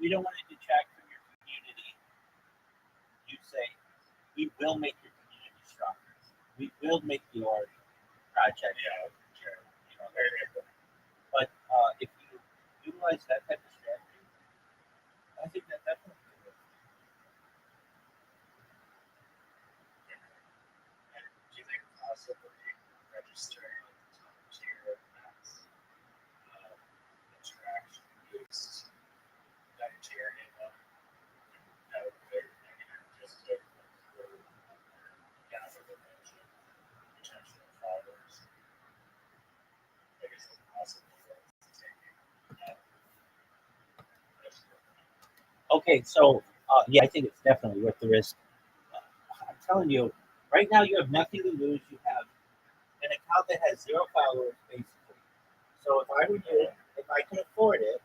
you don't want to detract from your community, you say, we will make your community stronger. We will make your project, very good. But if you utilize that type of strategy, I think that definitely could work. And do you think possibly registering the top tier as interaction based Nigerian just to gather the potential followers? I guess it's possible taking Okay, so yeah, I think it's definitely worth the risk. I'm telling you, right now you have nothing to lose. You have an account that has 0 followers, basically. So if I were you, if I can afford it,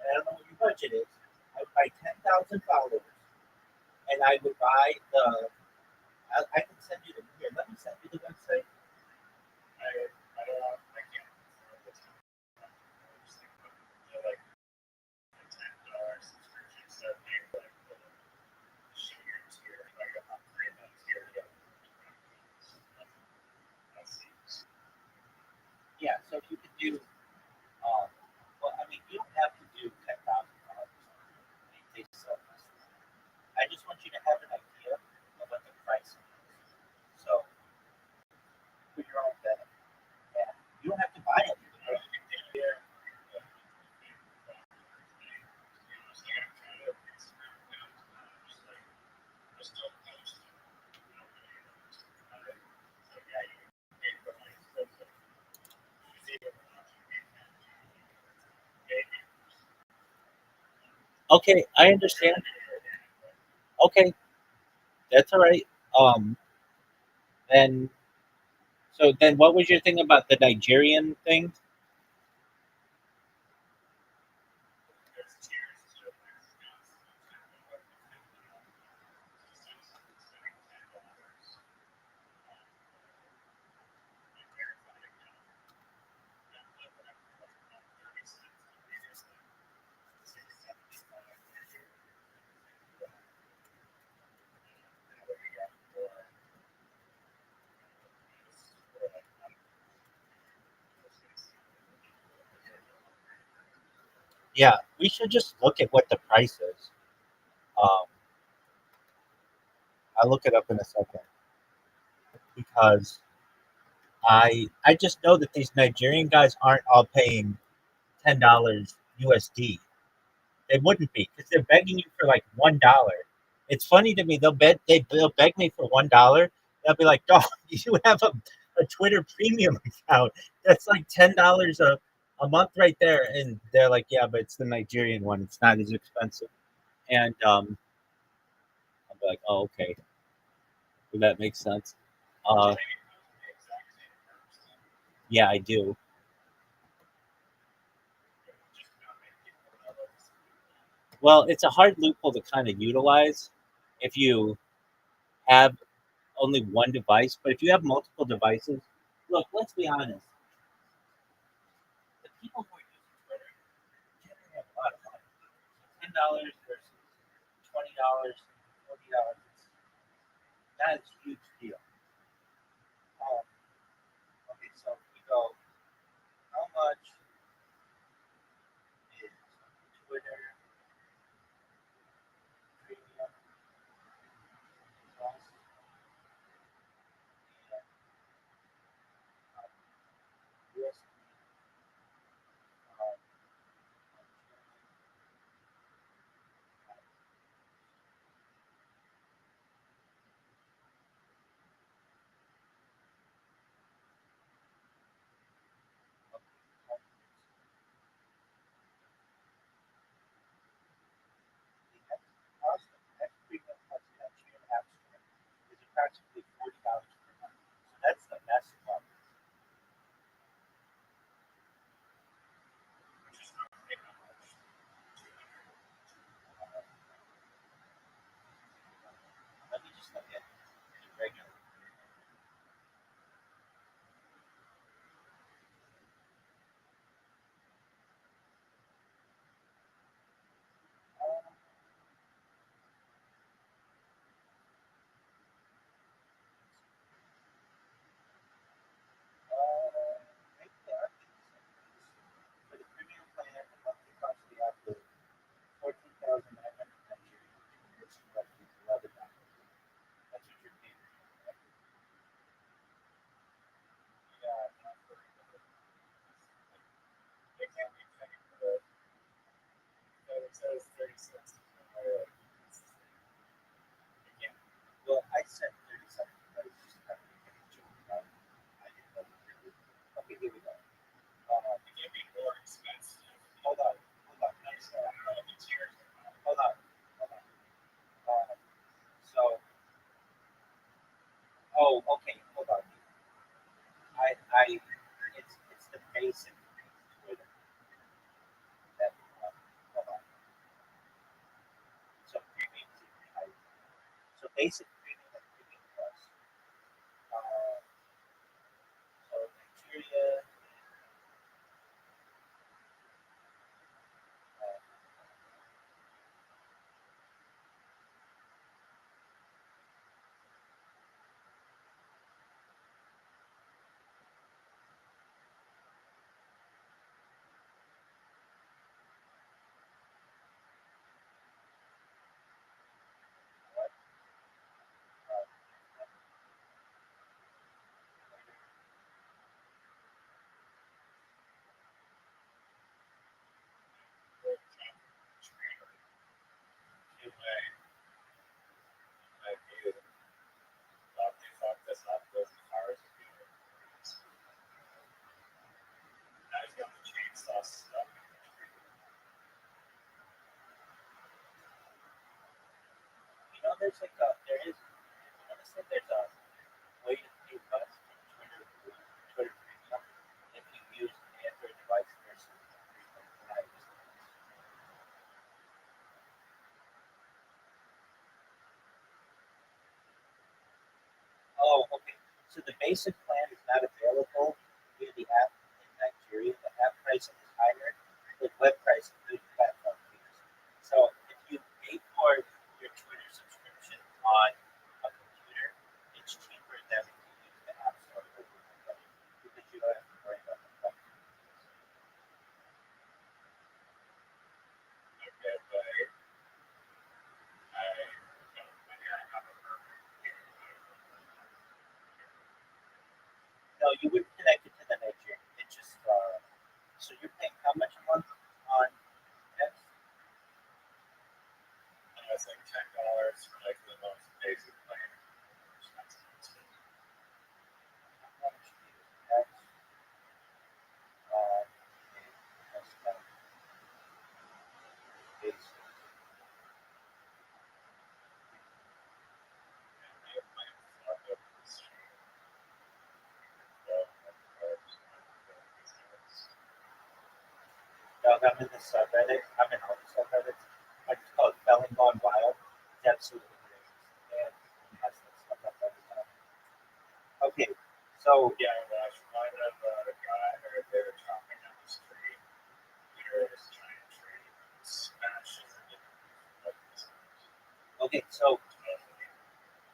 and I don't know what your budget is, I'd buy 10,000 followers, and I would buy the. I can send you the here. Let me send you the website. I don't know. I can't. I just think like $10 subscription instead of paying like the shittier tier, like a upgrade that tier. Yeah, so if you could do, well, I mean, you don't have to do 10,000 followers. They sell this. I just want you to have an idea of what the price is. So, for your own benefit. And you don't have to buy it. Okay, I understand. Okay, that's all right. Um, then so then, what was your thing about the Nigerian thing? Yeah, we should just look at what the price is. Um, I'll look it up in a second because I just know that these Nigerian guys aren't all paying $10 USD. They wouldn't be because they're begging you for like $1. It's funny to me. They'll beg me for $1. They'll be like, "Dog, you have a Twitter premium account. That's like $10 a month right there." And they're like, "Yeah, but it's the Nigerian one. It's not as expensive." And I'm like, "Oh, okay, well, that makes sense." Uh, yeah, I do. Well, it's a hard loophole to kind of utilize if you have only one device. But if you have multiple devices, look, let's be honest. The people who are using Twitter generally have a lot of money. $10 versus $20, $40. That is a huge deal. Um, okay, so we go. How much is Twitter premium cost? And USD. Um, cost of X premium plus Nigerian app store is approximately $40 per month. So that's the massive level. Let me just look at the regular. makes sense. Again, Well, I said 30 seconds, but it's just kind of a joke about it. I didn't know really. Okay, here we go. it can be more expensive. Hold on, hold on. Nice. I don't know if it's yours or not. Hold on, hold on. So, oh, okay, hold on. It's the basic Twitter that, hold on. So premium is even higher. So basic premium and premium plus. Uh, so Nigeria, uh, what? Uh, In my view, they fucked us up. Those cars are good. Now he's got the chainsaw stuck. there's like a, there is, I want to say there's a way to pay less from Twitter Premium if you use an Android device versus an iOS device. Oh, okay. So the basic plan is not available via the app in Nigeria. The app pricing is higher than web pricing due to platform fees. So if you pay for your Twitter subscription on a computer, it's cheaper than if you use the app store over the web because you don't have to worry about the platform fees. Okay, but I have a No, you wouldn't connect it to the Nigerian. It just so you're paying how much a month on X? it's like $10 for like the most basic plan. How much is X? Uh, that's not basic. Doug, I'm in the subreddit. I'm in all the subreddits. I just call it Felling Gone Wild. It's absolutely racist. And it has that stuff up every time. Okay, so Yeah, I watched one of the guy or they were chopping down the street. There is giant tree smashes into okay, so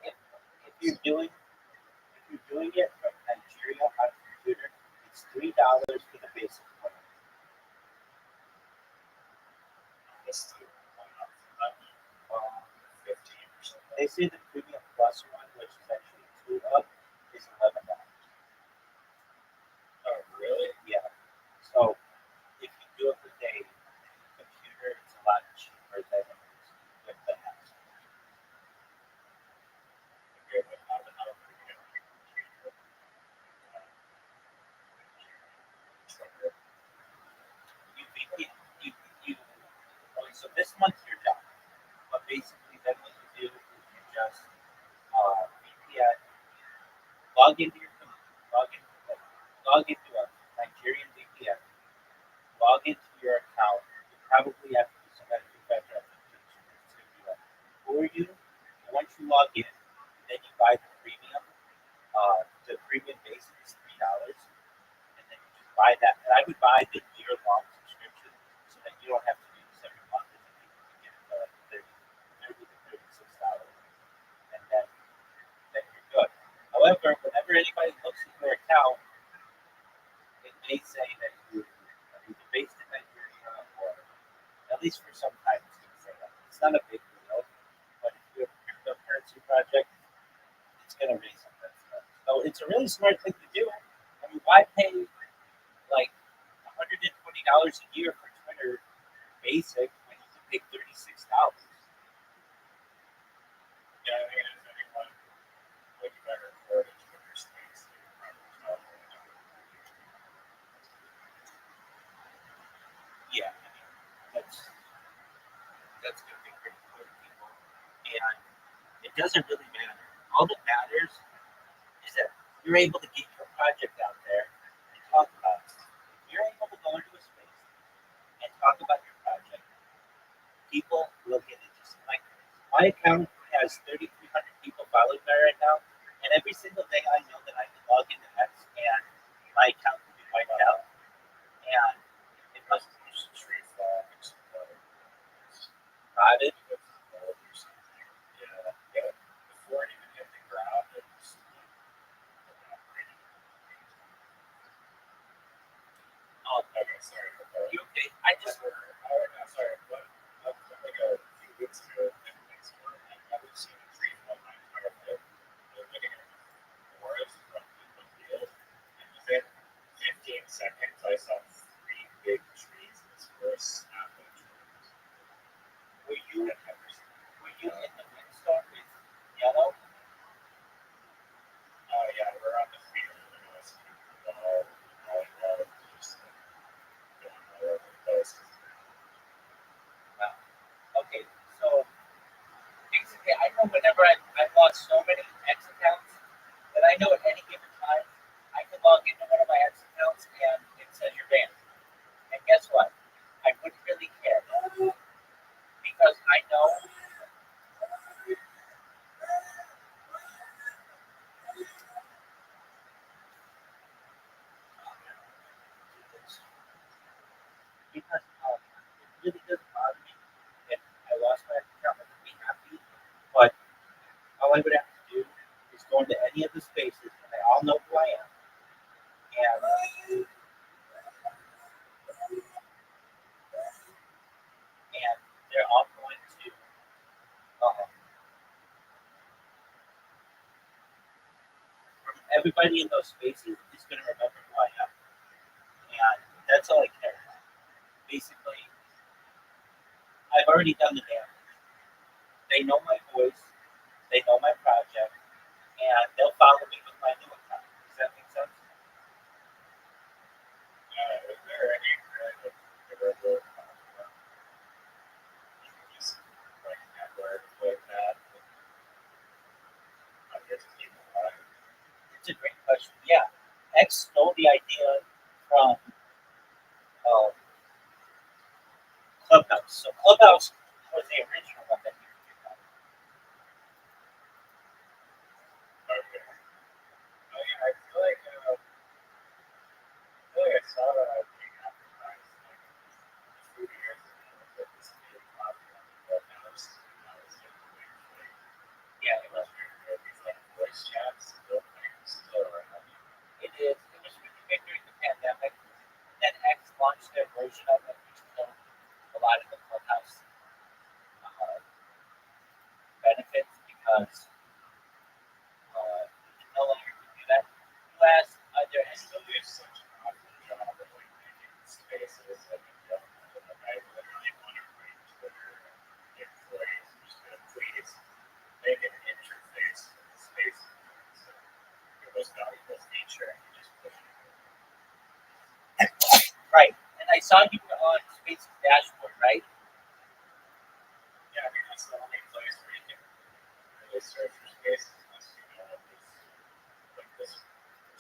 if you're doing it from Nigeria on a computer, it's $3 for the basic plan. this dude went up from Um, 15%. they say the premium plus one, which is actually two up, is $11. Oh, really? Yeah. So if you do it with a computer, it's a lot cheaper than it is with the app. Okay, but how the hell did you get You okay, so this month you're done. But basically then what you do is you just VPN, log into your log in, log into a Nigerian VPN, log into your account. You probably have to do some kind of two-factor authentication. It's gonna be like for you. And once you log in, then you buy the premium. The premium basic is $3, and then you just buy that. And I would buy the year-long subscription so that you don't have to do this every month. And then you get it for like 30 to $36, and then you're good. However, whenever anybody looks at your account, it may say that you are either based in Nigeria or at least for some time it's going to say that. It's not a big deal, but if you have a cryptocurrency project, it's going to raise some of that stuff. So it's a really smart thing to do. I mean, why pay like $120 a year for Twitter basic when you can pay $36. Yeah, I mean, if anyone would better afford it for their space, they would probably tell them. Yeah, I mean, that's going to be pretty cool to people. And it doesn't really matter. All that matters is that you're able to get your project out there and talk about it. If you're able to go into a space and talk about your project, people will get interested. Like my account has 3,300 people following me right now, and every single day I know that I can log into X and my account can be wiped out. And it must be Tree flags, private. yeah, yeah. Before it even hit the ground, it was Oh, okay, sorry. you okay? I just Sorry, what? Like a few weeks ago, I was seeing a tree fall my entire life. I was looking at the forest from the field, and within 15 seconds, I saw 3 big trees in this forest snap their trees. were you in the windstorm with yellow? Yeah, we're on the field, and it was all just going all over the place. Okay, so basically, I know whenever I've lost so many X accounts that I know at any given time I can log into one of my X accounts and it says you're banned. And guess what? I wouldn't really care because I know. Because it really doesn't bother me if I lost my account. I would be happy, but all I would have to do is go into any of the spaces and they all know who I am, and they're all going to. Uh, Everybody in those spaces is going to remember who I am, and that's all I care about. Basically, I've already done the damage. They know my voice, they know my project, and they'll follow me with my new account. Does that make sense? Is there any durable just like network with that? I guess people are. It's a great question. Yeah, X stole the idea from uh, Clubhouse. So Clubhouse was the original one that you could do that. Okay. Oh, yeah, I feel like I saw that I was being advertised like a few years ago with this new platform called House. And I was like, wait, Yeah, it was. these like voice chats still around. It is. It was really big during the pandemic. Then X launched their version of it, which killed a lot of the Clubhouse benefits because you can no longer do that. You asked, are there I any? still do such an awful job of like making spaces like I literally want to write Twitter employees just to please make an interface with the space. So your most valuable feature and you just push it. Right. And I saw you were on Space's dashboard, right? Yeah, I mean that's the only place where you can really search for spaces unless you know this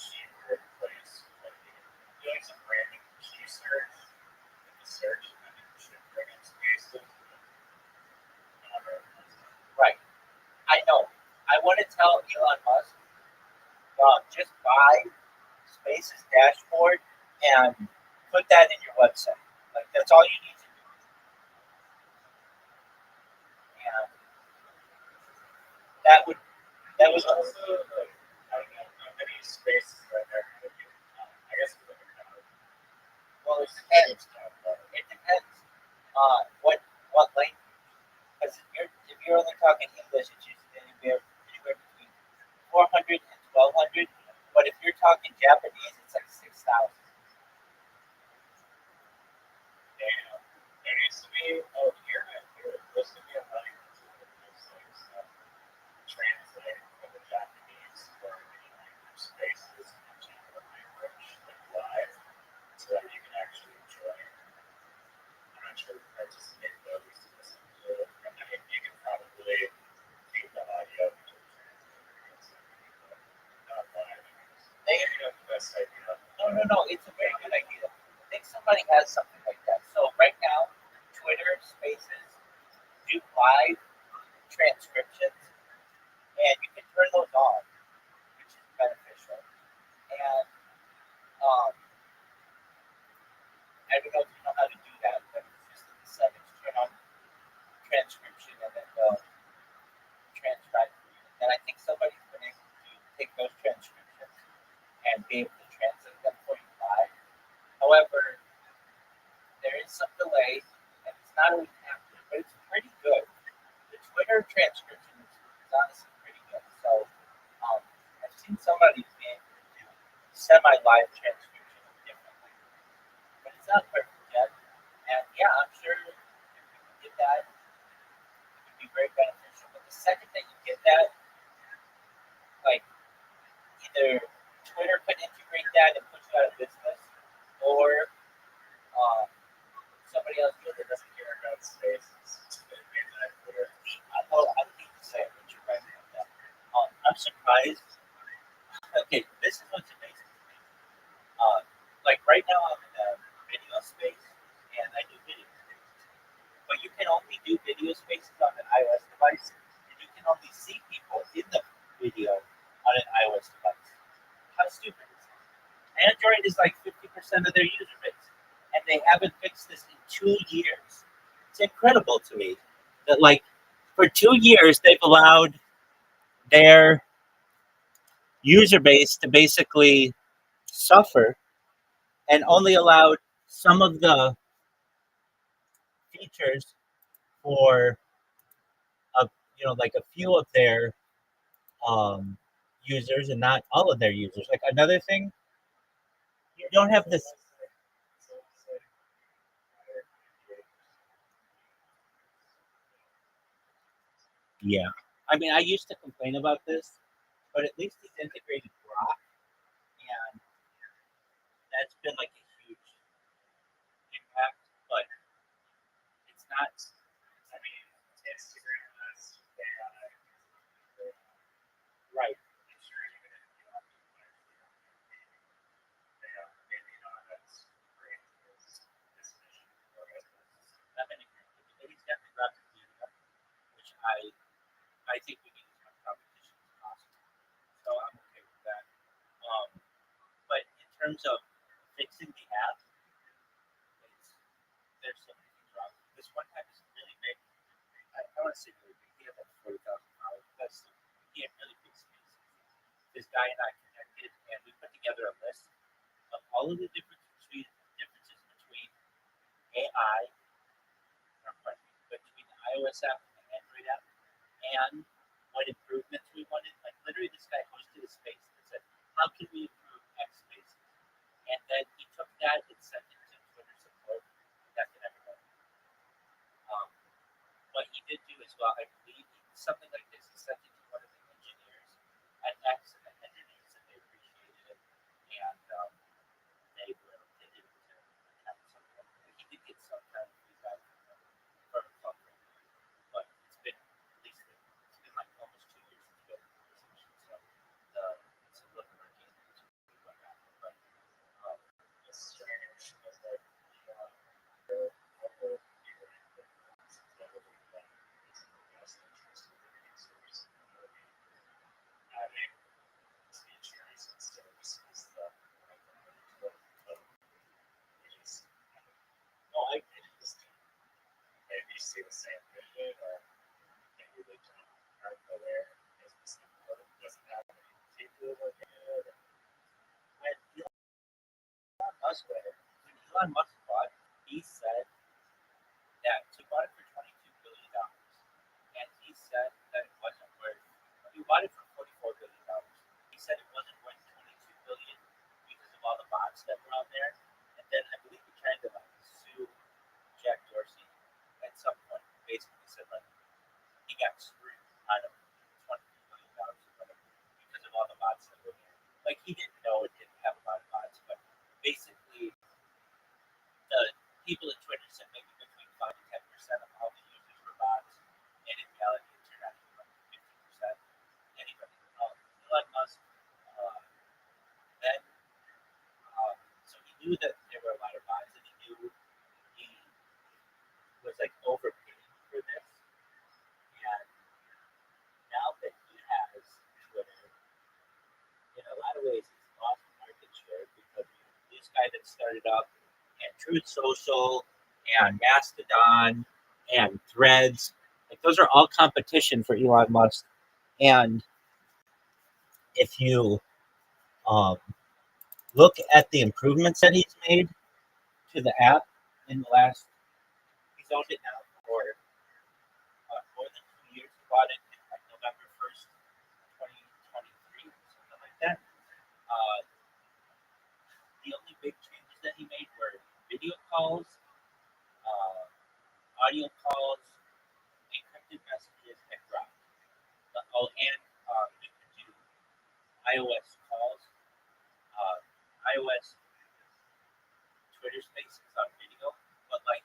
keyword place. Like you can do like some random key search in the search and then it should bring up spaces. Right. I know. I want to tell Elon Musk, just buy Space's dashboard and put that in your website. Like that's all you need to do. And that would that was Also, like, I don't know how many spaces are there. I guess it's like a kind of well. It depends. It depends on what language. Because if you're only talking English, it's usually anywhere between 400 and 1,200. But if you're talking Japanese, it's like 6,000. damn. There needs to be, oh, here No. It's a very good idea. I think somebody has something like that. So right now, Twitter Spaces do live transcriptions, and you can turn those on, which is beneficial. And um, I don't know if you know how to do that, but it's just in the settings, turn on transcription, and then they'll transcribe for you. And I think somebody's been able to take those transcriptions and be able to translate them for you live. However, there is some delay, and it's not always accurate, but it's pretty good. The Twitter transcription is honestly pretty good. So I've seen somebody be able to do semi-live transcription of different languages, but it's not perfect yet. And yeah, I'm sure if you can get that, it would be very beneficial. But the second that you get that, like either Twitter could integrate that and put you out of business, or um, somebody else Twitter could. doesn't care about space. Twitter. I hate to say it, but you're right about that. I'm surprised. Okay, this is what's amazing to me. Like right now, I'm in a video space, and I do video spaces. But you can only do video spaces on an iOS device, and you can only see people in the video on an iOS device. How stupid is that? Android is like 50% of their user base, and they haven't fixed this in 2 years. It's incredible to me that, like, for 2 years, they've allowed their user base to basically suffer and only allowed some of the features for a, like a few of their um, users and not all of their users. Like another thing, you don't have this. Yeah, I mean, I used to complain about this, but at least it's integrated Grok, and that's been like a huge impact. But it's not I mean, Instagram has AI. right. I'm sure even if you don't maybe not as great as this mission or as Not many, but he's definitely got the media, which I think we need as much competition as possible. So I'm okay with that. Um, but in terms of fixing the app, there's so many things wrong. This one time is really big. I want to say really big. He had like 40,000 followers. He had really big spaces. This guy and I connected, and we put together a list of all of the differences between AI, or between the iOS app and the Android app, and what improvements we wanted. Like literally, this guy hosted a space that said, "How can we improve X spaces?" And then he took that and sent it to Twitter support. That did everybody. Um, what he did do as well, I believe, something like this, he sent it to one of the engineers at X, and the engineers said they appreciated it, and they did it to have something. He did get some kind of feedback from software, but it's been like almost 2 years since we had the conversation, so it's a little murky what happened, but um, it's strange because like the local people probably like is in the best interest of the users having features and services that like is no, I maybe see the same vision or maybe they don't aren't aware because the same code doesn't have any people working in it. when Elon Musk bought, he said that he bought it for $22 billion, and he said that it wasn't worth. He bought it for $44 billion. He said it wasn't worth 22 billion because of all the bots that were out there, and then I believe he tried to like sue Jack Dorsey at some point. Basically said like he got screwed out of $22 billion because of all the bots that were there. Like he didn't know it didn't have a lot of bots, but basically knew that there were a lot of bots, and he knew he was like overpaying for this. And now that he has Twitter, in a lot of ways, he's lost market share because this guy that started up and Truth Social and Mastodon and Threads, like those are all competition for Elon Musk. And if you um, look at the improvements that he's made to the app in the last, he's owned it now for more than 2 years. He bought it in like November 1st, 2023, something like that. Uh, the only big changes that he made were video calls, uh, audio calls, encrypted messages, and drop. And you can do iOS calls, iOS Twitter Spaces on video, but like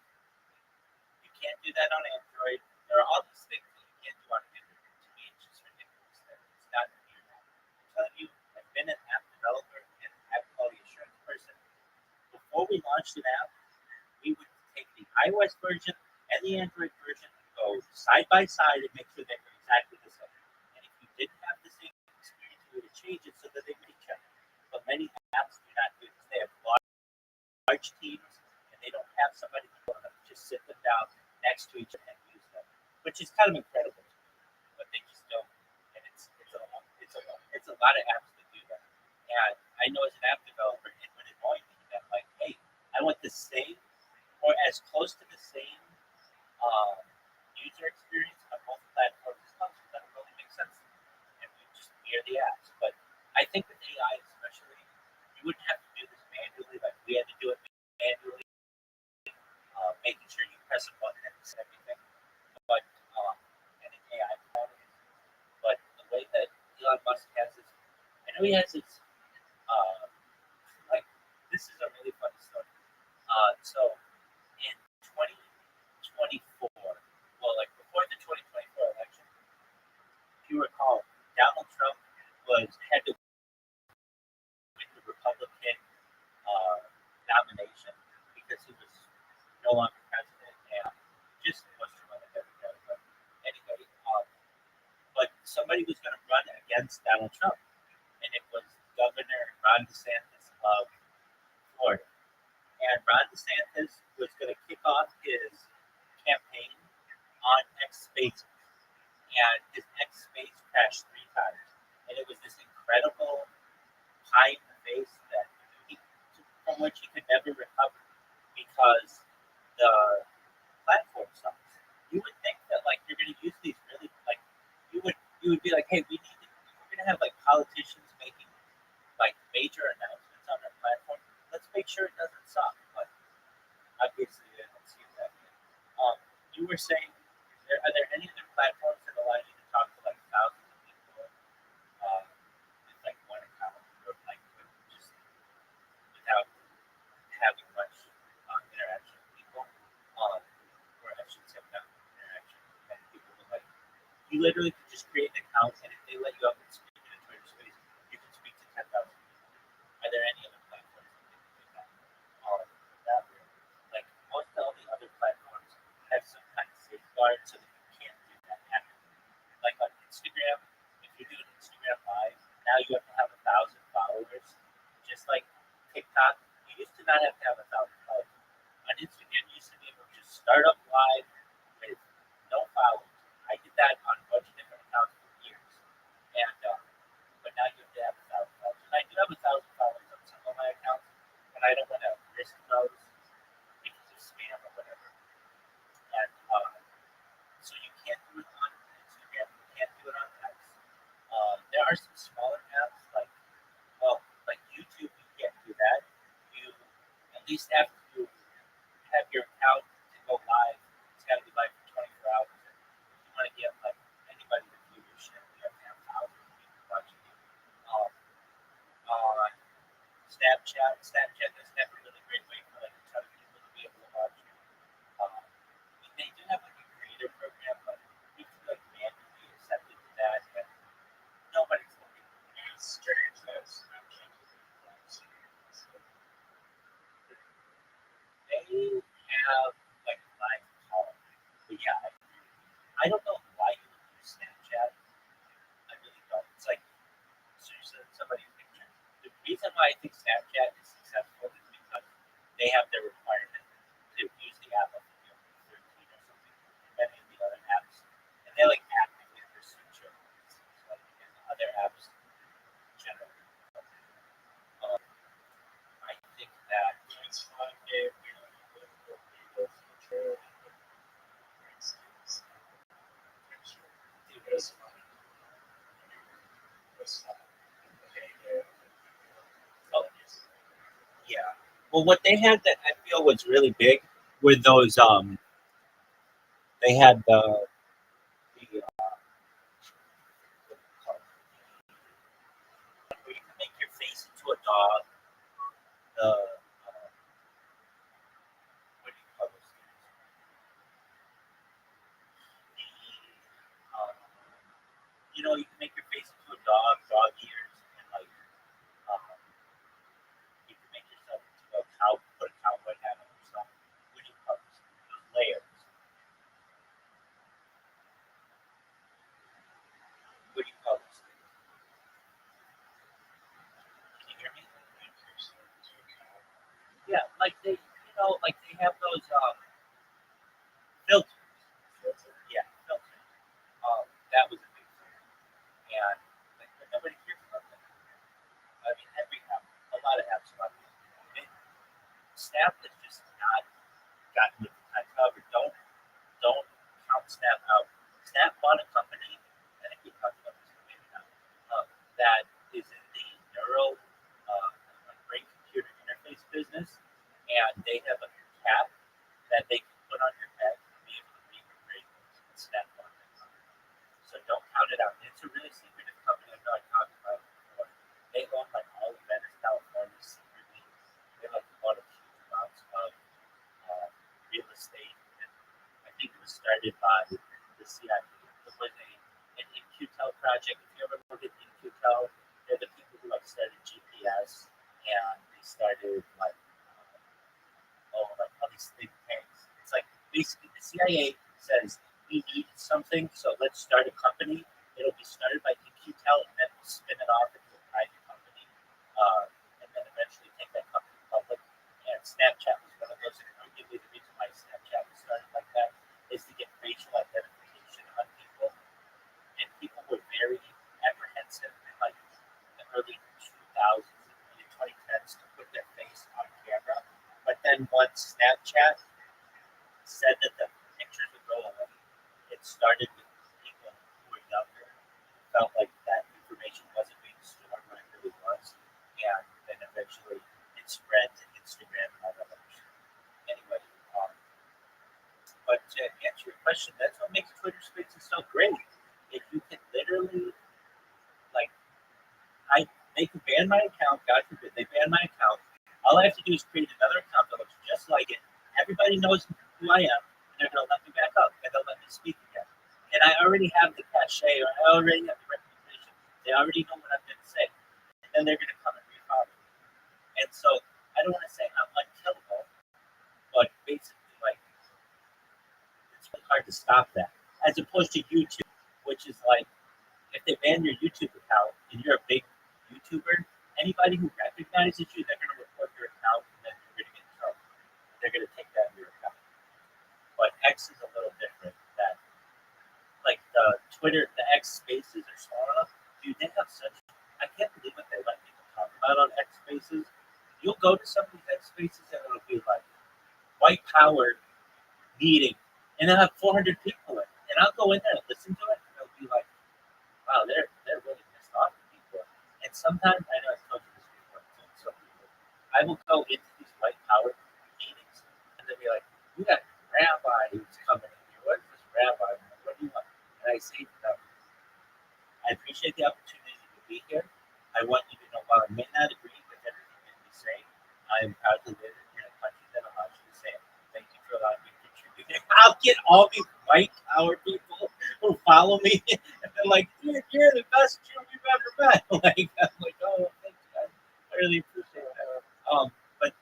you can't do that on Android. There are all these things that you can't do on Android. To me, it's just ridiculous that it's not here. I'm telling you, I've been an app developer and an app quality assurance person. Before we launched an app, we would take the iOS version and the Android version and go side by side and make sure they were exactly the same. And if you didn't have the same experience, you would change it so that they match each other. But many apps do not do this. They have large teams, and they don't have somebody who will just sit them down next to each other and use them, which is kind of incredible. But they just don't, and it's a lot of apps that do that. And I know as an app developer, it would annoy me that like, hey, I want the same or as close to the same uh, user experience on both platforms as possible. That really makes sense. And we just mirror the apps. But I think with AI especially, you wouldn't have to do this manually like we had to do it manually, making sure you press a button and everything. But and an AI model. But the way that Elon Musk has his, I know he has his, like, this is a really funny story. So in 2024, well, like before the 2024 election, if you recall, Donald Trump had to win the Republican nomination because he was no longer president and just was trying to get it. But anyway, but somebody was going to run against Donald Trump, and it was Governor Ron DeSantis of Florida. And Ron DeSantis was going to kick off his campaign on X Spaces, and his X Space crashed 3 times, and it was this incredible pie in the face that from which he could never recover because the platform sucks. You would think that like you're going to use these really like you would be like, hey, we're going to have like politicians making like major announcements on our platform. Let's make sure it doesn't suck. But obviously, I don't see that. You were saying, are there any other platforms that allow you to talk to like thousands of people with like one account or like just without having much interaction with people? Or I should say, not interaction with people, but like you literally can just create an account, and if they let you up and speak in a Twitter space, you can speak to 10,000 people. Are there any other platforms that can do that? That way, like most all the other platforms have some kind of safeguard so that you can't do that happen. Like on Instagram, if you're doing Instagram Live, now you have to have 1,000 followers. Just like TikTok, you used to not have to have 1,000 followers. On Instagram, you used to be able to just start up live with no followers. I did that on a bunch of different accounts for years, and but now you have to have 1,000 followers. And I do have 1,000 followers on some of my accounts, but I don't want to risk those because of spam or whatever. And so you can't do it on Instagram. You can't do it on X. There are some smaller apps like YouTube. You can't do that. You at least have to have your account to go live. It's got to be live for 24 hours. If you want to get like anybody to view your shit, you have to have thousands of people watching you. Um, Snapchat doesn't have a really great way for like a ton of people to be able to watch you. They do have like a creator program, but you have to like manually accept it to that, and nobody's looking. It's strange that Snapchat is have like live call. But yeah, I don't know why you would use Snapchat. I really don't. It's like seriously somebody's picture. The reason why I think Snapchat is successful is because they have their requirement to use the app up to 13 or something. Many of the other apps, and they like actively pursue children. Like and other apps generally. Um, I think that It's fun game, the future. oh, yeah. Well, what they had that I feel was really big were those. They had the where you can make your face into a dog. The what do you call those things? The you can make your face into a dog ears, and like um, you can make yourself into a cow, put a cowboy hat on yourself. What do you call those? Those layers. What do you call those things? Can you hear me? Yeah, like like they have those filters. Yeah, filters. That was a big thing, and like but nobody cares about that. I mean, every app, a lot of apps about it. Snap has just not gotten with the time. However, don't count Snap out. Snap bought a company, I think we talked about this, maybe not, that is in the neural brain computer interface business, and they have a cap that they can put on your head and be able to read your brain waves. And Snap bought that company. So don't count it out. It's a really secretive company. I know I talked about it before. They own like all of Venice, California secretly. They like bought a huge amounts of real estate. And I think it was started by the CIA. It was an InQtel project. If you ever look at InQtel, they're the people who like started GPS and they started like like all these think tanks. It's like basically the CIA says we need something, so let's start a company. It'll be started by InQtel and then we'll spin it off into a private company, and then eventually take that company public. And Snapchat was one of those. And arguably, the reason why Snapchat was started like that is to get facial identification on people, and people were very apprehensive in like the early 2000s, early 2010s to put their face on camera. But then once Snapchat said that the pictures would go away, it started with people who were younger, felt like that information wasn't being stored when it really was, and then eventually it spread to Instagram and all that other shit. Anyway, but to answer your question, that's what makes Twitter Spaces so great. If you can literally, like, they could ban my account, God forbid, they ban my account. All I have to do is create another account that looks just like it. Everybody knows who I am, and they're going to let me back up, and they'll let me speak again. And I already have the cachet, or I already have the reputation. They already know what I'm going to say. And then they're going to come and refollow me. And so I don't want to say I'm unkillable, but basically, like, it's really hard to stop that. As opposed to YouTube, which is like, if they ban your YouTube account and you're a big YouTuber, anybody who recognizes you, they're going to report your account and then you're going to get in trouble. They're going to take down your account. But X is a little different. That like the Twitter, the X Spaces are small enough. Dude, they have such. I can't believe what they let people talk about on X Spaces. You'll go to some of these X Spaces and it'll be like white power meeting, and they'll have 400 people in it. And I'll go in there and listen to it, and it'll be like, wow, they're really pissed off at people. And sometimes I know I've told you this before, so I will go into these white power meetings and they'll be like, "We got Rabbi who's coming in here. What is this Rabbi? What do you want?" And I say to them, "I appreciate the opportunity to be here. I want you to know while I may not agree with everything that you say, I am proud to live in a country that allows you to say it. Thank you for allowing me to contribute." I'll get all these white power people who follow me, and they're like, "You're the best Jew we've ever met." Like, I'm like, "Oh, thanks, guys. I really appreciate that." But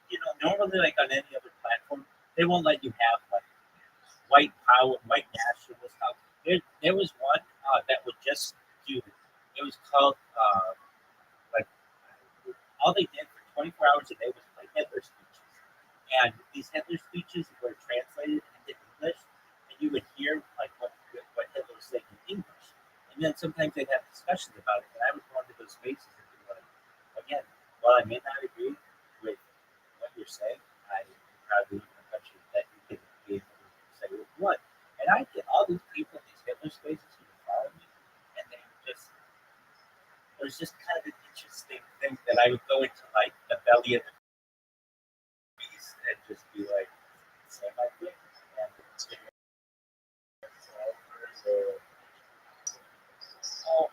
normally, like on any other platform, They won't let you have like white power, white nationalist stuff. There was one that would just do. It was called like all they did for 24 hours a day was play Hitler speeches, and these Hitler speeches were translated into English, and you would hear like what Hitler was saying in English, and then sometimes they'd have discussions about it, and I would go into those spaces and be like, again, while I may not agree with what you're saying, I proudly live in a country that you can be able to say what you want. And I get all these people in these Hitler spaces who follow me, and they just, it was just kind of an interesting thing that I would go into like the belly of the beast and just be like, say my thing. And oh,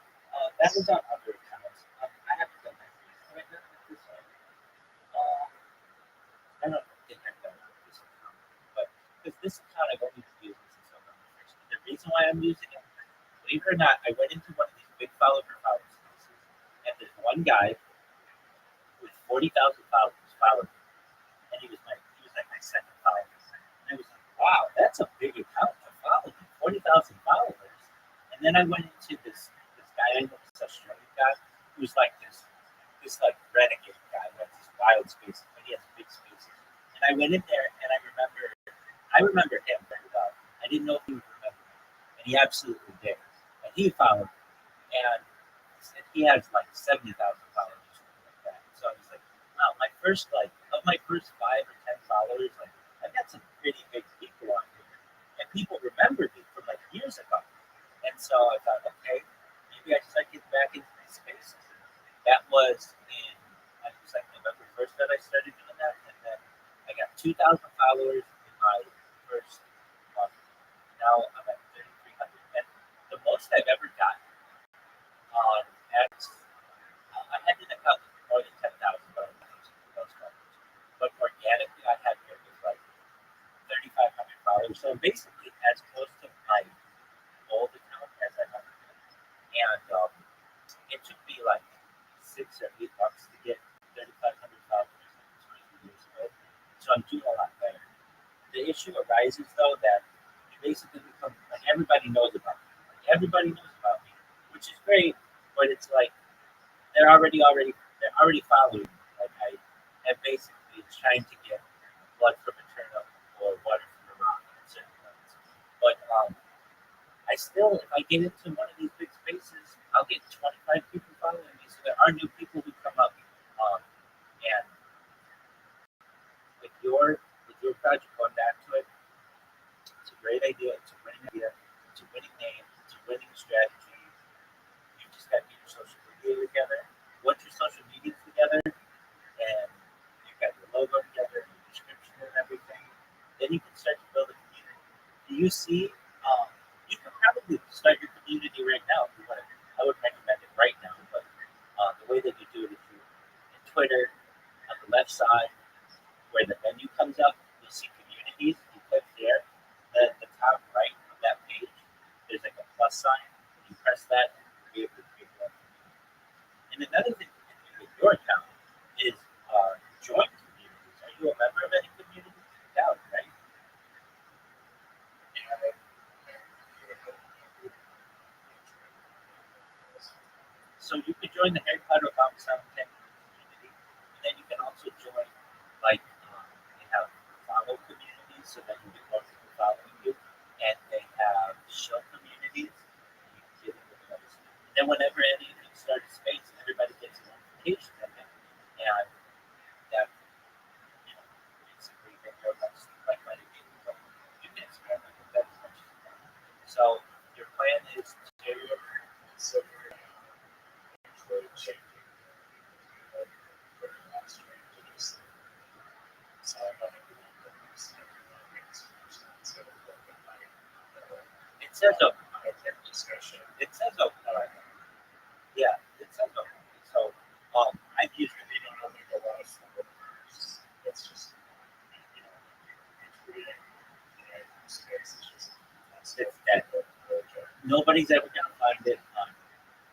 that was on other accounts. I haven't done that right now with this one. I don't think I've done it with this account, but because this account I've only been using since November 1st. The reason why I'm using it, believe it or not, I went into one of these big follow for follow spaces, and there's one guy with 40,000 followers followed me, and he was like my second follower. And I was like, wow, that's a big account to follow me, 40,000 followers. And then I went into this guy I know, this Australian guy, who's like this like renegade guy who has these wild spaces, but he has big spaces. And I went in there and I remember him very well. I didn't know if he would remember me. And he absolutely did. And he followed me. And he has like 70,000 followers or something like that. So I was like, wow, my first of my first 5 or 10 followers, like I got some pretty big people on here. And people remember me from like years ago. And so I thought, okay, maybe I start getting back into these spaces. That was in, I think it was like November 1st that I started doing that. And then I got 2,000 followers in my first month. Now I'm at 3,300. And the most I've ever gotten on X, I had an account with more than 10,000, but I'm using those numbers. But organically, I had it with like 3,500 followers. So basically, as close to my old account as I've ever been. And it took me like 6 or 8 months to get 3,500 followers like 20 years ago. So I'm doing a lot better. The issue arises though that you basically become like everybody knows about me. Like, everybody knows about me, which is great, but it's like they're already following me. Like I am basically trying to get blood from a turnip or water from a rock at certain points. But I still, if I get into one of these big spaces, I'll get 25 people following me. So there are new people who come up. And with your project, going back to it, it's a great idea. It's a winning idea. It's a winning name. It's a winning strategy. You just got to get your social media together. Once your social media is together, and you've got your logo together, your description and everything, then you can start to build a community. Do you see? You can probably start your community right now if you want to. I would recommend it right now, but the way that you do it is you in Twitter on the left side where the menu comes up, you'll see communities. You click there. The top right of that page, there's like a plus sign. You press that, and you'll be able to create that community. And another thing you can do with your account is join communities. Are you a member of any community? Yeah, right? So you could join the Harry Potter About Sound Tech community, and then you can also join like they have follow communities so that you get more people following you, and they have show communities. And you can get in with those. And then whenever any of you start a space, everybody gets a notification of it, and that basically they know that's like-minded people. You can experiment with that as much as you can. So your plan is to So we're changing for the last year to this. So I'm not going to do this. it says open. Discussion. It says open. Yeah, it says open. So I've used it. We don't know like a lot of stuff. It's just, tweeting, space is just It's dead. Nobody's ever gonna find it on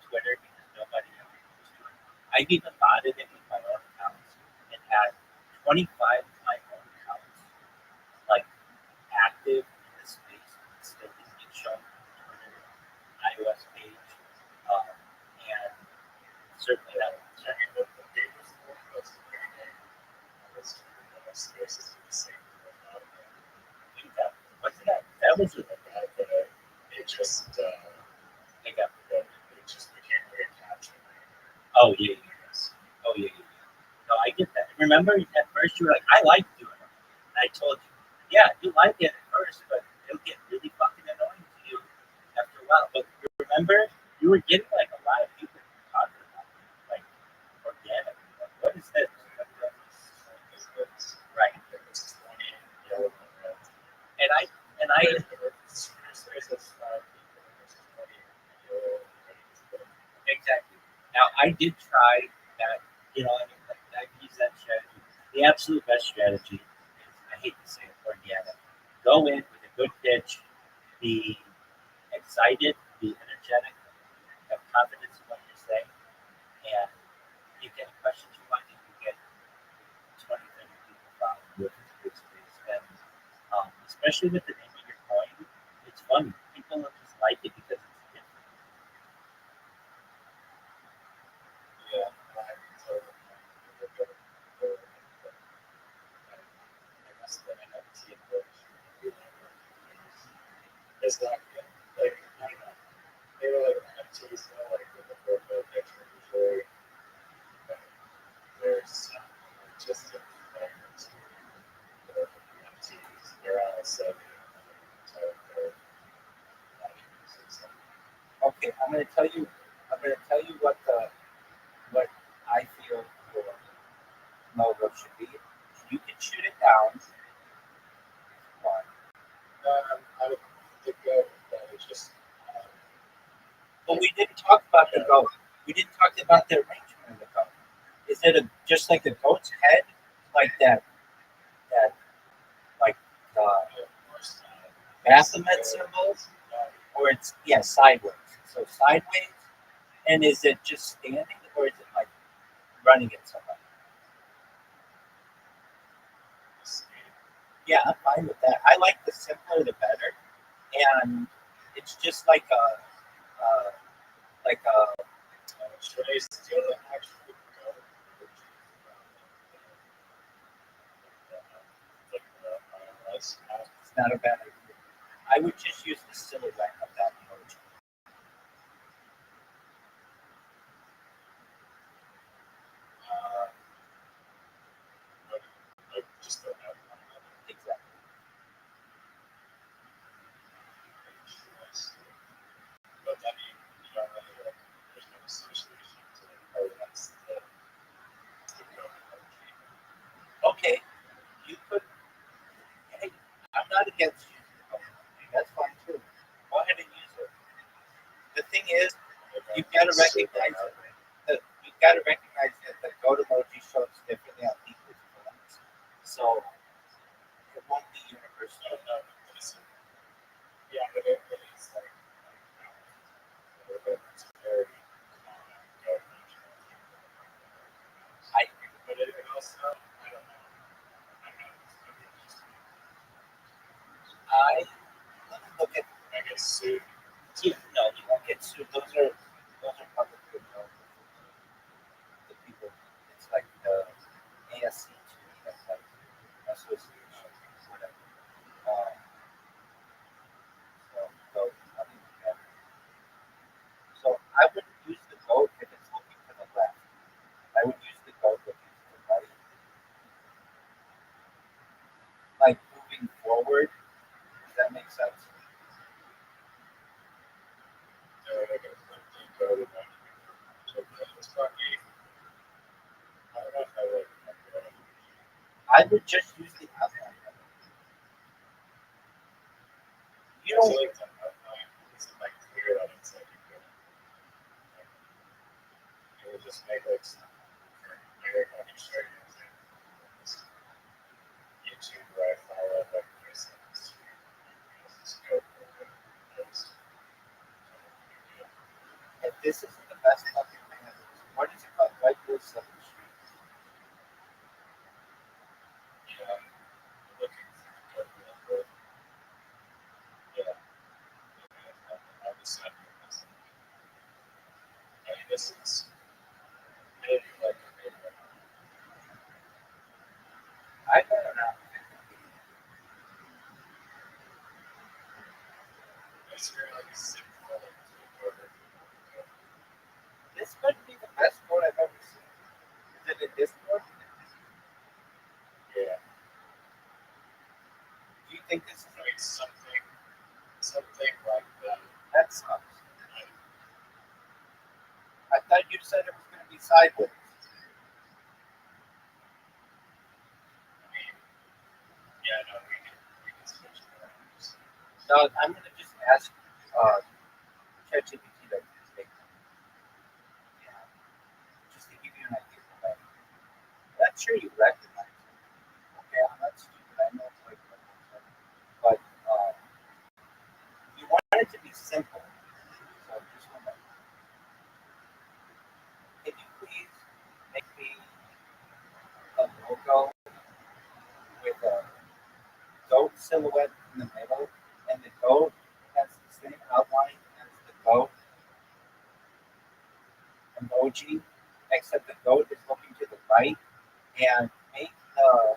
Twitter because nobody ever goes to it. I've even modded it with my own accounts and had 25 of my own accounts like remember at first you were like, I like doing it. And I told you, yeah, you like it at first, but it'll get really fucking annoying to you after a while. But you remember, you were getting like a lot of people talking about it, like organic. Like, what is this? Right. And I exactly. Now I did try that, I use that strategy. The absolute best strategy is, I hate to say it, organic. Go in with a good pitch, be excited, be energetic, have confidence in what you're saying, and you get questions you want, and you get 20, 30 people following you. It's a good space. And especially with the name of your coin, it's fun. People just like it because it's different. It's not like I don't know. They were like NFTs, like with the profile picture usually. There's just a fragment to the NFTs. They're also Okay, I'm going to tell you. I'm going to tell you what I feel your logo should be. You can shoot it down. One. I would think that it's just But we didn't talk about the goat. We didn't talk about the arrangement of the goat. Is it just like a goat's head, like that? That like Baphomet symbol, or it's sideways. So sideways, and is it just standing, or is it like running at somebody? Yeah, I'm fine with that. I like the simpler the better, and it's just like a should I steal an actual go? Like it's not a bad idea. I would just use the silhouette of that emoji. just don't have Exactly. but then you don't really like there's no association to like oh that's the go emoji. Okay, you could. Hey, I'm not against using the phone. That's fine too. Go ahead and use it. The thing is, you've got to recognize it. You've got to recognize that the goat emoji shows differently on people's phones, so it won't be universal. Yeah, but it is like it's very common go emoji. I But it also I don't know. I'm not I let me look at. I get sued. Yeah, no, you won't get sued. Those are publicly available. The people. It's like the ASC2, that's like association, whatever. Um, I mean, yeah. So I wouldn't use the goat if it's looking to the left. I would use the goat looking to the right, like moving forward. Does that make sense? Go to one. So it's probably I don't know if I would. I would just use the outline. You I know, like that outline. It's like clear that it's like it would just make like some like I can show you an example. YouTube where I follow like this if this isn't the best fucking thing ever, what is it called? Right Wheels Southern Street. yeah, looking for yeah, I was I mean this is think this is like something like that. that sucks. I thought you said it was going to be sideways. I mean, yeah, no, we can switch it around. So I'm going to just ask ChatGPT to make yeah, just to give you an idea of that. I'm sure you recognize it. Okay, I'm not stupid. I know it's like, but you want it to be simple. So just one minute. Can you please make me a logo with a goat silhouette in the middle, and the goat has the same outline as the goat emoji, except the goat is looking to the right, and make the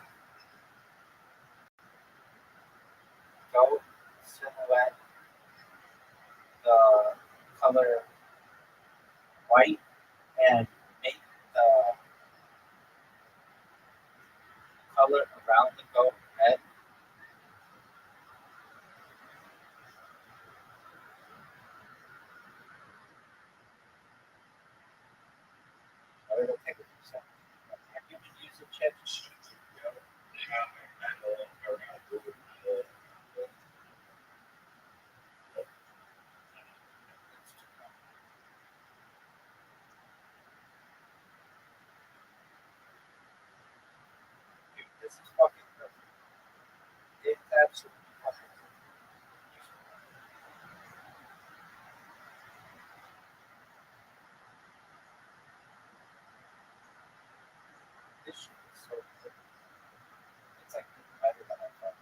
goat silhouette the color white, and make the color around the goat red. Or it'll take a few seconds. Have you been using ChatGPT? Dude, this is fucking perfect. It's absolutely fucking perfect. This shit is so good. It's like better than I thought.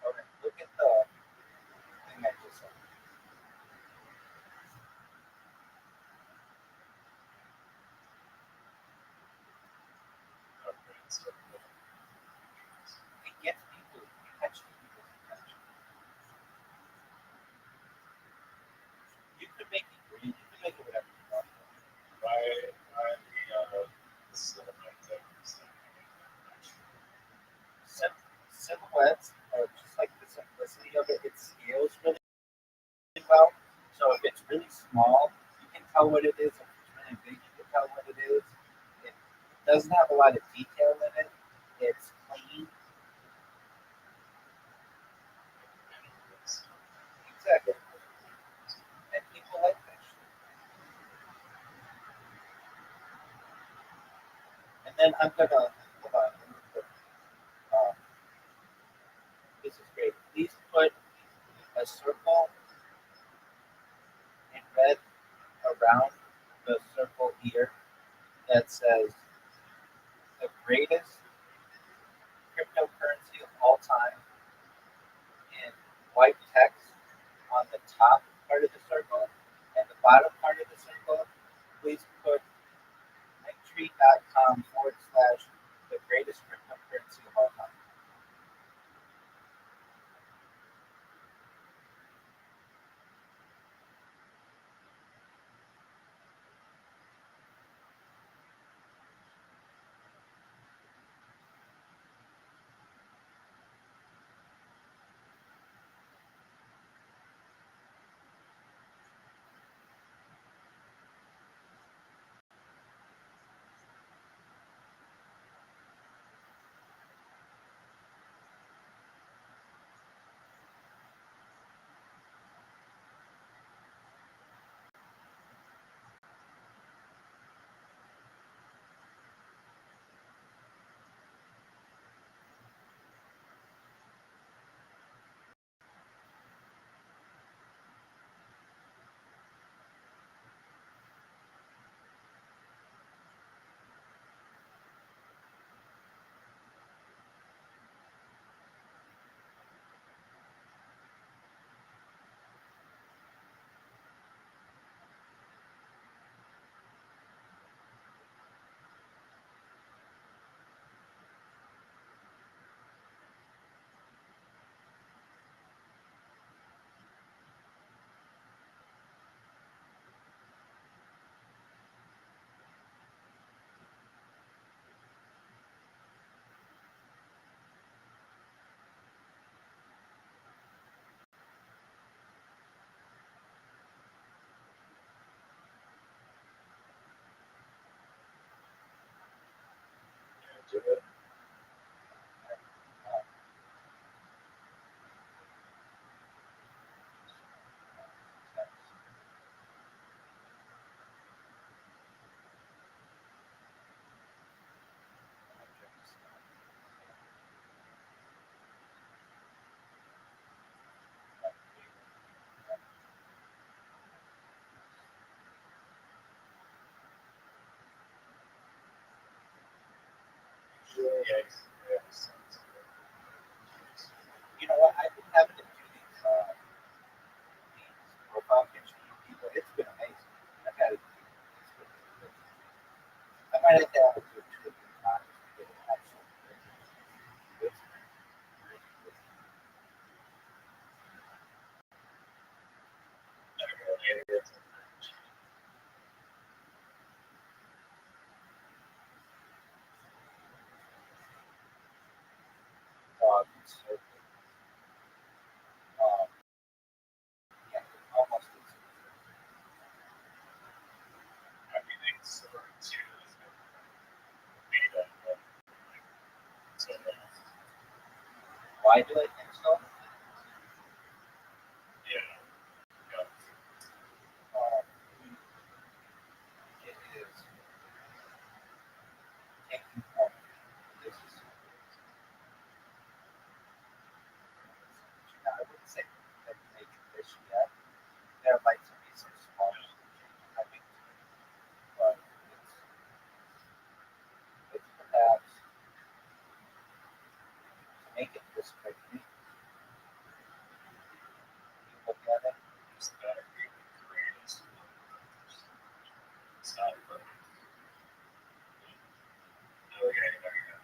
Okay, look at the thing I just said. It gets people, it catches people's attention. You could make it green, you could make it whatever you want. Silhouettes are just like the simplicity of it. It scales really well. So if it's really small, you can tell what it is. If it's really big, you can tell what it is. It doesn't have a lot of detail in it. It's clean. Exactly. And people like that shit. And then I'm gonna hold on. Let me put, um, this is great. Please put a circle in red around the circle here that says the greatest cryptocurrency of all time in white text on the top part of the circle, and the bottom part of the circle, please put linktree.com/, the greatest cryptocurrency of all time. Yeah, yeah. You know what? I've been having to do these profile pictures for people. It's been amazing. I've had it. I might have to have it do it 2 or 3 times to get it actually. It's so yeah, almost. Everything's sort of too made up. So, Why do I think so? yeah, yeah. Um, it is taking home. This is. I wouldn't say that major issue yet. There might be some small changes I make to it, but it's perhaps to make it this quickly. You look at it, It's not a greatest. It's not perfect. Okay, there you go.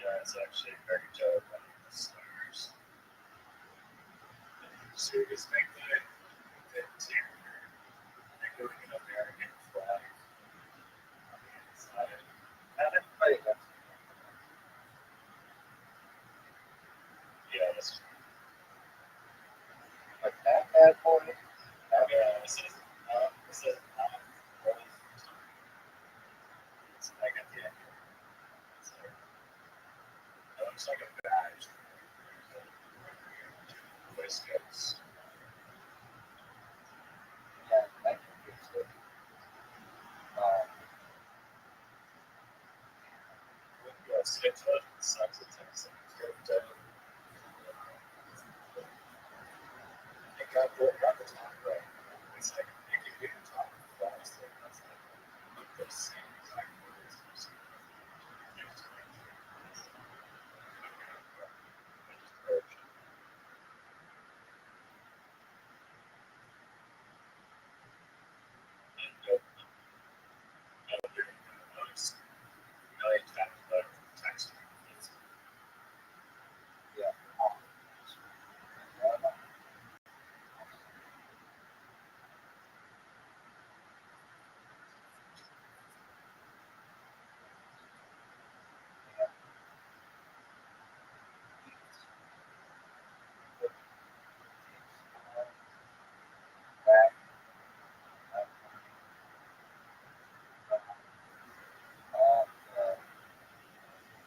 Yeah, it's actually very dope. I think the stars. So you just make the interior. Like doing an American flag on the inside. not everybody has Yeah, that's true. like that bad boy. Yeah, this is not really. It's like at the end. It's like, it looks like a badge. Whiskers. Yeah, that can fix it. Um, Yeah, Skittle sucks at Texas. It got the top right. It's like you can get the top fast. That's like the same exact words. yeah. Back,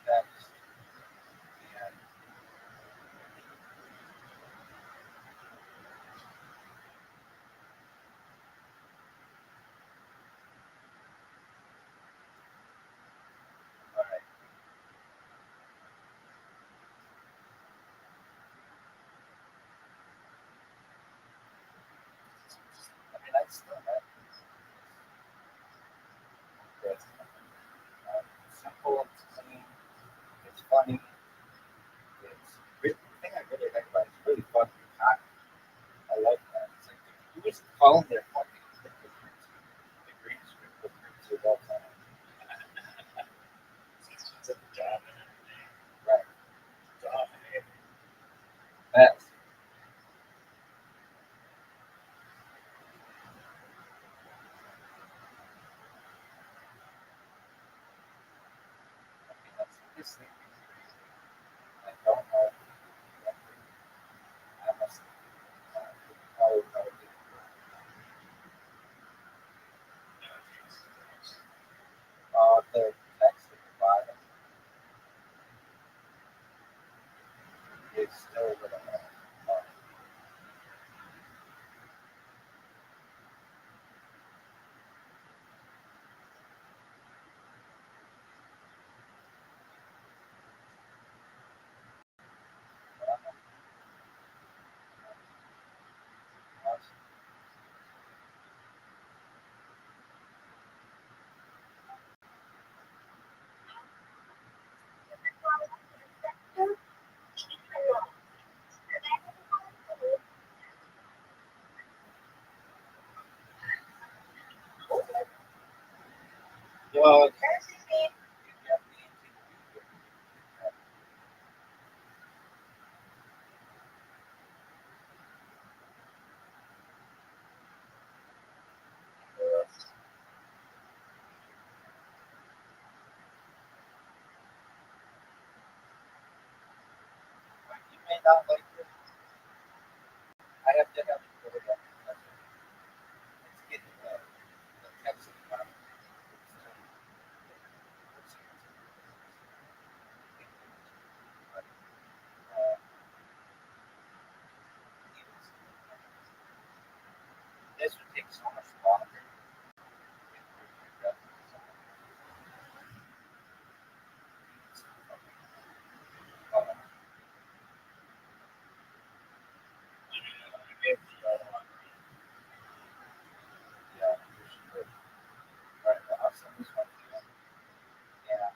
text, and all right. I mean, I still have this. Simple, it's clean, it's funny, it's really, the thing I really like about it, it's really fun to copy. I like that. It's like who was calling their fucking the green screen with green screen all the time. It's a dominant name. Right. Dominant. That's I mean that's this thing. I don't know. I must know how to do the text at the bottom is still a little Well, you may not like it. I have to have it for the It's getting the Texas one. This would take so much longer. Yeah, for sure. All right, well, I'll send this one to you. Yeah.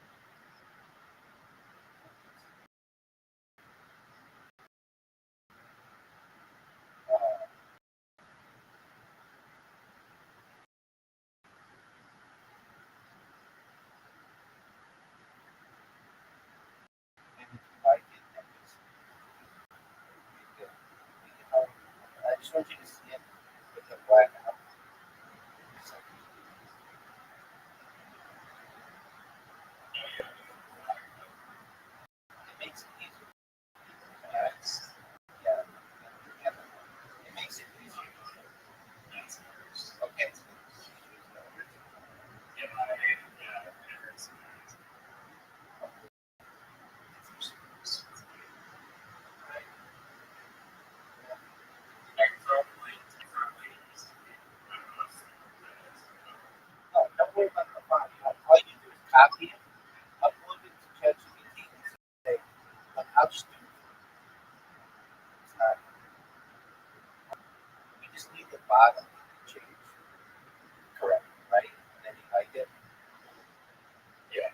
Uh, maybe if you like it, then just I just want you to see it with the black out. So it makes it easier. Yeah, yeah, yeah. It makes it easier. Okay. No, don't worry about the font. All you do is copy it, upload it to ChatGPT, and say, look, I'll just do it. It's not, we just need the bottom to change. Correct, right? And then you like it. Yeah.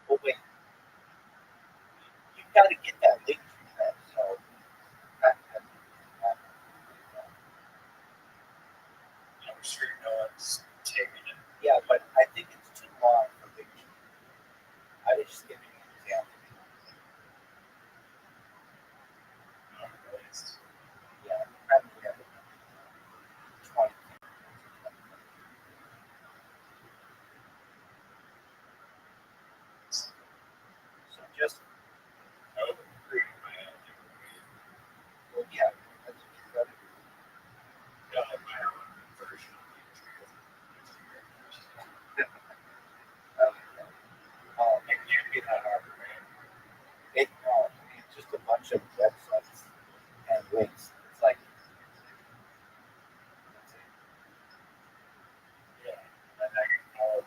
Well, wait, you've got to get that link from that. So, I'm sure no one's taking it. Yeah, but I think it's too long for link. I was just giving you an example. Yeah, probably have 20. So just, well, yeah, that's what you got to do. It can't be that hard. It, it's just a bunch of websites and links. It's like, yeah, and I can call it,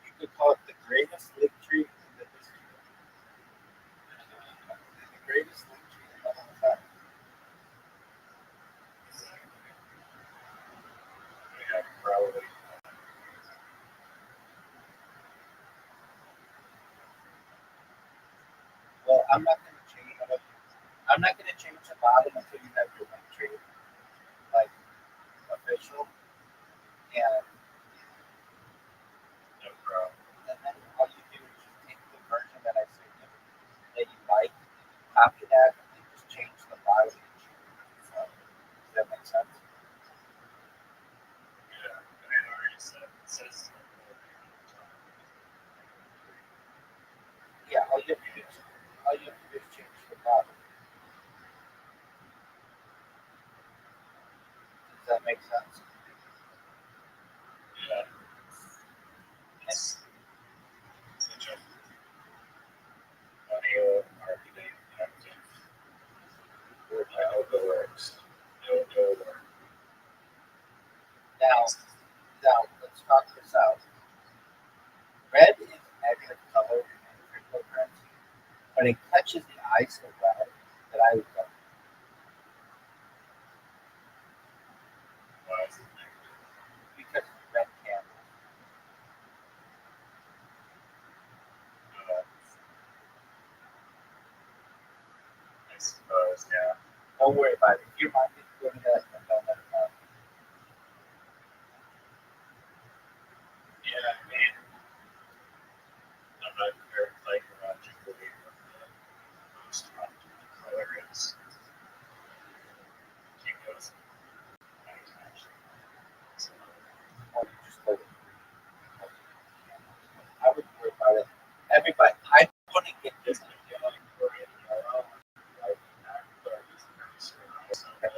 you could call it the greatest link tree in the history. The greatest link tree in the whole time. Yeah, probably. Well, I'm not going to change it. I'm not going to change the bottom until you have your link tree like official. And no problem. And then all you do is just take the version that I sent you that you like, copy that, and just change the bottom. So, does that make sense? Yeah, I already said it says. Yeah, all you have to do is change the bottom. Does that make sense? Yeah. Yes. Such a audio marketing active. I hope it works. No, no work. Now, let's talk this out. Red is negative color in cryptocurrency, but it catches the eye so well that I would go. those, yeah. Don't worry about it. If your mind is doing that, then don't let it know. Yeah, I mean, I'm not very psychologically what the most optimal color is. It goes actually. So, Or you just let it. I wouldn't worry about it. Everybody, I want to get this. just if you like red yellow, like but it's pretty sure also that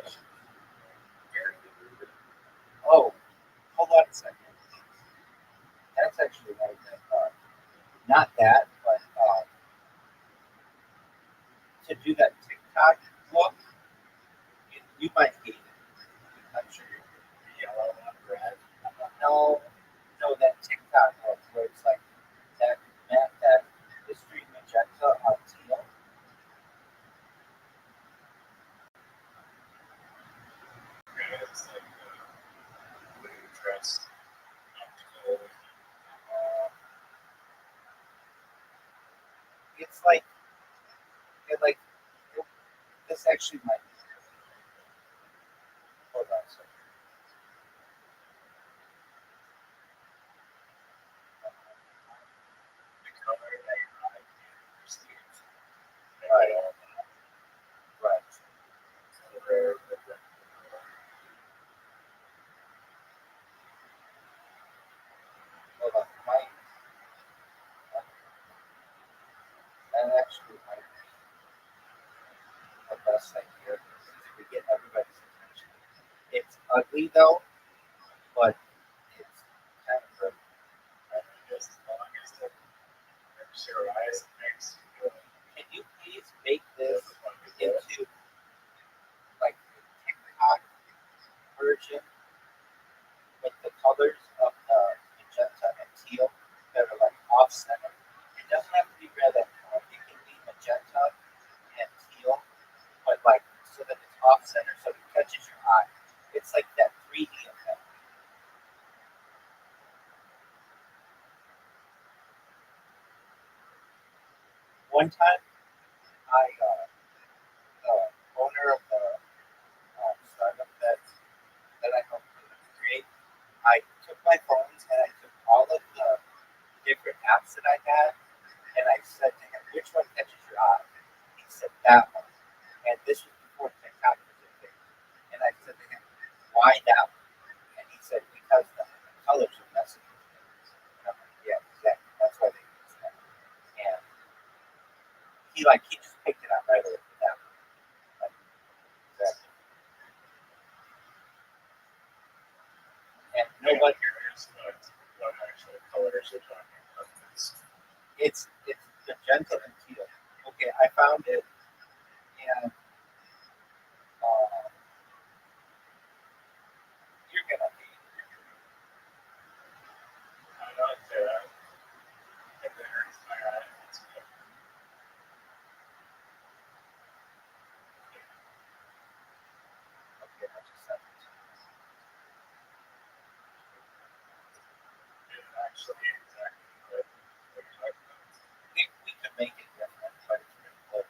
very rooted. Oh, hold on a second. That's actually not that. Not that, but to do that TikTok look, you might hate it. I'm sure you Yellow on red. no, no, that TikTok look where it's like that mystery magenta on teal. It's like blue dress optical. It's like like this actually might be. Hold on a second. The color that your eye can perceive. Right, All right. color, Hold on. That actually might be the best idea to get everybody's attention. It's ugly though, but it's kind of good. just as long as it makes your eyes makes you Can you please make this feel into like the TikTok version with the colors of the magenta and teal that are like off center? It doesn't have to be red and blue. It can be magenta and teal, but like so that it's off center so it catches your eye. It's like that 3D effect. One time, the owner of the startup that I helped create, I took my phones and I took all of the different apps that I had, and I said to him, "Which one catches your eye?" He said that one, and this was before TikTok was a thing. And I said to him, "Why that one?" And he said, "Because the colors are messing with things." And I'm like, "Yeah, exactly. That's why they use that." And he just picked it up right away for that one. Like, exactly. And I'm nobody, curious what actual colors you're talking about. it's magenta and teal. Okay, I found it, and uh, you're gonna hate it. I like that. If it hurts my eye, it's good. Okay, I just sent it. It's actually exactly what you're talking about. We could make it different, but it's pretty close.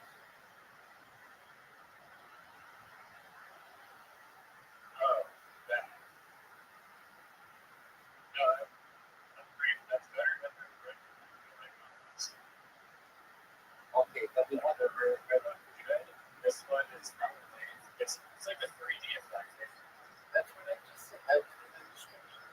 Oh, that. No, that's great. That's better than the red. Like, Okay, then we want the red one is good. This one is probably, it's like a 3D effect. that's what I just said. I was in the description.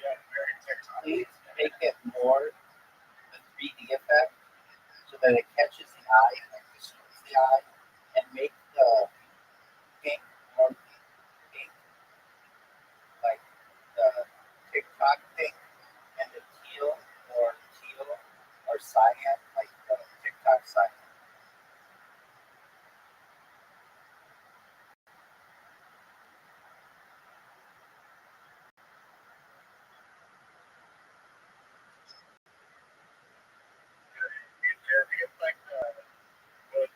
Yeah, very TikTok. Please make it more the 3D effect so that it catches the eye and like distorts the eye, and make the pink more pink, like the TikTok pink, and the teal or cyan, like the TikTok cyan. It's like wood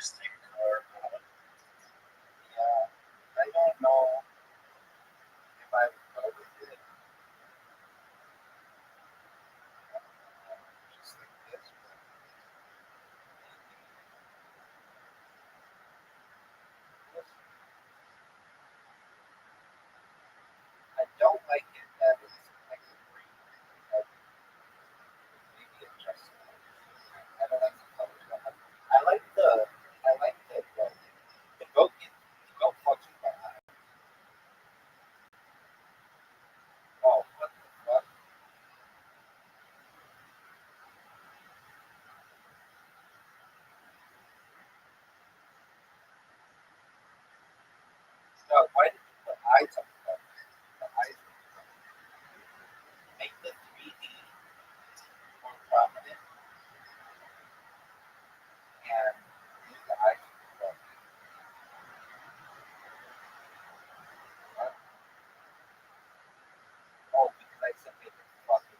interesting car model. Yeah, I don't know if I would go with it. Just like this. I don't like it that it's like a green. Maybe it's just. I don't like the color. I like the goat fucks with my eye. Oh, what the fuck? No, why did you put eyes on the phone? The eyes make the 3D more prominent and use the eyes on the phone. What? Oh, because I said make it fucking.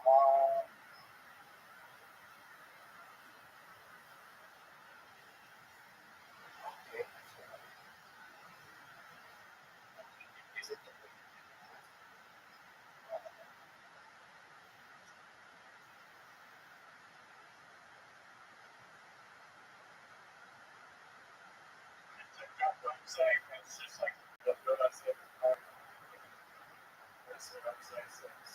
Um, okay. Is it the It's like that website. It's just like the website. That's the website says.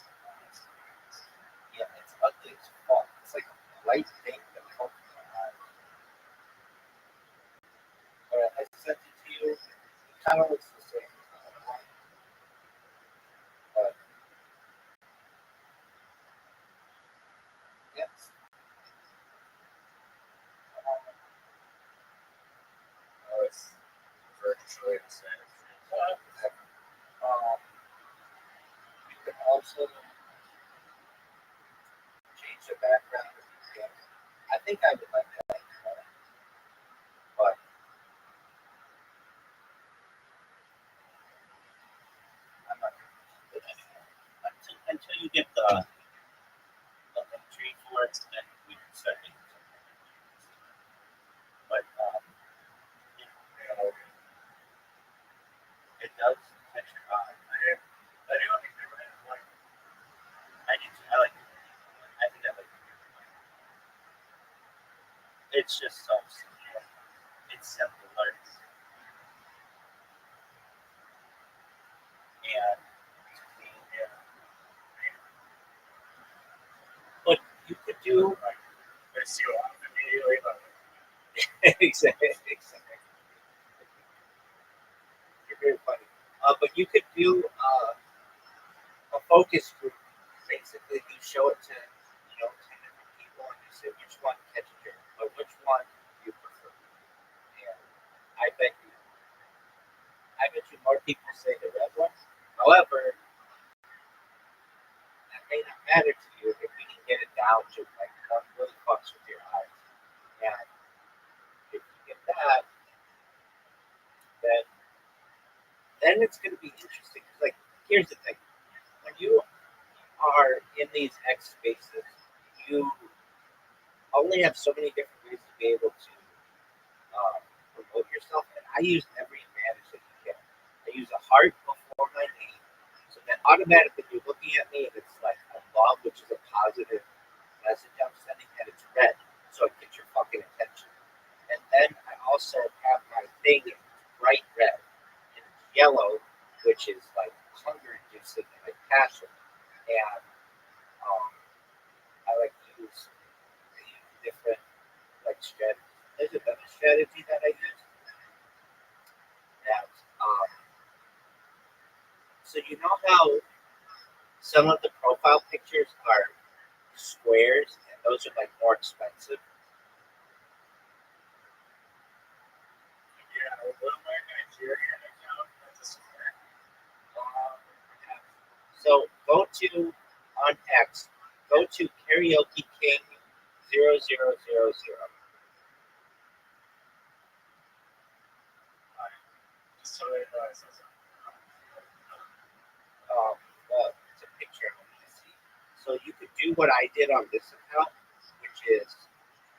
yeah, it's ugly as fuck. It's like a light pink that fucks with my eye. Alright, I sent it to you. It kind of looks the same as the other one, but yes. Oh, it's virtually the same. Um, you can also change the background if you can. I think I would like that, but I'm not gonna do it anymore. Until you get the tree for it, then we can start making something. But Yeah, it does catch your eye. I do think they're right. Like, I do too. I like it. I think I like it. It's just so simple. It's simpler. And yeah, but you could do they see a lot immediately. But exactly. You're very funny. But you could do a focus group. Basically, you show it to 10 different people, and you say which one catches your, or which one you prefer. And I bet you, I bet you more people say the red one. However, that may not matter to you if you can get it down to like what really fucks with your eyes. And if you get that, then it's going to be interesting. 'Cause, like, here's the thing: when you are in these X spaces, you only have so many different ways to be able to promote yourself. And I use every advantage that you can. I use a heart before my name, so that automatically you're looking at me and it's like a love, which is a positive message I'm sending, and it's red, so it gets your fucking attention. And then I also have my thing in bright red, and it's yellow, which is like hunger inducing and like passion. And um, I like to use different like strategies. There's another strategy that I use that so you know how Some of the profile pictures are squares, and those are like more expensive. Yeah, well, my Nigerian account, that's a square. So go to on X, go to Karaoke King 0000. Just so they realize that's It's a picture I want you to see. So you could do what I did on this account, which is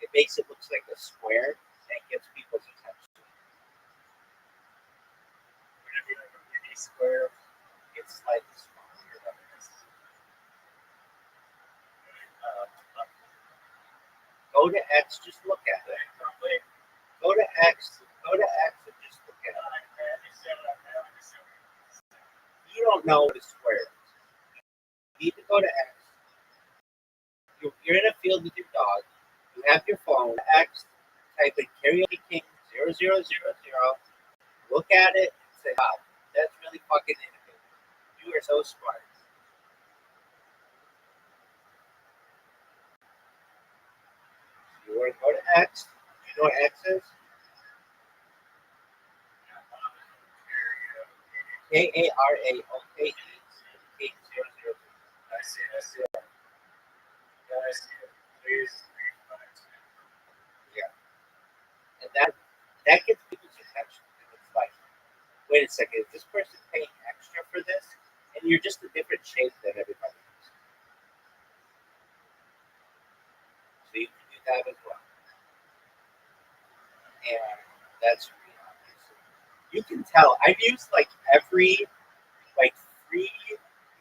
it makes it look like a square and gets people's attention. whenever you have a mini square, It's like smaller than this. Go to X, just look at it. Go to X, and just look at it. You don't know what a square is. You need to go to X. You're in a field with your dog. You have your phone. X, type in Karaoke King 0000. Look at it and say, wow, that's really fucking innovative. You are so smart. You want to go to X? You know what X is? KARAOKE King 0000. I see it. Yeah, I see it. Please, Yeah. And that gets people's attention. And it's like, wait a second, is this person paying extra for this? And you're just a different shape than everybody else. So you can do that as well. And that's really obvious. You can tell. I've used like every like free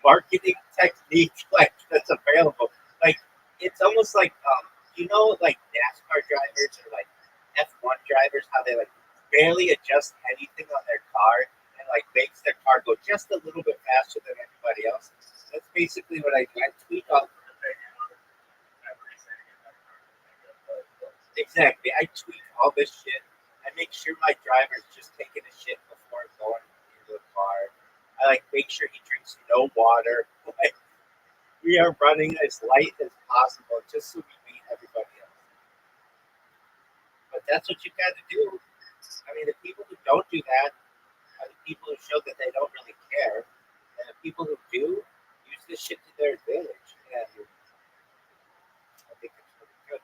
marketing technique like that's available. Like it's almost like like NASCAR drivers or like F1 drivers, how they like barely adjust anything on their car and like makes their car go just a little bit faster than everybody else. That's basically what I do. I tweak all exactly. I tweak all this shit. I make sure my driver's just taking a shit before going into the car. I like make sure he drinks no water. Like we are running as light as possible just so we beat everybody else. But that's what you got to do. I mean, the people who don't do that are the people who show that they don't really care, and the people who do use this shit to their advantage. And I think it's pretty good.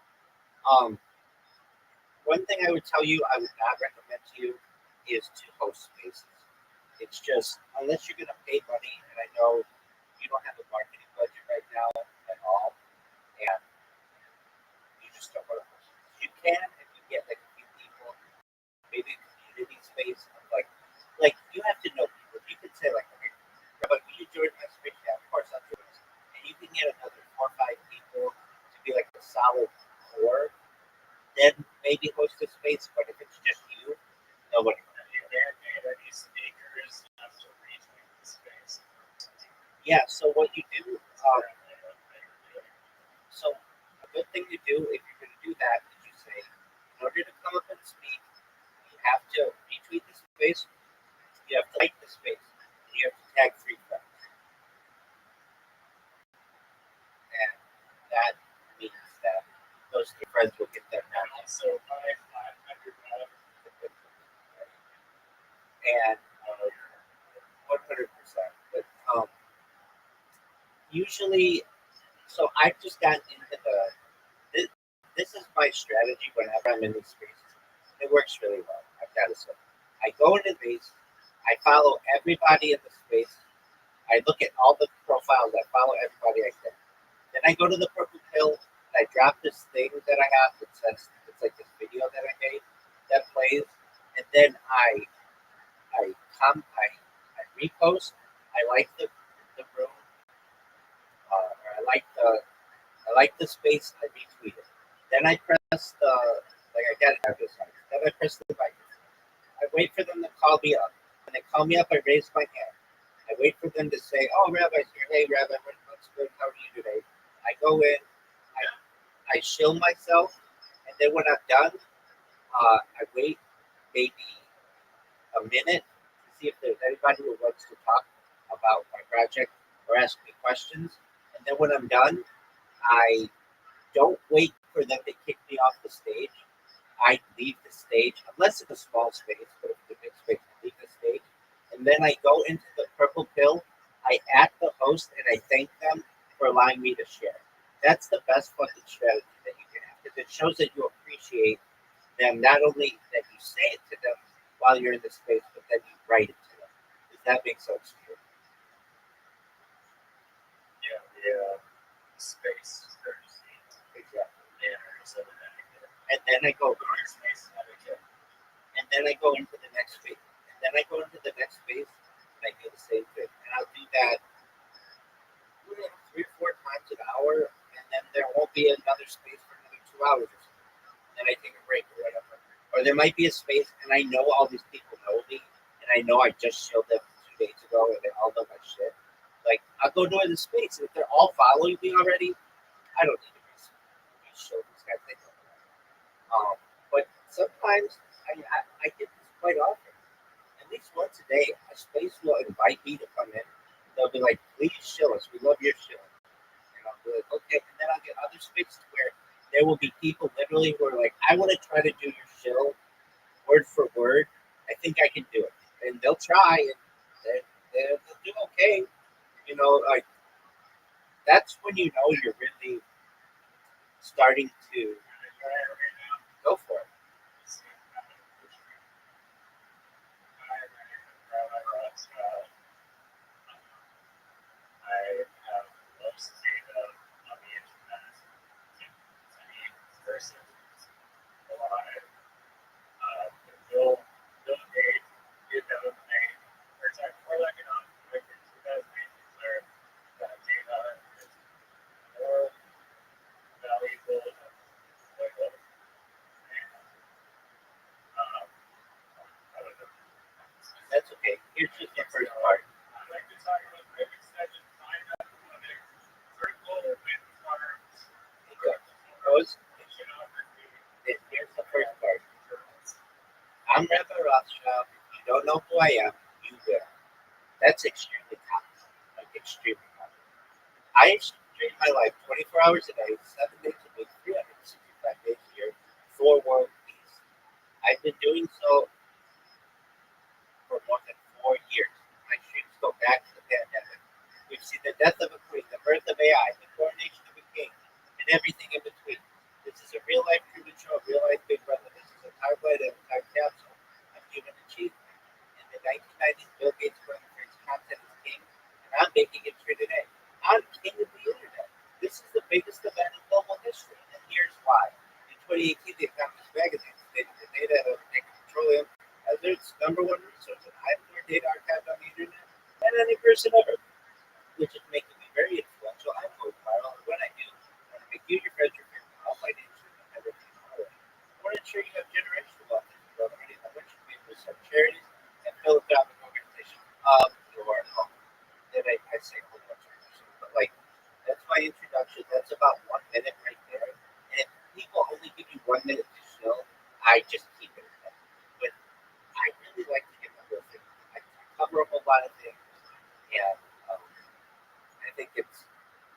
One thing I would tell you, I would not recommend to you, is to host spaces. It's just unless you're going to pay money, and I know you don't have a marketing budget right now at all, and you just don't want to host. You can if you get like a few people, maybe a community space. Like you have to know people. You can say like, okay, Rabbi, will you join my space? Yeah, of course I'll join. And you can get another 4 or 5 people to be like a solid core. Then maybe host a space. But if it's just you, nobody. Yeah. So what you do? So a good thing to do if you're going to do that is you say, in order to come up and speak, you have to retweet the space, you have to like the space, and you have to tag 3 friends. And that means that those 3 friends will get their money. So my 500 And 100%. But usually, so I've just gotten into this is my strategy whenever I'm in these spaces. It works really well. I've got to say. I go into the space, I follow everybody in the space. I look at all the profiles. I follow everybody I can. Then I go to the purple pill and I drop this thing that I have that says it's like this video that I made that plays, and then I repost. I like the room. I like the space. I retweet it. Then I press the like I got to have this on. Then I press the button. I wait for them to call me up. When they call me up, I raise my hand. I wait for them to say, "Oh, Rabbi's here. Hey, Rabbi, what's good? How are you today?" I go in. I shill myself, and then when I'm done, I wait maybe a minute to see if there's anybody who wants to talk about my project. or ask me questions. And then when I'm done, I don't wait for them to kick me off the stage. I leave the stage, unless it's a small space, but if it's a big space, I leave the stage. And then I go into the purple pill. I at the host and I thank them for allowing me to share. That's the best fucking strategy that you can have because it shows that you appreciate them, not only that you say it to them while you're in the space, but that you write it to them. Does that make sense to you? Yeah, the space courtesy Exactly. manner so that I can And then I go, go in space and have a kid. and then I go into the next phase. And then I go into the next phase and I do the same thing. And I'll do that 3 or 4 times an hour, and then there won't be another space for another 2 hours or something. And then I take a break or whatever. Or there might be a space and I know all these people know me and I know I just showed them 2 days ago and they all know my shit. Like I'll go to the space and if they're all following me already, I don't need to show these guys they know. But sometimes I get this quite often. At least once a day, a space will invite me to come in. They'll be like, please show us. We love your show. And I'll be like, okay. And then I'll get other spaces where there will be people literally who are like, I want to try to do your show word for word. I think I can do it. And they'll try and they'll do okay. You know, like that's when you know you're really starting to go for it. Rothschild. I have most data on the internet to me versus a lot of Bill Gates did that with my first time before that got on in 2008 where that data is more valuable than oil. And I don't know. That's okay. Here's just the first part. I'd like to talk about quick extension finance limit, vertical wind farms, Here's the first part. I'm Rabbi Rothschild. If you don't know who I am, you will. That's extremely common. Like extremely common. I stream my life 24 hours a day, 7 days a week, 365 days a year for world peace. I've been doing so for more than 4 years. My streams go back to the pandemic. We've seen the death of a queen, the birth of AI, the coronation of a king, and everything in between. This is a real life Truman Show, a real life Big Brother. This is a timeline and a time capsule of human achievement. In the 1990s, Bill Gates brother creates content as king, and I'm making it true today. I'm king of the internet. This is the biggest event in global history, and here's why. In 2018, The Economist magazine stated the data of petroleum as its number one resource, and I have more data archived on the internet than any person ever, which is making me very influential. I'm going viral, and when I do, I want to make you your friends, your family, all financially, and everything. I want to ensure you have generational wealth as you grow money. I want you to be able to start charities and philanthropic organizations of your own. Then I say a whole bunch of other shit, but like that's my introduction. That's about 1 minute right there. And if people only give you 1 minute to show, I just keep it at that. But I really like to get the whole thing. I cover up a lot of things, and I think it's.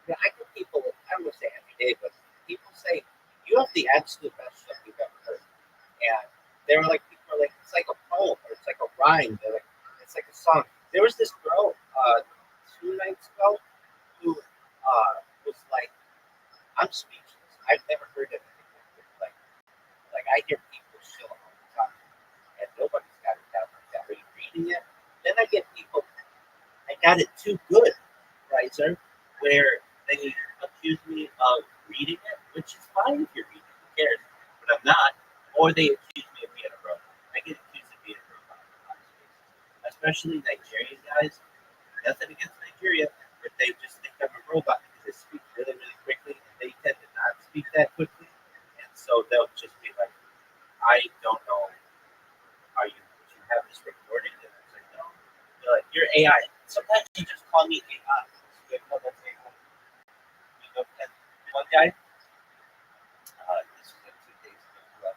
You know, I get people. I don't want to say every day, but people say you have the absolute best stuff you've ever heard, and they were like, people are like, it's like a poem or it's like a rhyme. They're like, it's like a song. There was this girl 2 nights ago who was like, I'm speechless. I've never heard of anything like this. Like I hear people show all the time, and nobody's got it down like that. Are you reading it? Then I get people. I got it too good, right, sir? Where they accuse me of reading it, which is fine if you're reading it, who cares? But I'm not. Or they accuse me of being a robot. I get accused of being a robot in a lot of spaces, especially Nigerian guys. Nothing against Nigeria, but they just think I'm a robot because I speak really, really quickly, and they tend to not speak that quickly. And so they'll just be like, I don't know. Do you have this recorded? And I was like, no. They're like, you're AI. Sometimes you just call me AI. You know that's AI. You know, and one guy, this was like 2 days ago,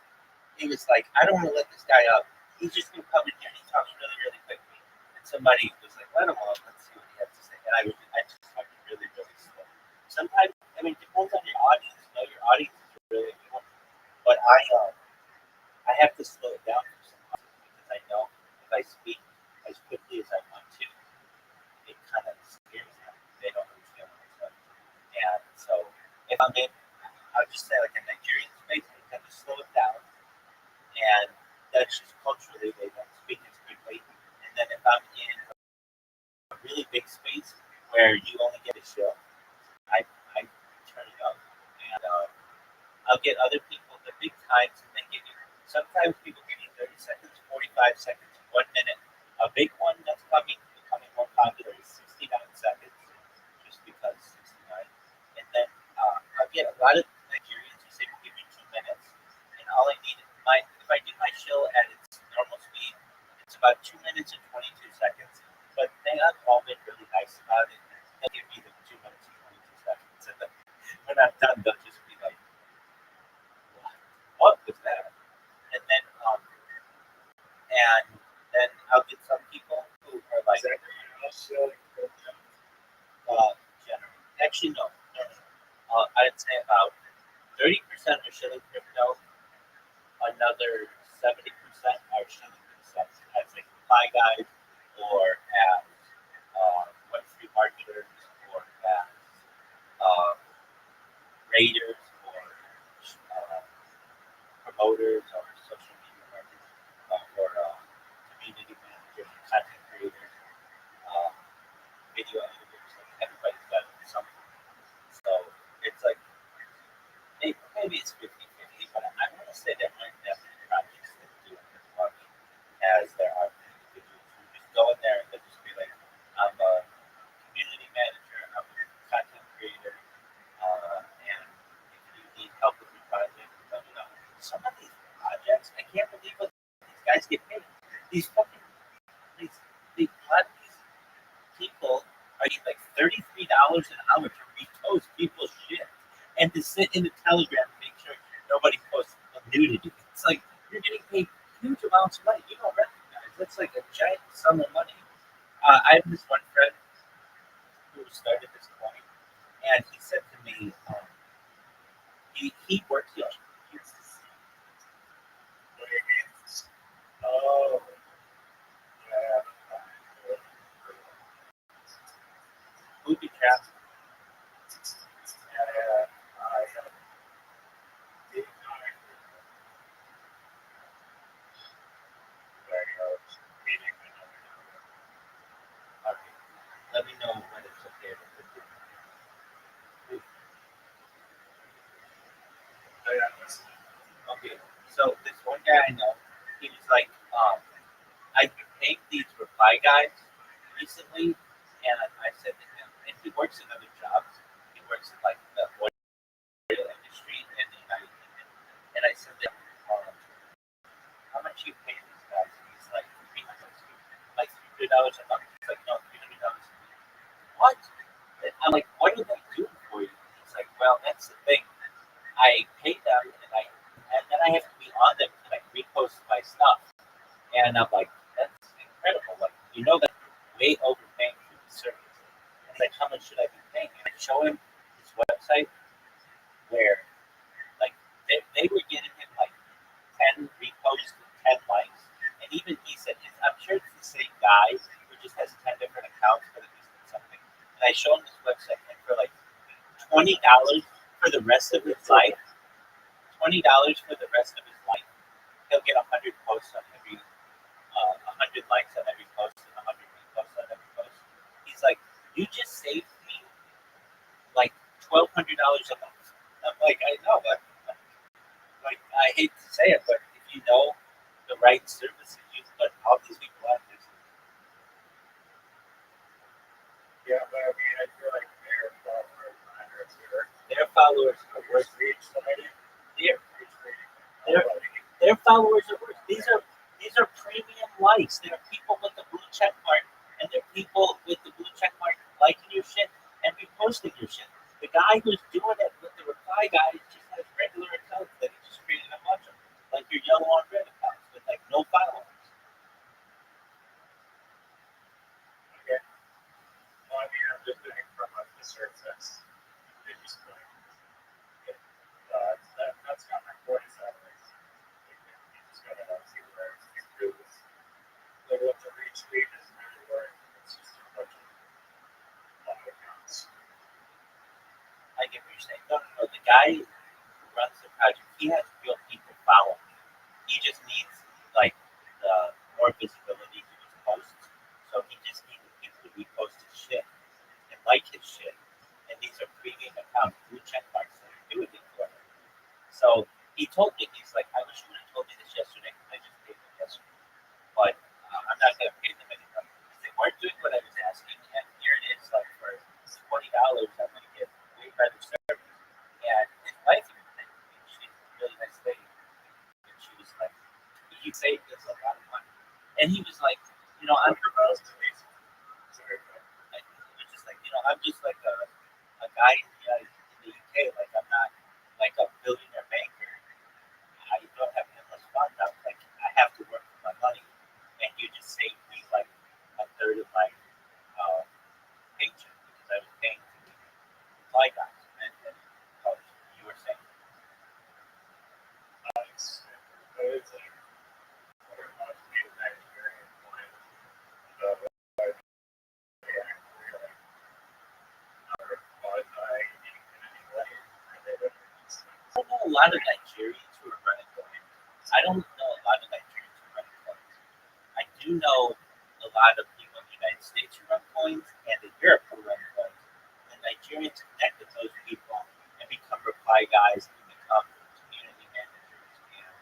he was like, I don't want to let this guy up. He's just going to come in here and he talks really, really quickly. And somebody was like, let him up. Let's see what he has to say. and I just talk really, really slow. Sometimes, I mean, it depends on your audience. You know, your audience is really important. But I have to slow it down for some reason because I know if I speak as quickly as I want to, it kind of scares them. They don't understand what I'm saying. And so if I'm in, I'll just say like a Nigerian space, I tend to slow it down. And that's just culturally, they don't speak as quickly. And then if I'm in a really big space where you only get a show, I turn it up. And I'll get other people the big times, and they give you, sometimes people give you 30 seconds, 45 seconds, 1 minute. A big one that's becoming more popular is 69 seconds, just because 69. And then I'll get a lot of Nigerians who say, give me 2 minutes. And all I need is if I do my show at its normal speed, it's about 2 minutes and 22 seconds. But they have all been really nice about it. They'll give me the 2 minutes and 22 seconds. And then when I'm done, they'll just be like, what was that? And then I'll get some people who are like, general. Actually, no. I'd say about 30% are shilling crypto, another 70% are shilling themselves as like Fly Guys or as Web3 marketers or as uh, raiders or promoters or social media marketers or community managers, content creators, uh, video editors. Like everybody's got something. So it's like maybe it's 50-50, but I want to say there aren't that many projects that do it as much as there are individuals who just go in there and they'll just be like, I'm a community manager, I'm a content creator, and if you need help with your project, let me know. Some of these projects, I can't believe what these guys get paid. These fucking these these people are getting like $33 an hour to repost people's shit and to sit in the Telegram and make sure nobody posts nudity. It's like you're getting paid huge amounts of money. You don't recognize that's like a giant sum of money. I have this one friend who started this coin, and he said to me, he works here. Oh, yeah. Booby trap. Yeah, I have a big time where I was meeting another. Okay. Let me know when it's okay. Okay. So this one guy I know, he was like, I've been paying these reply guys recently, and I said to him, and he works in other jobs. He works in like the oil industry in the United Kingdom. And I said to him, how much you pay these guys? And he's like, $300 a month. He's like, no, $300 a month. What? And I'm like, what do they do for you? He's like, well, that's the thing. I pay them, and then I have to be on them to like repost my stuff. And I'm like, that's incredible. Like, you know that you're way overpaying for the service. And he's like, how much should I be paying? And I show him his website where, like, they were getting him like 10 reposts and 10 likes. And even he said, I'm sure it's the same guy who just has 10 different accounts, but at least it's something. And I show him this website, and for like $20 for the rest of his life, $20 for the rest of his life, he'll get 100 posts on every 100 likes on every post and 100 reposts on every post. He's like, you just saved me like $1,200 a month. I'm like, I know, but like I hate to say it, but if you know the right services, you put all these people out there. Yeah, but I mean, I feel like their followers matters here. Their followers are worth Reach somebody. their Their, their followers are worth. These are premium likes. There are people with the blue check mark, and there are people with the blue check mark liking your shit and reposting your shit. The guy who's doing it with the reply guy just has regular accounts that he just created a bunch of, like your yellow on red accounts with like no followers. okay. Well, I mean, I'm guy who runs the project, he has real people following him. He just needs like the more visibility to his posts. So he just needed people to repost his shit and like his shit. And these are premium accounts, blue check marks that are doing it for him. So he told me, he's like, I wish you would have told me this yesterday because I just paid them yesterday. But I'm not going to pay them any money. They weren't doing what I was asking. And here it is, like for $20, I'm going to get way better service. And his wife even thanked me. She's a really nice lady. And she was like, you saved us a lot of money. And he was like, I'm proposed to me. Like, he was just like, I'm just like a guy in the UK. Like, I'm not like a billionaire banker. I don't have endless funds. I'm like, I have to work for my money. And you just saved me like a third of my paycheck because I was paying to fly guys. And you were saying, It's like, what about the Nigerian point? I don't know a lot of Nigerians who are running coins. I don't know a lot of Nigerians who run coins. I do know a lot of people in the United States who run coins and in Europe who run coins. And Nigerians connect with those people and become reply guys and become community managers and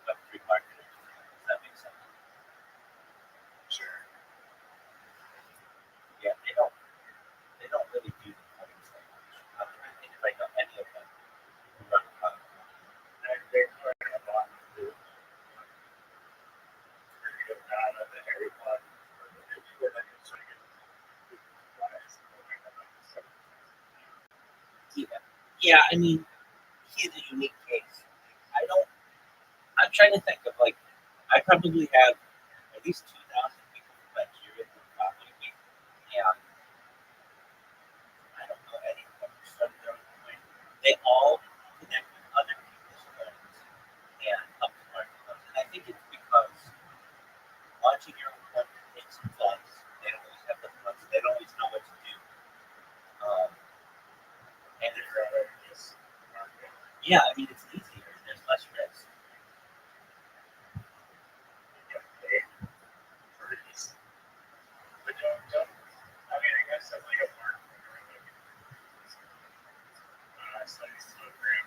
Web3 marketers. Does that make sense? Sure. Yeah, they don't really do the coins that much. I'm trying to think if I know any of them who run coins. And they learn a lot to create data that everyone Yeah, I mean, he's a unique case. I'm trying to think of like, I probably have at least 2,000 people from Nigeria who are following me. And I don't know any of them who started their own coin. They all connect with other people's coins and help to market those. And I think it's because launching your own coin takes some funds. They don't always have the funds. They don't always know what to do. And it's rather just market. Yeah, I mean, it's easier. There's less risk. But don't, I mean, I guess that's like a market. I studied program.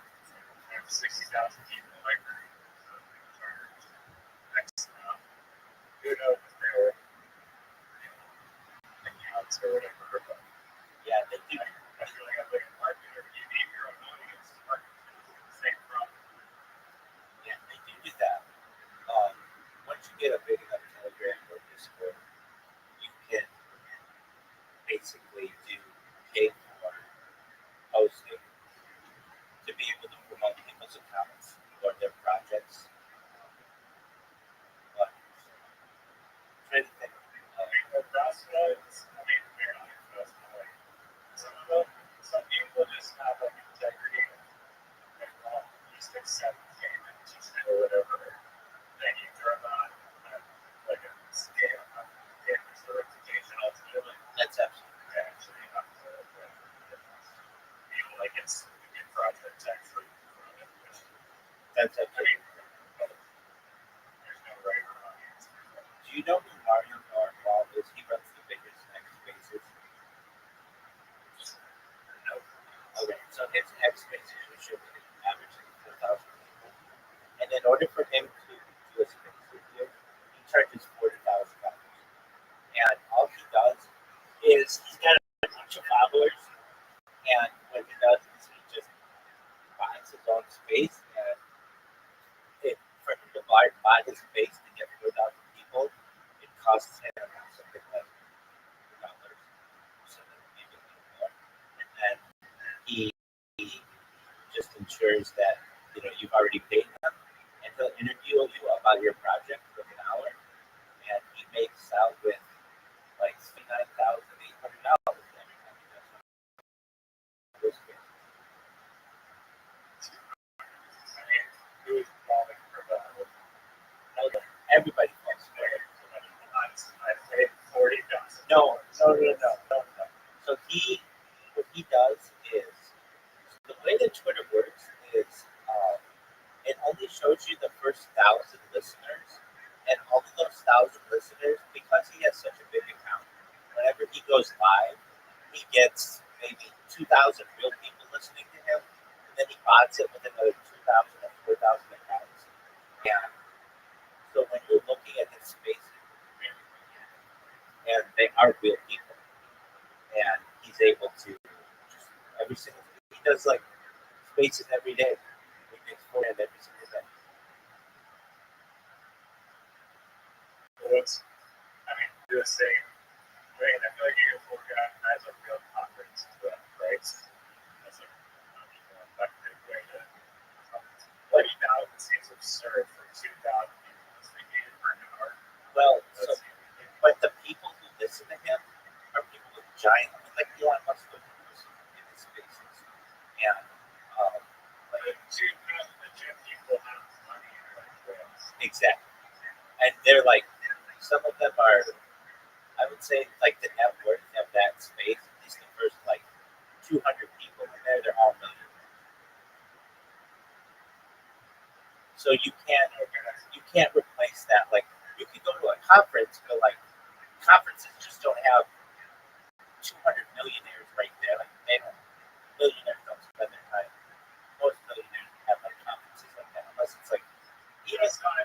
I have 60,000 people in my group. So X amount. Who knows if they were accounts or whatever. But Yeah, they do. I feel like I'm like a marketer. You need your own audience to market to. It's the same problem. Yeah, they do that. Once you get a big enough Telegram or Discord, you can basically do pay for hosting to be able to promote people's accounts or their projects. But trying to think, That's what I mean, fair enough. That's like some of them, some people just have like integrity and just accept payment or whatever. Then you throw on like a scale of damage or reputation ultimately. that's absolutely Actually, have to feel like it's a good project actually from it. that's I absolutely. mean, there's no right or wrong answer. Do you know who Mario Normal is? He runs the biggest X spaces. No. Okay, so his X spaces are shipping averaging 4,000 people. And in order for him to do a space with you, he charges $40,000. And all he does is he's got a bunch of followers, and what he does is he just buys his own space, and for him to buy his space to get 4,000 people, it costs him something like $2, something maybe a little more, and then he just ensures that you've already paid him, and he'll interview you about your project for an hour, and he makes out with like $39,800 every time he does one of those spaces. I mean, who is falling for that? No, everybody falls for it. I paid 40,000. No. So what he does is goes live, he gets maybe 2,000 real people listening to him, and then he bots it with another 2,000 or 4,000 accounts. And so when you're looking at his spaces, and they are real people, and he's able to just every single he does like spaces every day. He makes 4 every single day. Well, I mean, do the same. I mean, I feel like you organize a real conference to that price. That's a more effective way to. 40,000 seems absurd for 2,000 people listening to you for an hour. Well, so, but the people who listen to him are people with giant, like Elon Musk would listen in his spaces. And, like 2,000 legit people have money, like whales. Exactly. And they're like, some of them are, I would say, like the net worth of that space, at least the first like 200 people in there, they're all millionaires. So you can't replace that. Like you could go to a conference, but like conferences just don't have 200 millionaires right there. Like they don't, millionaires don't spend their time. Most millionaires have like conferences like that, unless it's like It's not a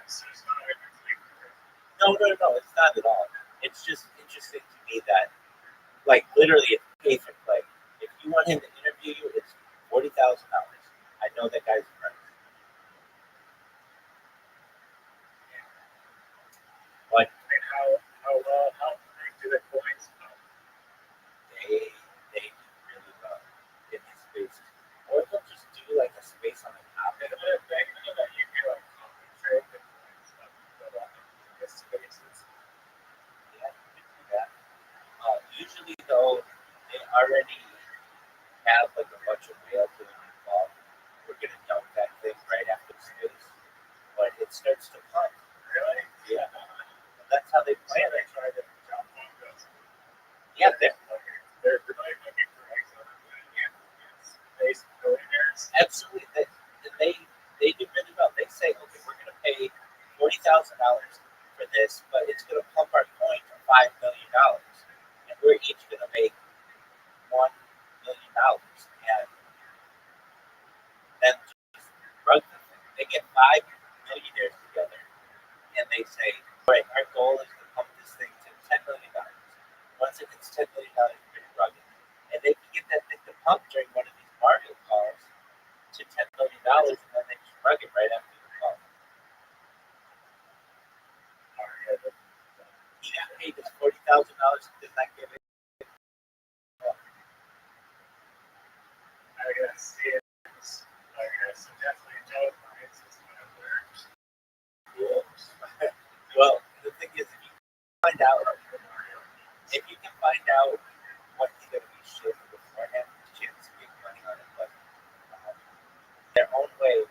complete. no, it's not at all. It's just interesting to me that, like, literally, it's pay for play. If you want him to interview you, it's $40,000. I know that guy's friends. But I mean, how do the coins come? they do really well in these spaces. Or they'll just do like a space on the top of it. They know that you can like concentrate the coins that go on the spaces. Yeah, you can do that. Usually, though, they already have like a bunch of whales that are involved. We're gonna dump that thing right after the space, but it starts to pump. Really? Yeah, and that's how they plan They it. try to jump on those. Yeah, they're They're really looking for space billionaires. absolutely they do really well. They say, okay, we're gonna pay $40,000 for this, but it's gonna pump our coin to $5 million, and we're each gonna make $1 million, and then just run the thing. They get 5 millionaires together, and they say, all right, our goal is to pump this thing to $10 million. Once it hits $10 million, we're gonna run it, and they can get that thing to pump during one of these Mario calls to $10 million, and then they just rug it right after the call. He got paid this $40,000 and did not give it. I guess it's so definitely Joe Biden's is one of their rules. Well, the thing is, if you can find out what he's going to be shooting beforehand, chance to make money on it. But their own way,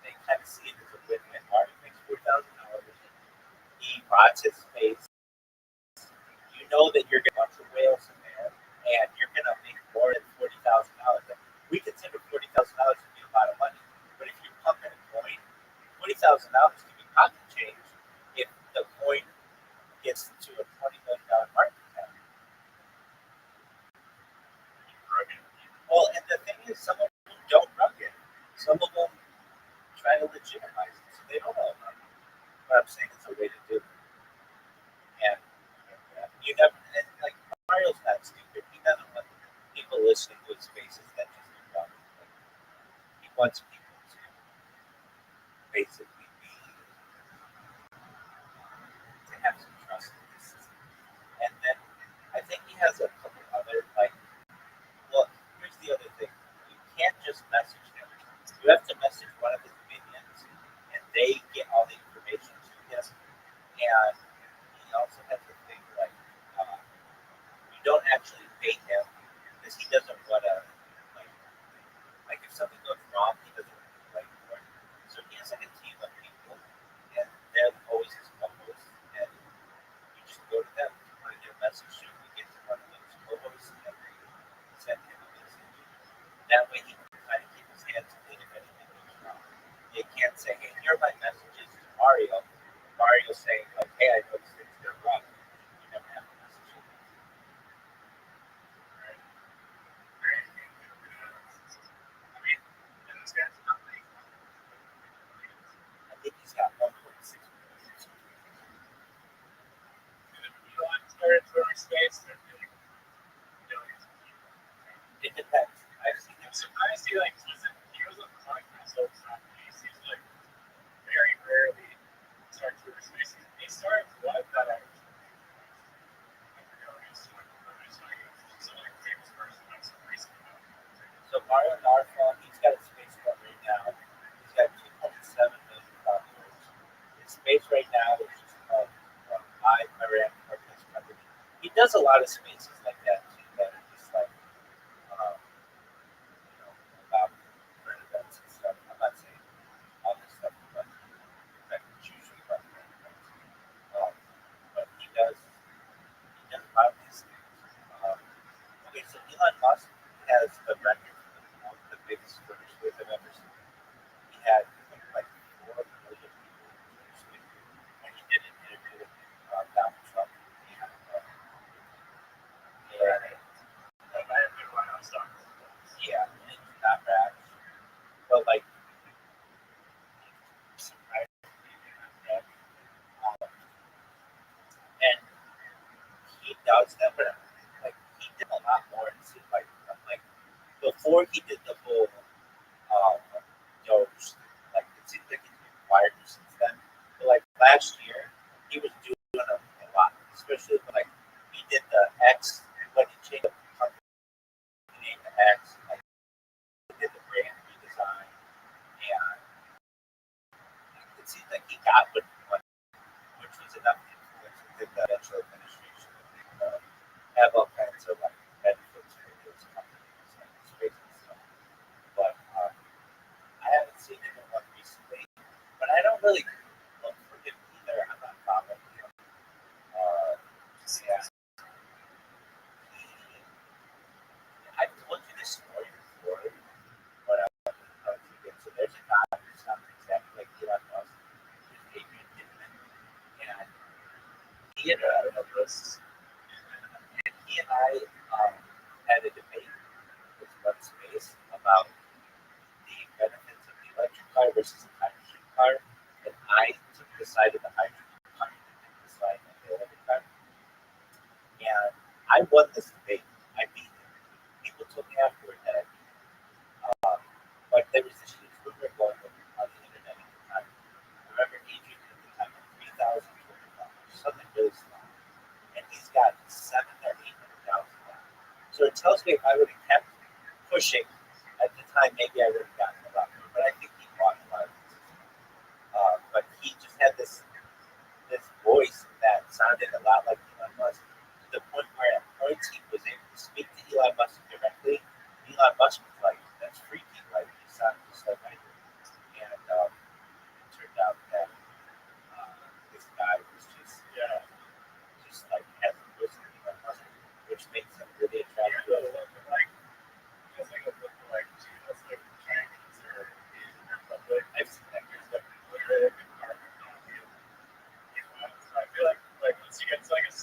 they kind of see it as a win-win. Marty makes $4,000. He rots his face. You know that you're going to bunch of whales in there, and you're going to make more than $40,000. We consider $40,000 to be a lot of money, but if you're pumping a coin, $40,000 can be pocket change if the coin gets to a $20 million market cap. Well, and the thing is, some of them don't rug it. Some of them try to legitimize it, so they don't know about it. But I'm saying it's a way to do it. And you never, and like Mario's not stupid. He doesn't want people listening to his spaces that just do nothing. Like, he wants people to basically to have some trust in this system. And then I think he has a couple other like. Well, here's the other thing. You can't just message him. You have to message one of his minions, and they get all the information to him. And he also has a thing like you don't actually pay him because he doesn't want to like if something goes wrong, he doesn't like work. So he has like a team of people, and they're always his co-hosts, and you just go to them, you put in your message, you get to one of those co-hosts, and they send him a message. That way he can kind of keep his hands clean if anything goes wrong. You can't say, hey, here are my messages to Mario. Mario saying, like, hey, I noticed things go wrong. You never have a message. space that like billions of people. It depends. I've seen I'm surprised he like he goes on podcasts all the time. He seems like very rarely starts with spaces. He started what that I forgot his some like famous person on some recent So Mario Narfon, he's got a space one right now. He's got 2.7 million followers. His space right now is just called Iran Protest Company. He does a lot of spaces like that too, that are just like about current events and stuff. I'm not saying all this stuff, but it's usually about current events. But he does a lot of these things. Okay, so Elon Musk has the record for the biggest Twitter space I've ever seen. He had like 4 million people in Twitter space when he did an interview with Donald Trump. Yeah, and it's not bad. But like, and he does that, but like he did a lot more. It seemed like before he did the whole Doge, like it seems like he's been quieter since then. But like last year, he was doing a lot, especially when like he did the X when he changed the company name to X, like he did the brand redesign, and it seems like he got what he wanted, which was enough influence within the eventual administration. Have all kinds of like benefits for those companies and space and stuff. But I haven't seen anyone recently. But I don't really look for him either. I'm not following him. Yeah. I've told you this story before, but so there's a guy who sounds exactly like Elon Musk. He's Adrian Pittman. And he and I had a debate with one space about the benefits of the electric car versus the hydrogen car, and I took the side of the hydrogen car and took the side of the electric car. And I won this debate. I beat him. People told me afterward that I beat him. But there was this huge rumor going on the internet at the time. I remember Adrian at the time had 3,000 Twitter followers, something really small. And he's got 700,000 or 800,000 now. So it tells me if I would have kept pushing at the time, maybe I would have gotten a lot more. But I think he bought a lot of this. But he just had this voice that sounded a lot like Elon Musk, to the point where at points he was able to speak to Elon Musk directly. Elon Musk was like, "That's freaky! Like you sound just like I do." And it turned out that this guy was just like has a voice like Elon Musk, which makes him really attractive. I've seen that. I feel like once you get to like a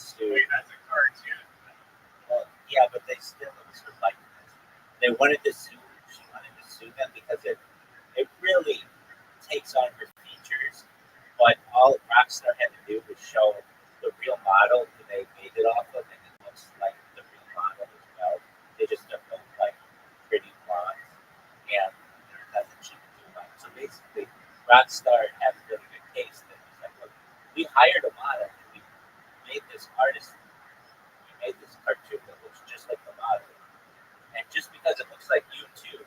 sue. Wait, that's a cartoon. Well, yeah, but they still sort of like this. They wanted to sue. She wanted to sue them because it really takes on her features. But all Rockstar had to do was show the real model that they made it off of, and it looks like the real model as well. They just don't look like pretty blondes, and there's nothing she can do about it. So basically, Rockstar had a really good case that was like, look, we hired a model, and we made this artist, we made this cartoon that looks just like the model. And just because it looks like you too,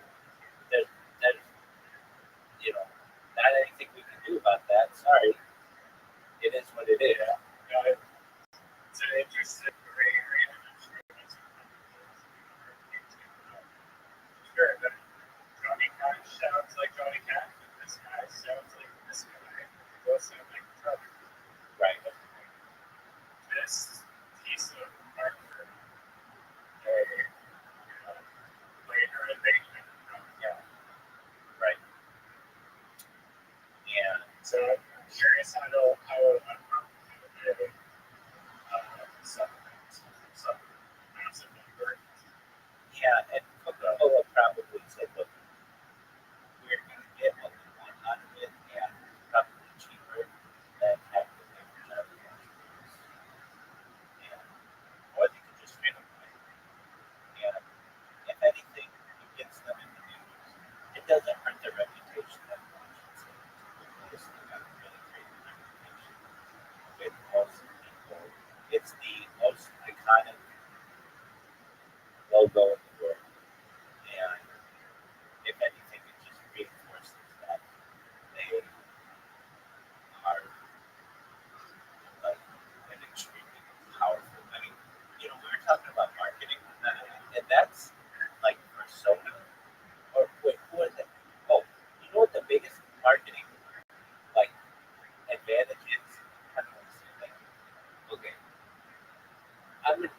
there's not anything we can do about that. Sorry, it is what it is. Yeah. No, it's an interesting gray area. I'm sure that's sure that Johnny Cash sounds like Johnny Cash, and this guy sounds like this guy. They both sound like each other. Right. This piece of art for a later invasion. Yeah. Right. Yeah. So I'm curious how uncomplicated some massive number. Yeah, and Coca-Cola probably said, look, we're going to get what we want out of it, and probably cheaper than having to pay for Charlie Brown's. And, or they could just straight up buy it. And if anything, it gets them in the news. It doesn't hurt their reputation that much. It's got a really great reputation with most people. It's the most iconic logo in the world. And if anything, it just reinforces that they are like an extremely powerful. I mean, we were talking about marketing, and that's like for soda. Or wait, who is it? Oh, you know what the biggest marketing like advantage is? I don't want to say that. Okay, I would.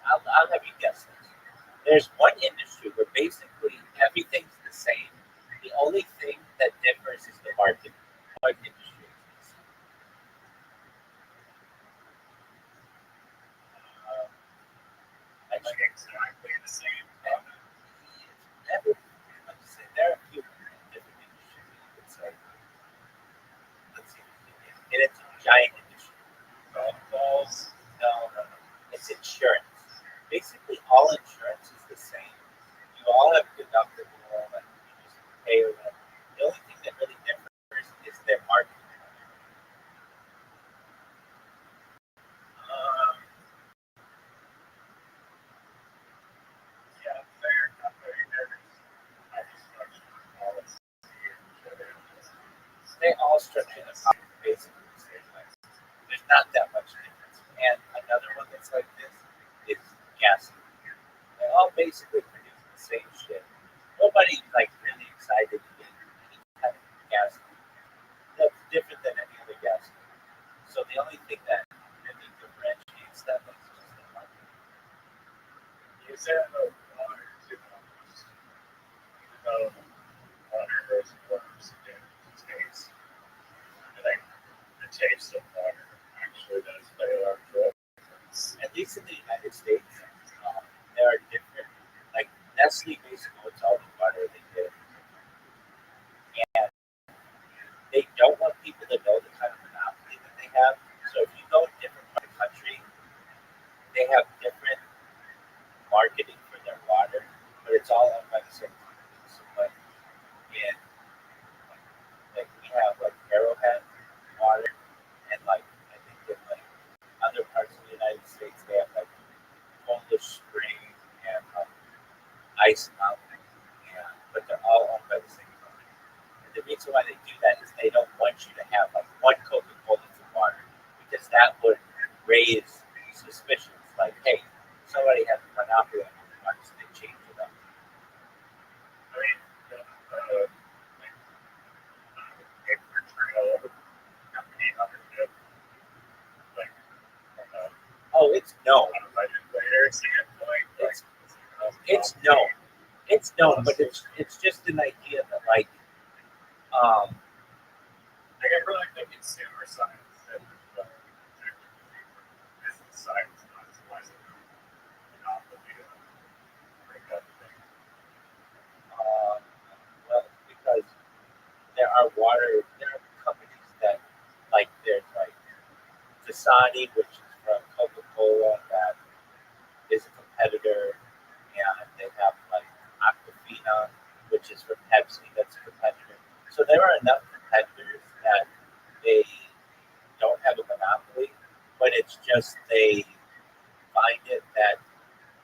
I'll have you guess this. There's one industry where basically everything's the same. The only thing that differs is the market. What industry is this? Uh, Like actually, exactly the same. there are a few different industries that you could say. Let's see. And it's a giant industry. Golf balls. No. It's insurance. Basically, all insurance is the same. You all have deductible, and you just pay or whatever. The only thing that really differs is their marketing. Um, yeah, fair. Not very nervous. I just policy and They all structure the product basically the same way. There's not that much difference. And another one that's like this is gasoline. They all basically produce the same shit. Nobody like really excited to get any kind of gasoline that's different than any other gasoline. So the only thing that really differentiates them is just the marketing. you said about water too. Even though water reservoirs and taste, I think the taste of water actually does play a large role. At least in the United States, there are different, like Nestle basically puts all the water they get. And they don't want people to know the kind of monopoly that they have. So if you go in different parts of the country, they have different marketing for their water, but it's all owned by the same company. So like in like we have like Arrowhead water, and like I think in like other parts of the United States they have like Polish Spring and Ice Mountain, yeah, but they're all owned by the same company. And the reason why they do that is they don't want you to have like one Coca-Cola for water because that would raise suspicions. Like, hey, somebody has a monopoly on the water, so they change it up. I mean, paper trail company ownership, like from a Oh, it's known. legislator standpoint, It's known. It's known, but it's just an idea that like um I get really the consumer side and business side Dasani, which is from Coca-Cola, that is a competitor, and they have like Aquafina, which is from Pepsi, that's a competitor. So there are enough competitors that they don't have a monopoly, but it's just they find it that,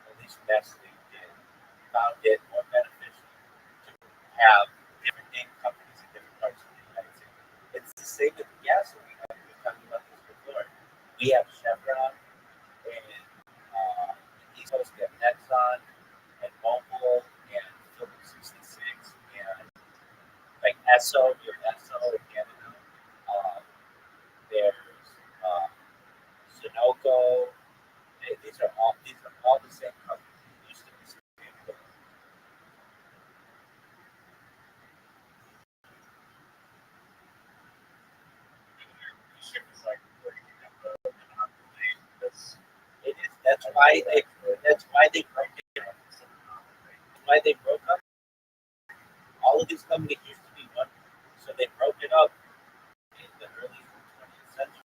at least Nestle did, found it more beneficial to have different name companies in different parts of the United States. It's the same with gasoline. Like we were talking about this before. We have Chevron and the East Coast, we have Exxon and Mobil and Phillips 66 and like Esso, you have Esso in Canada. There's uh, Sunoco. These are all the same companies. They used to be same. Ship is like breaking up the monopoly. It is. That's why they broke it. That's why they broke up. All of these companies used to be one, so they broke it up in the early 20th century.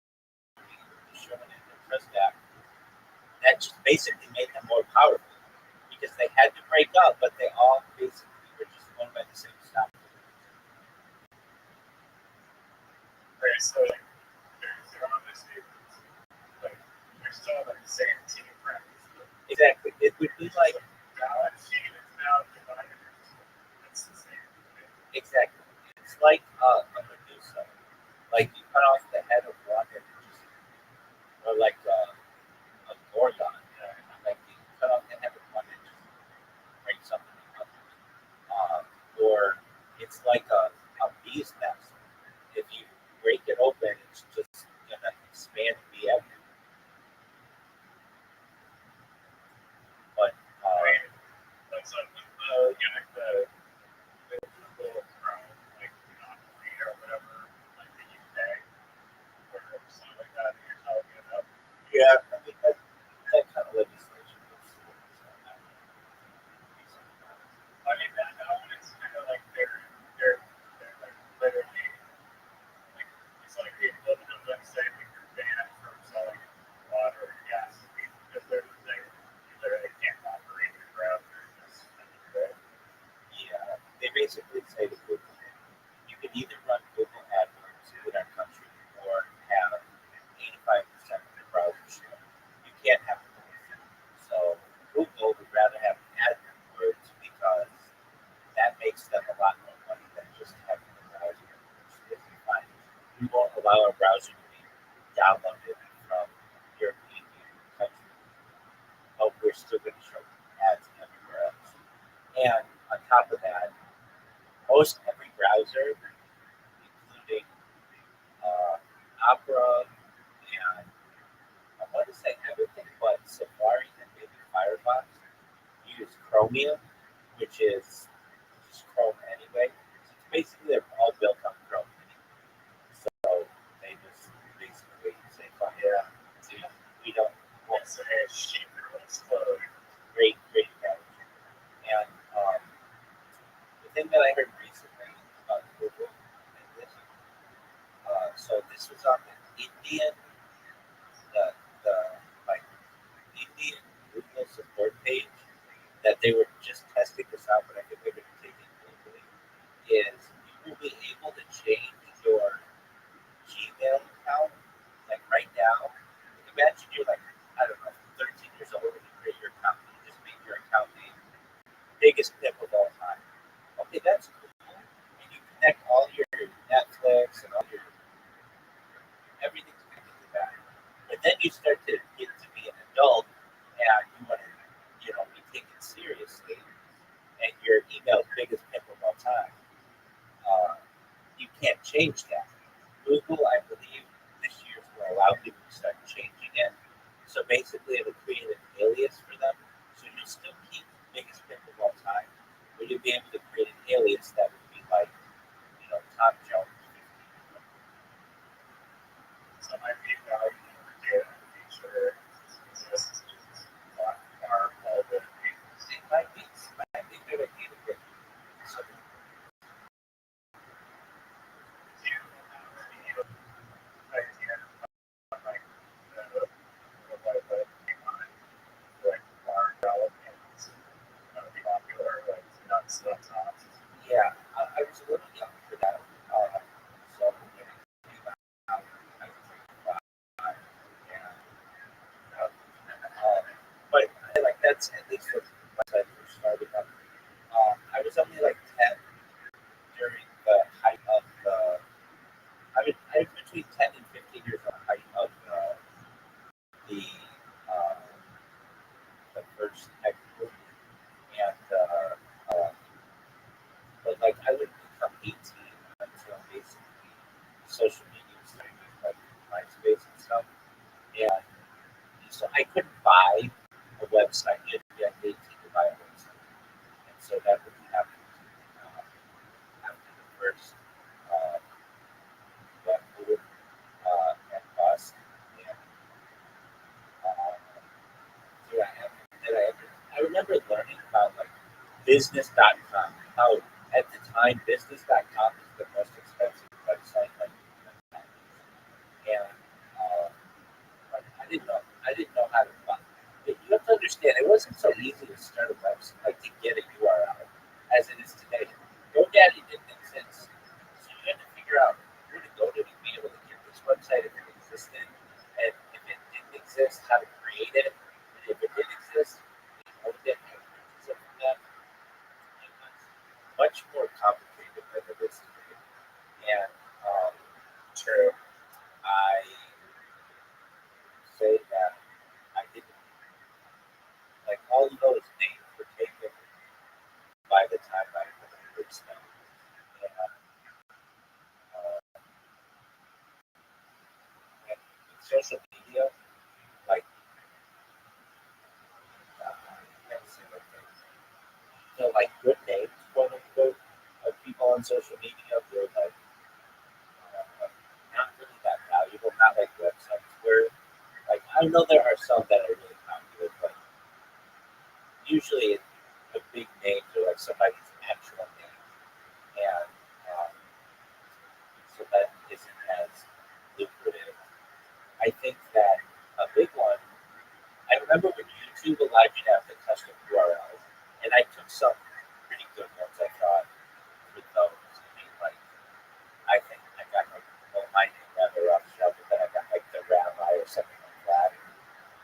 Sherman and the Trust Act. That just basically made them more powerful because they had to break up, but they all basically were just owned by the same stock. Right, so like they're obviously like they're still like the same team practice. Exactly. It would be like Balance sheet is now divided. It's the same. Right? exactly. It's like a Medusa. Like you cut off the head of one and just, or like a gorgon. Like you cut off the head of one and just break something up. Or it's like a bee's nest. If you break it open, it's just gonna expand and be everywhere. But I mean, like so you know, the Google from like monopoly or whatever, like the UK or something like that you're talking about. yeah, I mean that kind of legislation I mean that one is kind of like they're like literally like it's like the equivalent of them saying like you're banned from selling water or gas because they literally can't operate your browser. yeah, they basically say to Google, you can either run Google AdWords in our country or have 85% of the browser share. You can't have both. So Google would rather have AdWords because that makes them a lot more money than just having the browser. If we find we won't allow our browser to be downloaded from European Union countries, but we're still going to show ads everywhere else. And on top of that, most every browser, including Opera and I want to say everything but Safari and maybe Firefox, use Chromium, which is just Chrome anyway. So it's basically they're all built on Chrome. So they just basically say, "Fuck yeah, see, we don't want It's a sheet metal explode. great browser." And the thing that I heard recently about Google and this, so this was on the Indian, the like Indian Google support page that they were just testing this out, but I think they're going to take it globally. Is you will be able to change your Gmail account like right now. Imagine you're like I don't know, 13 years old and you create your account. You just make your account name biggest tip of all time. Okay, that's cool. And you connect all your Netflix and all your everything's connected to that. But then you start to get to be an adult and you want to, be taken seriously and your email's biggest tip of all time. Uh, you can't change that. Google, I believe, this year is going to allow people to start changing it. So basically, it'll create an alias for them. So you'll still keep biggest pick of all time, but you'll be able to create an alias that would be like, Tom Jones. So it might be valuable for data feature exists are all the It might be good idea to get so idea of like the websites, at least when websites were starting up. I was only like 10 during the height of the. I was between 10 and 15 years on the height of the uh, the first tech boom, and but like I would become 18 until basically social media started like MySpace and stuff, and so I couldn't buy a website. You had to be like 18 to buy a website, and so that would happen after the first uh, web boom and bust, and here I am. I remember learning about like business.com. How at the time business.com is the most expensive website like and like I didn't know how to find it. You have to understand it wasn't so easy to start a website like to get a URL as it is today. GoDaddy didn't exist. So you had to figure out where to go to be able to get this website if it existed, and if it didn't exist, how to create it. And if it did exist, you owned it, how to purchase it from them. It was much more complicated than it is today. And True. I say that I didn't like all of those names were taken by the time I reached them. And, and with social media, like the like good names, quote unquote, of people on social media were like not really that valuable, not like websites were. Like I know there are some that are really popular, but usually the big names are like somebody's actual name, and um, so that isn't as lucrative. I think that a big one. I remember when YouTube allowed you to have the custom URLs, and I took some pretty good ones. I thought with those. I mean, like I think I got like well, my name Rabbi Rothschild, but then I got like the Rabbi or something like that.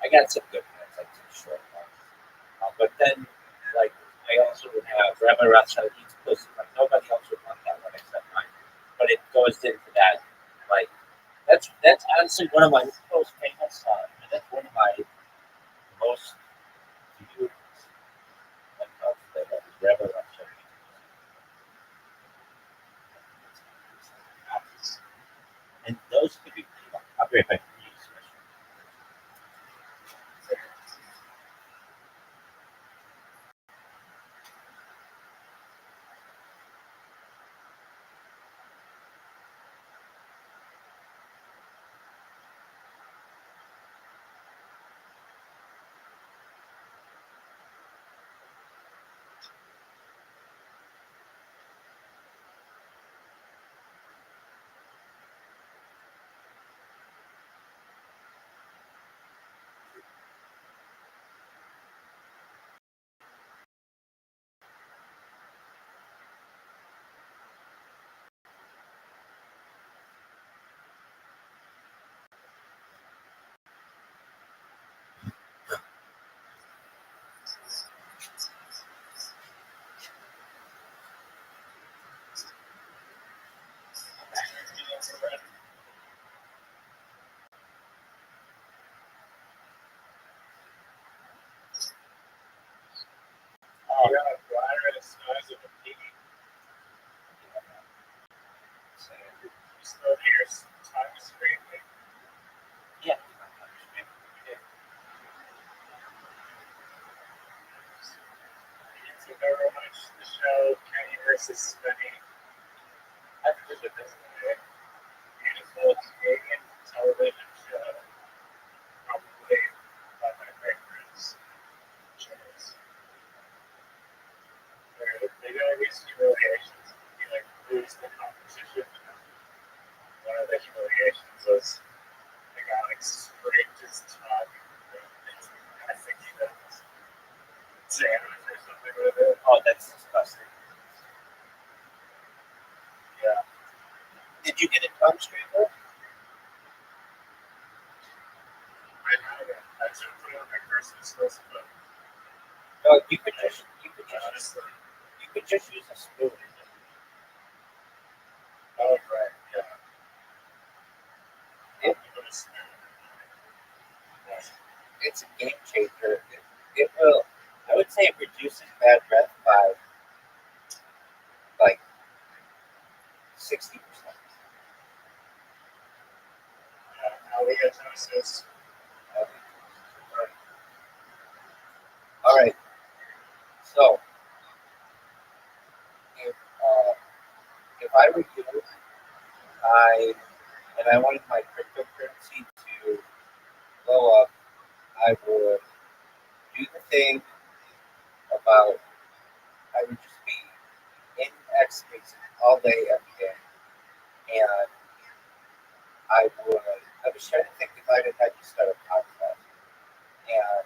I got some good ones, like some short ones. But then, like I also would have Rabbi Rothschild eats pussy. Like nobody else would want that one except mine. But it goes into that like that's honestly one of my most famous. And that's one of my most viewed accounts that have Rabbi Rothschild. And those could be pretty long. I'll be right back. You got a bladder the size of a piggy. You still hear tongue screaming. Yeah. You never watched the show Kenny versus Spenny? I've heard of this. Beautiful Canadian television show. Probably one of my favorites. Shows. They don't always humiliations. You like lose the competition. One of the humiliations was the guy like scraped his tongue. I think he does sandwich or something with it. Oh, that's disgusting. Yeah. Did you get a tongue scraper? I haven't. I should put it on my Christmas list, but Well, you could just honestly. use a spoon. Oh, right, yeah. It, Put a spoon in it. it's a game changer. It will. I would say it reduces bad breath by like 60%. Halitosis. All right. So if I were you, I wanted my cryptocurrency to blow up, I would do the thing about I would just be in X spaces all day, every day, and I was trying to think if I had to start a podcast, and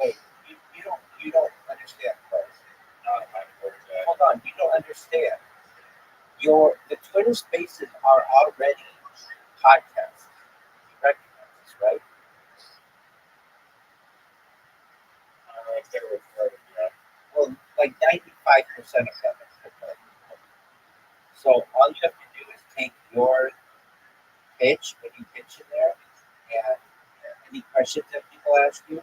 wait, you don't understand, folks. Hold on, you don't understand. The Twitter Spaces are already podcasts. You recognize this, right? If they were recorded, yeah. Well, like 95% of them are recorded. So all you have to do is take your pitch when you pitch in there, and any questions that people ask you,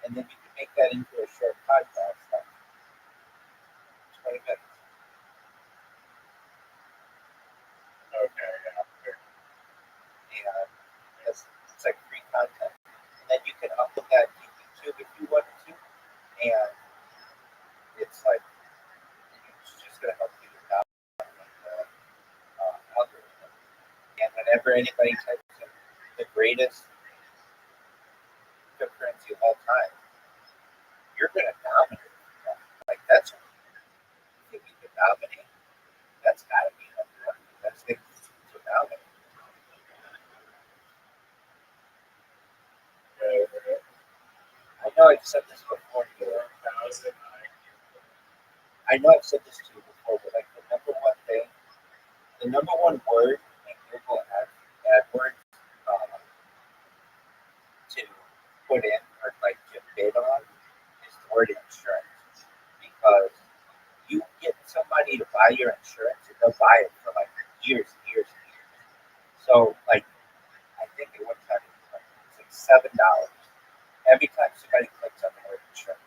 and then you can make that into a short podcast, like 20 minutes. Okay, yeah. And it's like free content. And then you can upload that to YouTube if you wanted to, and it's like it's just going to help you with the algorithm. And whenever anybody types in the greatest cryptocurrency of all time, you're going to dominate. Like that's what you think you can dominate. That's got to be number one. That's the to dominate. I know I've said this before. I know I've said this to you before, but like the number one thing, the number one word in Google AdWords to put in or like to bid on is the word insurance, because you get somebody to buy your insurance and they'll buy it for like years and years and years. So like I think at one time it's like $7 every time somebody clicks on the word insurance.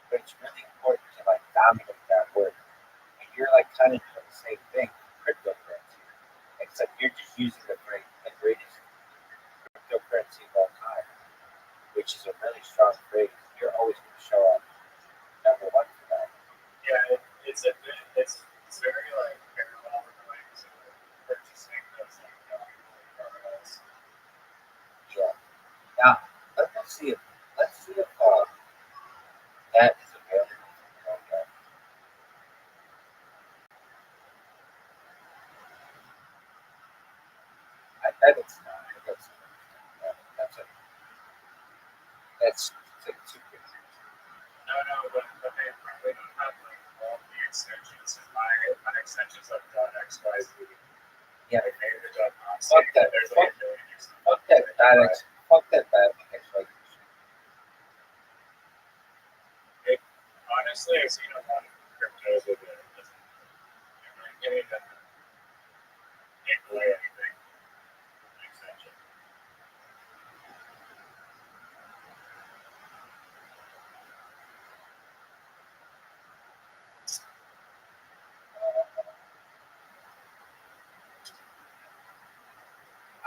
But it's really important to like dominate that word. And you're like kind of doing the same thing with cryptocurrency. Except you're just using the greatest cryptocurrency of all time, which is a really strong phrase. You're always going to show up number one for that. Yeah, it's very like parallel to purchasing those like cars. Yeah. Now let's see if that is available. Okay. I bet it's not. That's like too good. No, but they probably don't have like all the extensions. And my extensions have done XYZ. Yeah. Like maybe the dot com. Fuck that. There's like a million or something. Fuck that bad exploitation. Honestly, I've seen a lot of cryptos with it. It really doesn't take away anything from the extension.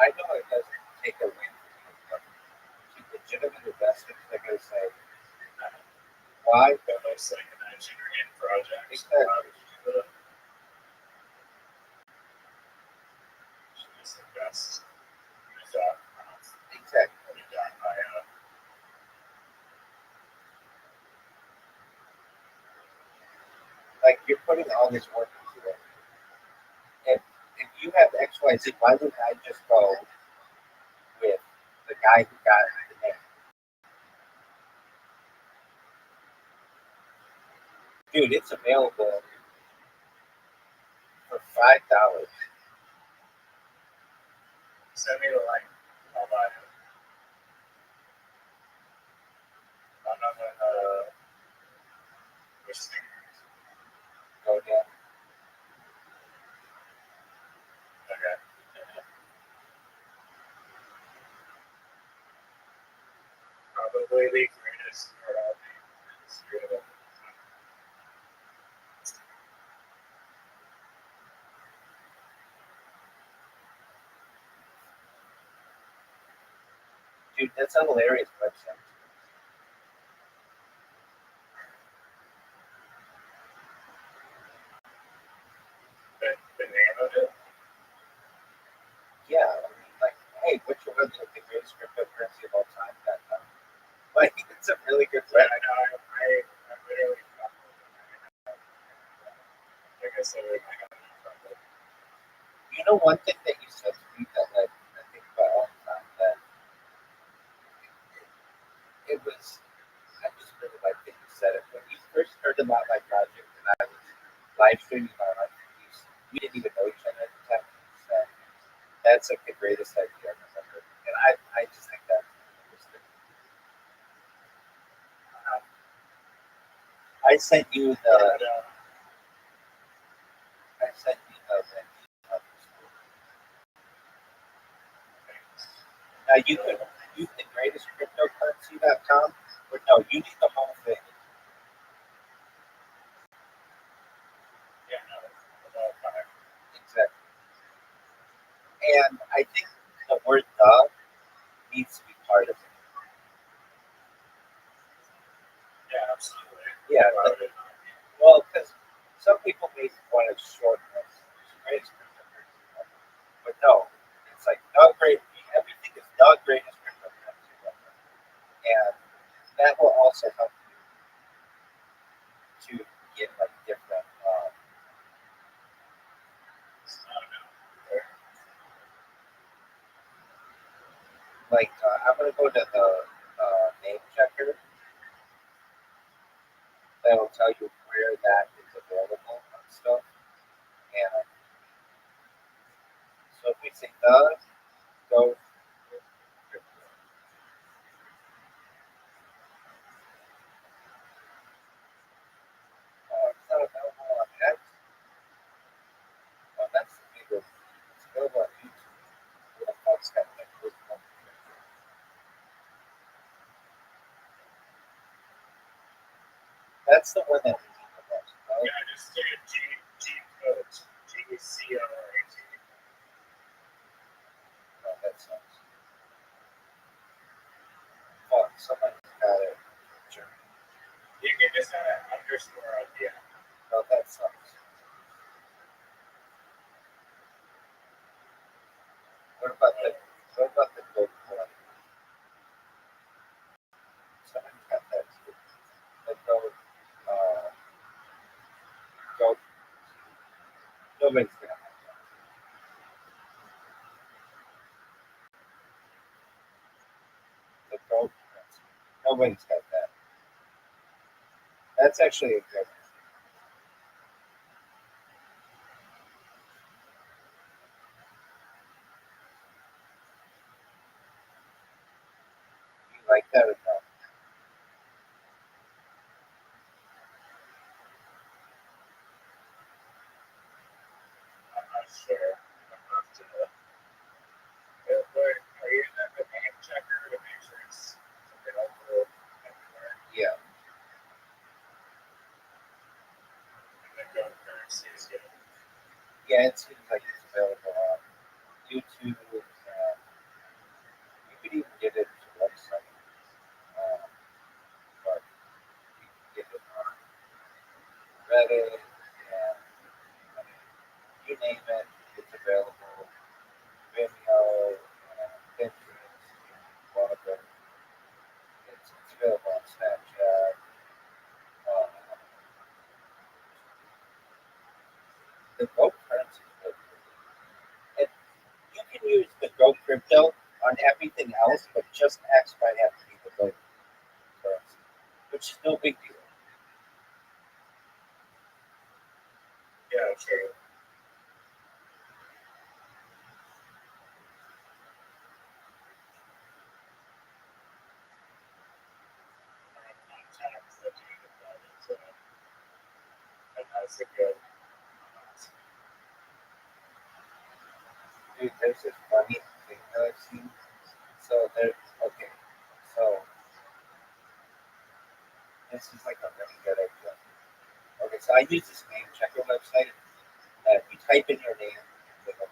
I know it doesn't take away from you, but to legitimate investors, they're going to say, why? But most like an engineering project. Exactly. Just invest in a job. Exactly. Done by Like you're putting all this work into it. If you have XYZ, why wouldn't I just go with the guy who got the name? Dude, it's available for $5. send me the link. I'll buy it. probably the greatest startup in the history of it. Dude, that's a hilarious website. The name of it? Yeah, I mean, like, hey, what's your website? The greatest cryptocurrency of all time. Like, it's a really good Yeah, website. I literally like I said, I got it from it. You know, one thing that you said to me that, like, I think about all the time that it was, I just really like that you said it. When you first heard about my project and I was live streaming my life, we didn't even know each other at the time. You said, that's like the greatest idea I've ever heard. And I just think that's interesting. I sent you the, I sent you the link of the school. Now you could use the greatest cryptocurrency.com, but no, you need the whole thing. Yeah, no, about five. Exactly. And I think the word "the" needs to be part of it. Yeah, absolutely. Yeah. Why would it not be? Well, because some people may want to shorten this. Greatest cryptocurrency ever. But no, it's like the great. Everything is the greatest cryptocurrency ever. And that will also help you to get like different. I don't know. Like I'm gonna go to the name checker. That'll tell you where that is available and stuff. And so if we say the, go. It's not available on X. That's the bigger. It's available on YouTube. Who the fuck's got that first one? That's the one that we need the most, right? Yeah, just do G code, GCORAT. No, that sucks. Fuck, somebody's got it. Sure. You can just add an underscore at the end. No, that sucks. What about the gold coin? Somebody's got that too. The uh, gold. Nobody's got that. The gold currency. Nobody's got that. That's actually a good one. You like that or no? I'm not sure. I'm have to. Are you in the name checker to make sure it's available everywhere? Yeah. And then go currency is good. Yeah, it seems like it's available on YouTube. You could even get it to the website. Um, but you can get it on Reddit and I mean, you name it, it's available. Vimeo, Pinterest, Blogger. It's available on Snapchat. Uh, the Go currency is really good. And you can use the Go crypto on everything else, but just X might have to be the Go currency, which is no big deal. Yeah, true. Contacts that you can put into it. And that's a good. Dude, there's this funny thing that I've seen. So there, okay, so this is like a really good idea. Okay, so I use this name checker website that you type in your name, it'll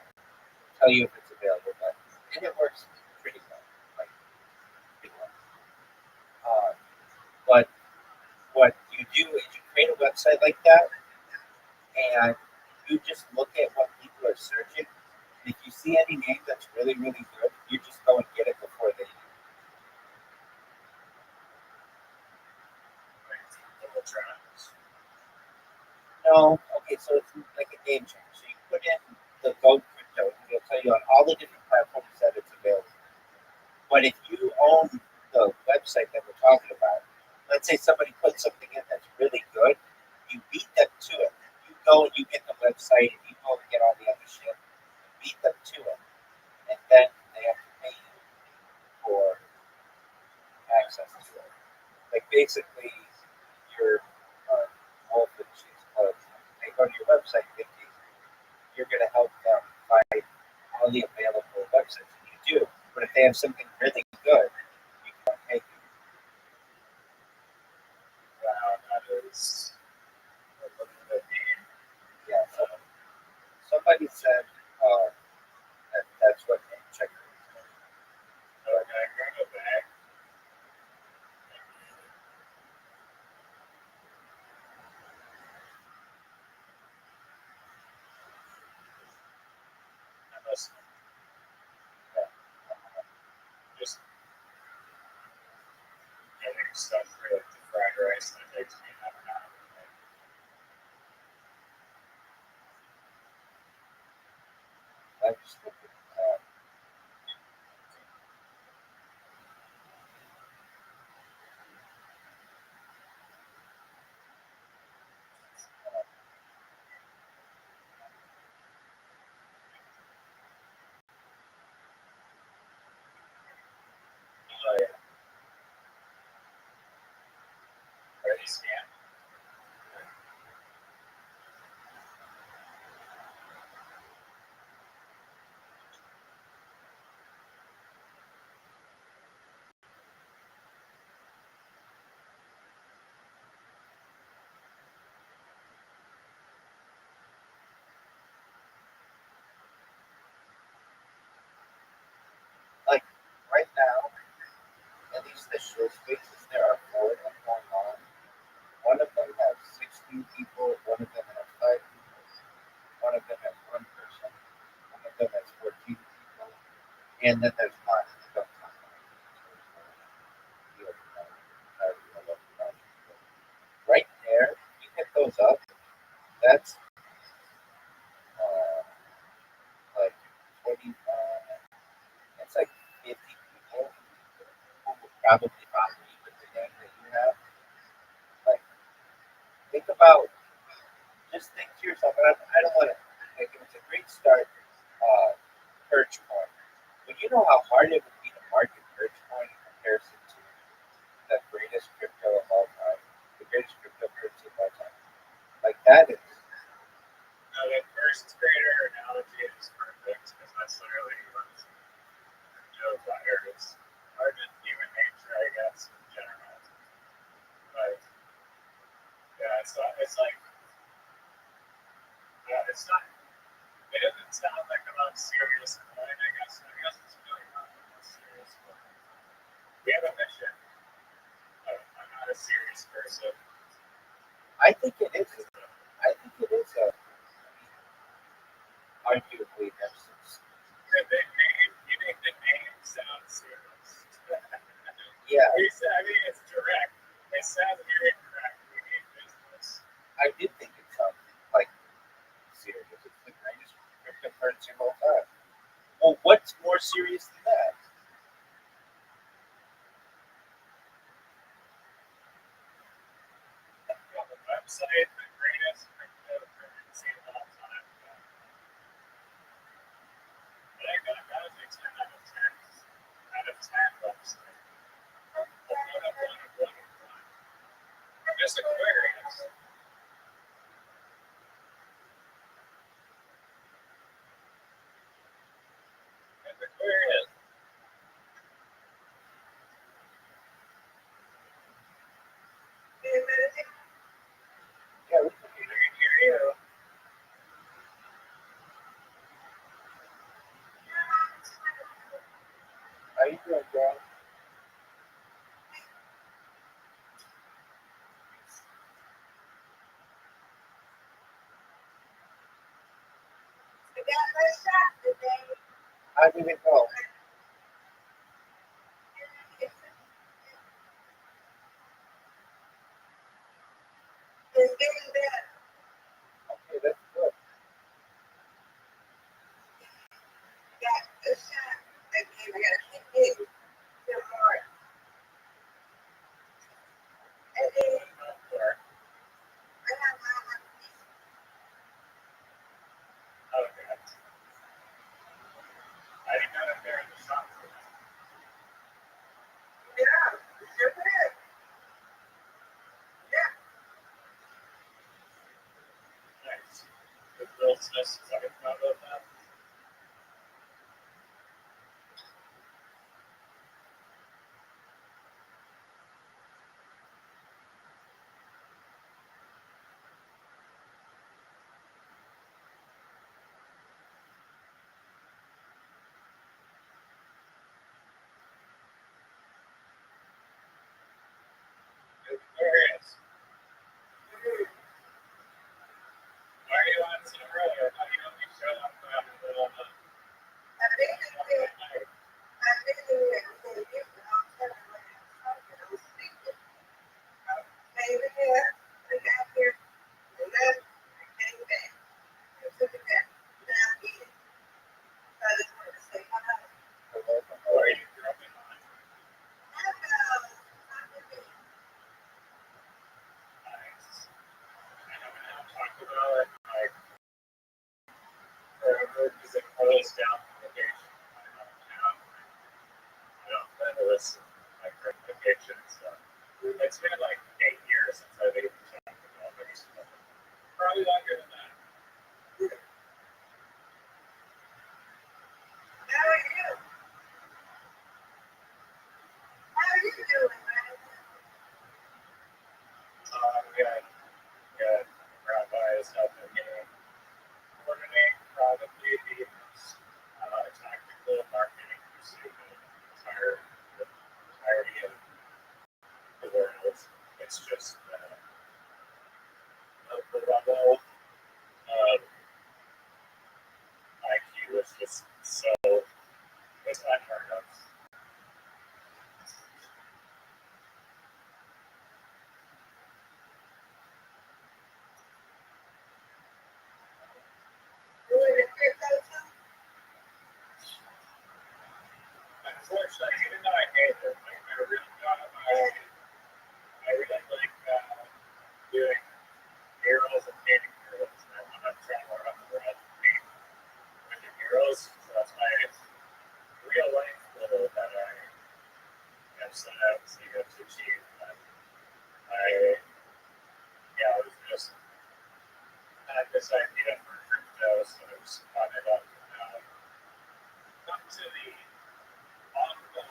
tell you if it's available, and it works pretty well. Like, pretty well. But what you do is you create a website like that, and you just look at what people are searching. If you see any name that's really, really good, you just go and get it before they do. No, okay, so it's like a game changer. So you put in the Go Crypto, and it'll tell you on all the different platforms that it's available. But if you own the website that we're talking about, let's say somebody puts something in that's really good, you beat them to it. You go and you get the website and you go and get all the other shit, beat them to it, and then they have to pay you for access to it. Like basically, you're wolf in sheep's clothing. They go to your website thinking you're going to help them find all the available websites, and you do. But if they have something really good, you can pay you. Wow, that is a little bit mean. Yeah. So somebody said that's what name checker is. Okay, go back. I must just getting stuff for like the fried rice that takes me half an hour. I just looked at Oh yeah, ready scan. like right now, at least the show spaces, there are 4 of them going on. One of them has 16 people, one of them has 5 people, one of them has one person, one of them has 14 people, and then there's mine. Right there, you hit those up. That's like 25. That's like 50 people who would probably with the name that you have. Like, think about, just think to yourself, and I don't want to, like, it was a great start, perch coin. But you know how hard it would be to market perch coin in comparison to the greatest crypto of all time, the greatest cryptocurrency of all time. Like, that is, No, that first grader analogy is perfect because that's literally what it's hard in human nature, I guess, in general. But yeah, it's like it's not. It doesn't sound like a lot of serious coin. I guess it's really not a lot of serious coin. We have a mission. I'm not a serious person. I think it is. I think it is arguably there's The name, you make the name sound serious. yeah, I mean, it's direct. It sounds very direct. We need business. I do think it's like serious. It's the greatest cryptocurrency of all time. Well, what's more serious than that? On the website, the greatest cryptocurrency of all time. But I got to say 10 out of 10. Out of 10 website. Just Aquarius. And Aquarius. you doing, girl? How did it go? Okay, that's good. Okay. I didn't know that they're in the shop for that. Nice. The grilled Smiths, is that what about that? There it is. Why are you on so early? How do you only show up in the middle of the night? Or are you grubbing on it? Nice. I know we don't talk about it like forever because it closed down the location. I don't plan to listen to my current location and stuff. It's been like 8 years since I've even talked about it. Probably longer than that. We got Rabbi is helping me coordinate probably the tactical marketing pursuit of the entirety of the world. It's just the level of IQ is just so it's unheard of. Unfortunately, even though I hate it, I really I really like doing murals and painting murals. I want to travel around the world and paint with the murals. So that's my real life goal that I have set out to achieve. But I was just had this idea for crypto, so I was caught it up. Come to the awful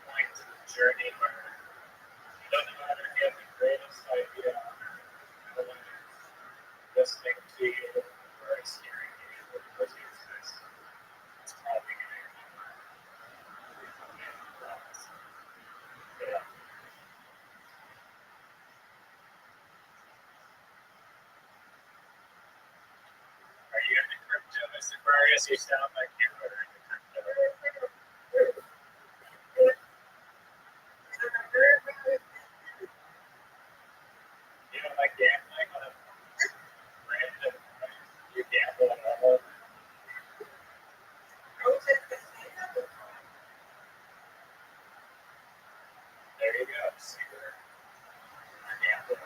point in the journey where it doesn't matter if you have the greatest idea or no one is listening to you or is hearing you because you exist. It's probably going to end up becoming a problem. Yeah. Are you into crypto, Mr. Aquarius? You sound like you are into crypto. You don't like gambling on a random, you gamble on a whole. There you go. So you're a gambler.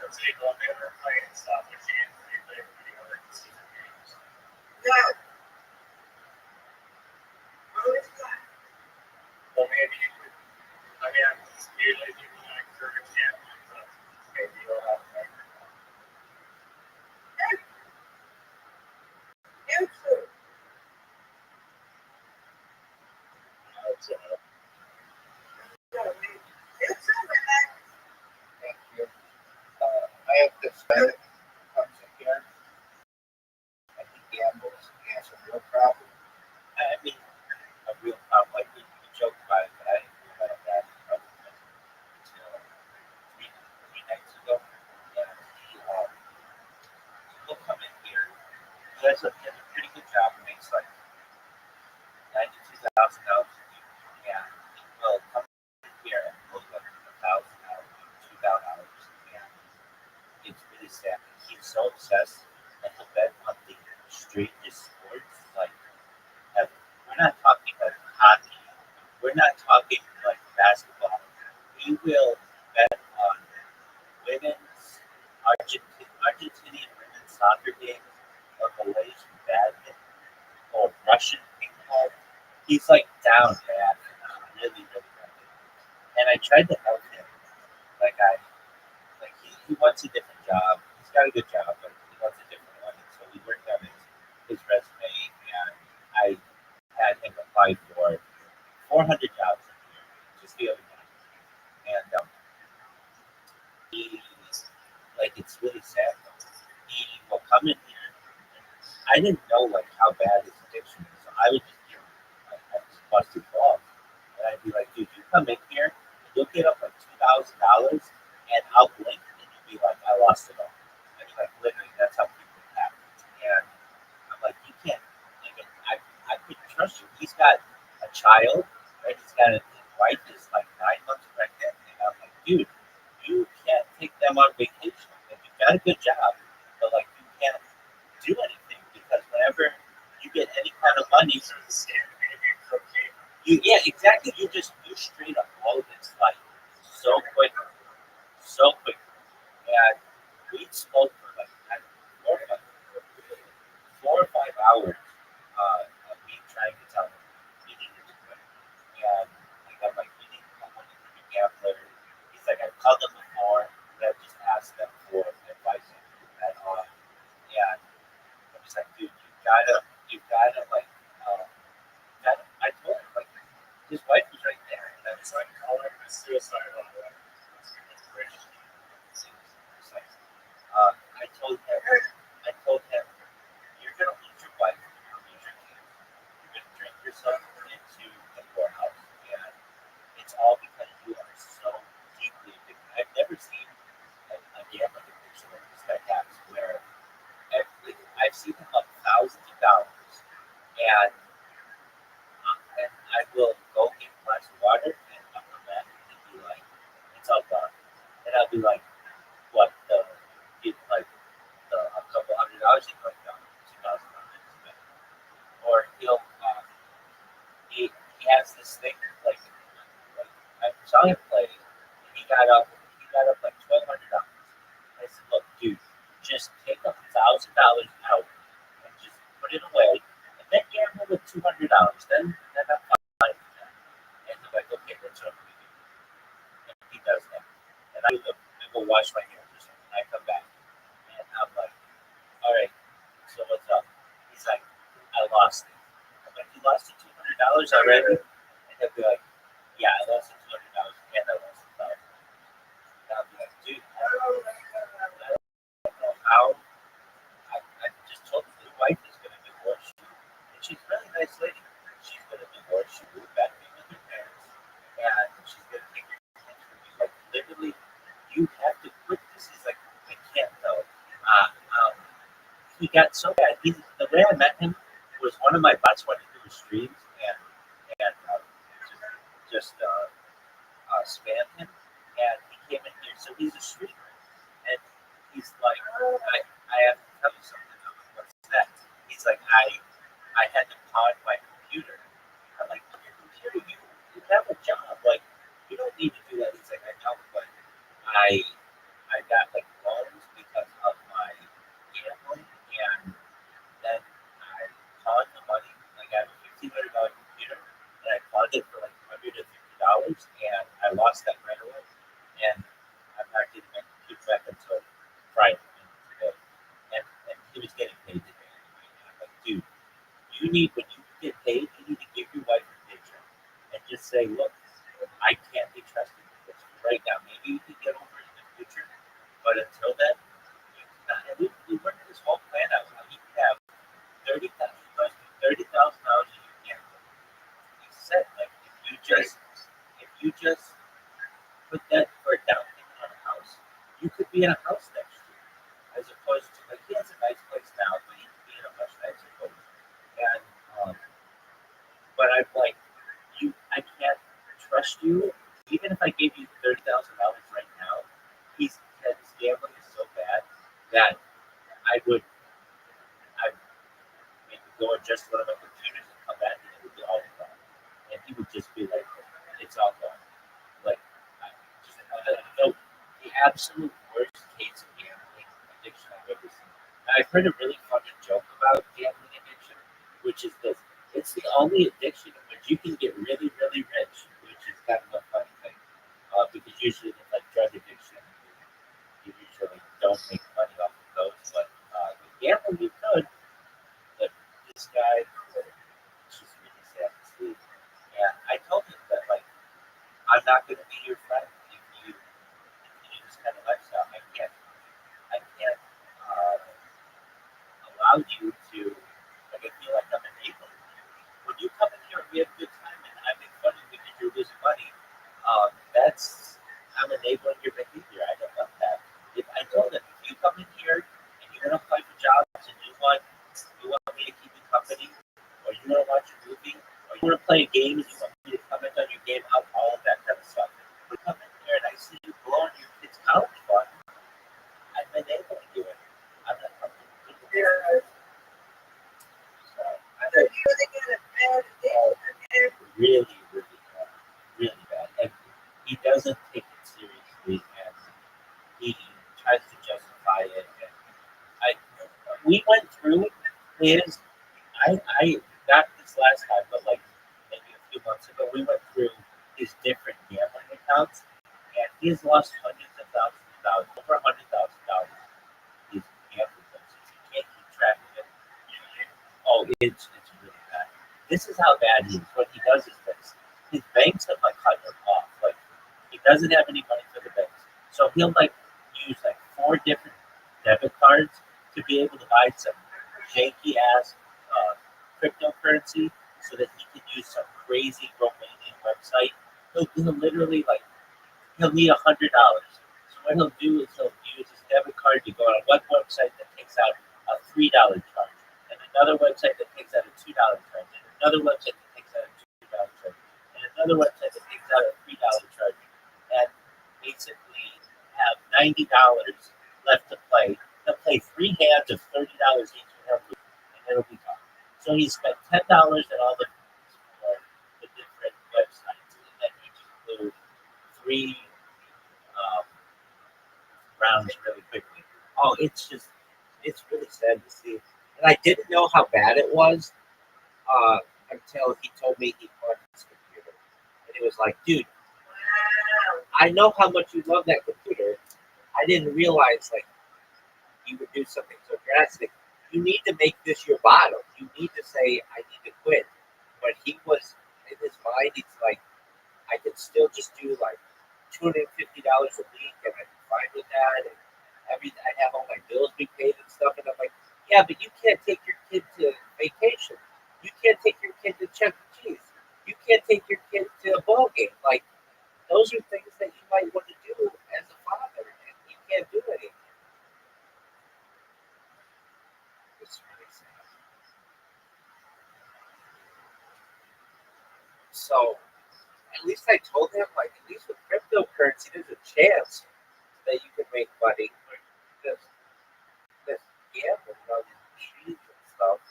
So you go there and play slot machines and you play video or casino games. Well, maybe you could. I mean, I'm just usually people that encourage gambling, but maybe you'll have a better. gambles, and it's a real problem. I mean, a real problem. Like we joke about it, but I didn't feel about that until three nights ago. And he'll come in here. He has a pretty good job. He makes like $92,000 a year. And he will come in here and pull like $1,000, $2,000, and it's really sad. He's so obsessed that he'll bet on the strangest sports. Like, we're not talking like hockey. We're not talking like basketball. He will bet on women's Argentinian women's soccer games, or Malaysian badminton, or Russian ping pong. He's like down bad, really, really bad. And I tried to help him. Like he wants a different job. He's got a good job, but he wants a different one. And so we worked on his resume, and I had him apply for 400 jobs a year just the other night. And he, like, it's really sad. He will come in here. I didn't know like how bad his addiction is, so I would just give him like just busted balls, and I'd be like, dude, you come in here, and you'll get up like $2,000, and I'll blink, and you'll be like, I lost it all. I mean, like literally, that's how people happen. And I'm like, you can't. I mean, I couldn't trust you. He's got a child, right? He's got his wife is like 9 months pregnant, and I'm like, dude, you can't take them on vacation. Like, you've got a good job, but like you can't do anything because whenever you get any kind of money, yeah, exactly. You straight up blow this like so quick, so quick. And we spoke for like I don't know, 4 or 5 hours of me trying to tell him he needed to quit. And like I'm like, you need to come on and be a gambler. He's like, I've called them before, but I've just asked them for advice and yeah, I'm just like, dude, you gotta like, I told him like, his wife was right there, and I was like, Call him a suicidal. it's like, I told him, you're gonna lose your wife, you're gonna lose your kids, you're gonna drink yourself into the poorhouse, and it's all because you are so deeply addicted. I've never seen a gambling addiction like this guy has, where I've seen him up thousands of dollars, and I will go get a glass of water and I'll come back and be like, it's all gone. And I'll be like, what like a couple $100, he's like, no, $2,000. Or he has this thing like I saw him play, and he got up like $1,200. I said, look, dude, just take $1,000 out and just put it away, and then gamble with $200. Then I'm fine with that. And he's like, okay, that's what I'm gonna do. And he does that. And I go wash my hands or something. I come back, and I'm like, all right, so what's up? He's like, I lost it. I'm like, you lost the $200 already? And he'll be like, yeah, I lost the $200 and I lost the $1,000. And I'll be like, dude, I don't know how. I just told him his wife is going to divorce you. And she's a really nice lady. She's going to divorce you, move back in with your parents, and she's going to take your kids from you. Like, literally, you have to quit this. He's like, I can't though. He got so bad. The way I met him was one of my bots went into his streams and spammed him, and he came in here. So he's a streamer, and he's like, I have to tell you something. I'm like, what's that? He's like, I had to pawn my computer. I'm like, your computer, you have a job. Like, you don't need to do that. He's like, I know, but I got like loans because of my gambling, and then I pawned the money. Like, I have a $1,500 computer, and I pawned it for like $150, and I lost that right away. And I'm not getting my computer back until Friday today. And he was getting paid today. And I'm like, dude, you need, when you get paid, you need to give your wife a picture and just say, look, I can't be trusted with this right now. Maybe you can get over it in the future, but until then, you cannot. And we worked this whole plan out. How you can have go and just one of my computers and come back and it would be all gone. And he would just be like, it's all gone. Like, just the absolute worst case of gambling addiction I've ever seen. Now, I've heard a really funny joke about gambling addiction, which is this. It's the only addiction in which you can get really, really rich, which is kind of a funny thing. Because usually with like drug addiction, you usually don't make money off of those. But with gambling, you could. But this guy, it's just really sad to see. And I told him that, like, I'm not going to be your friend if you continue this kind of lifestyle. I can't allow you to, like, I feel like I'm enabling you. When you come in here and we have a good time and I make fun of you because you're losing money, I'm enabling your behavior. I don't want that. If I told him, if you come in here and you're going to apply for jobs and you want me to keep you company, or you want to watch a movie, or you want to play a game and you want me to comment on your game, all of that kind of stuff. But come in here and I see you blowing your kids' college fund, I'm enabling you. I'm not comfortable with it. So I'm really good at bad addiction. Really, really bad. Really bad. And he doesn't take it seriously and he tries to justify it. And we went through his I got this last time, but like maybe a few months ago, we went through his different gambling accounts, and he's lost hundreds of thousands of dollars, over $100,000. He's gambling those. You can't keep track of it. Oh, it's really bad. This is how bad he is. What he does is this: his banks have like cut him off. Like he doesn't have any money for the banks, so he'll like use like 4 different debit cards to be able to buy some janky ass cryptocurrency so that he can use some crazy Romanian website. He'll literally like he'll need $100. So what he'll do is he'll use his debit card to go on one website that takes out a $3 charge, and another website that takes out a $2 charge, and another website that takes out a $2 charge, and another website that takes out a $3 charge, and basically have $90 left to play. He'll play 3 hands of $30 each, and it'll be gone. So he spent $10 at all the different websites, and then each include 3 rounds really quickly. Oh, it's really sad to see. And I didn't know how bad it was until he told me he bought his computer. And he was like, dude, I know how much you love that computer. I didn't realize like you would do something so drastic. You need to make this your bottom. You need to say, I need to quit. But he was, in his mind, he's like, I could still just do like $250 a week and I'm fine with that. And I have all my bills be paid and stuff. And I'm like, yeah, but you can't take your kid to vacation. You can't take your kid to Chuck E. Cheese. You can't take your kid to a ball game. Like, those are things that you might want to do as a father, and you can't do it anymore. It's really sad. So, at least I told him, like, at least with cryptocurrency, there's a chance that you can make money. Because gambling on these machines and stuff,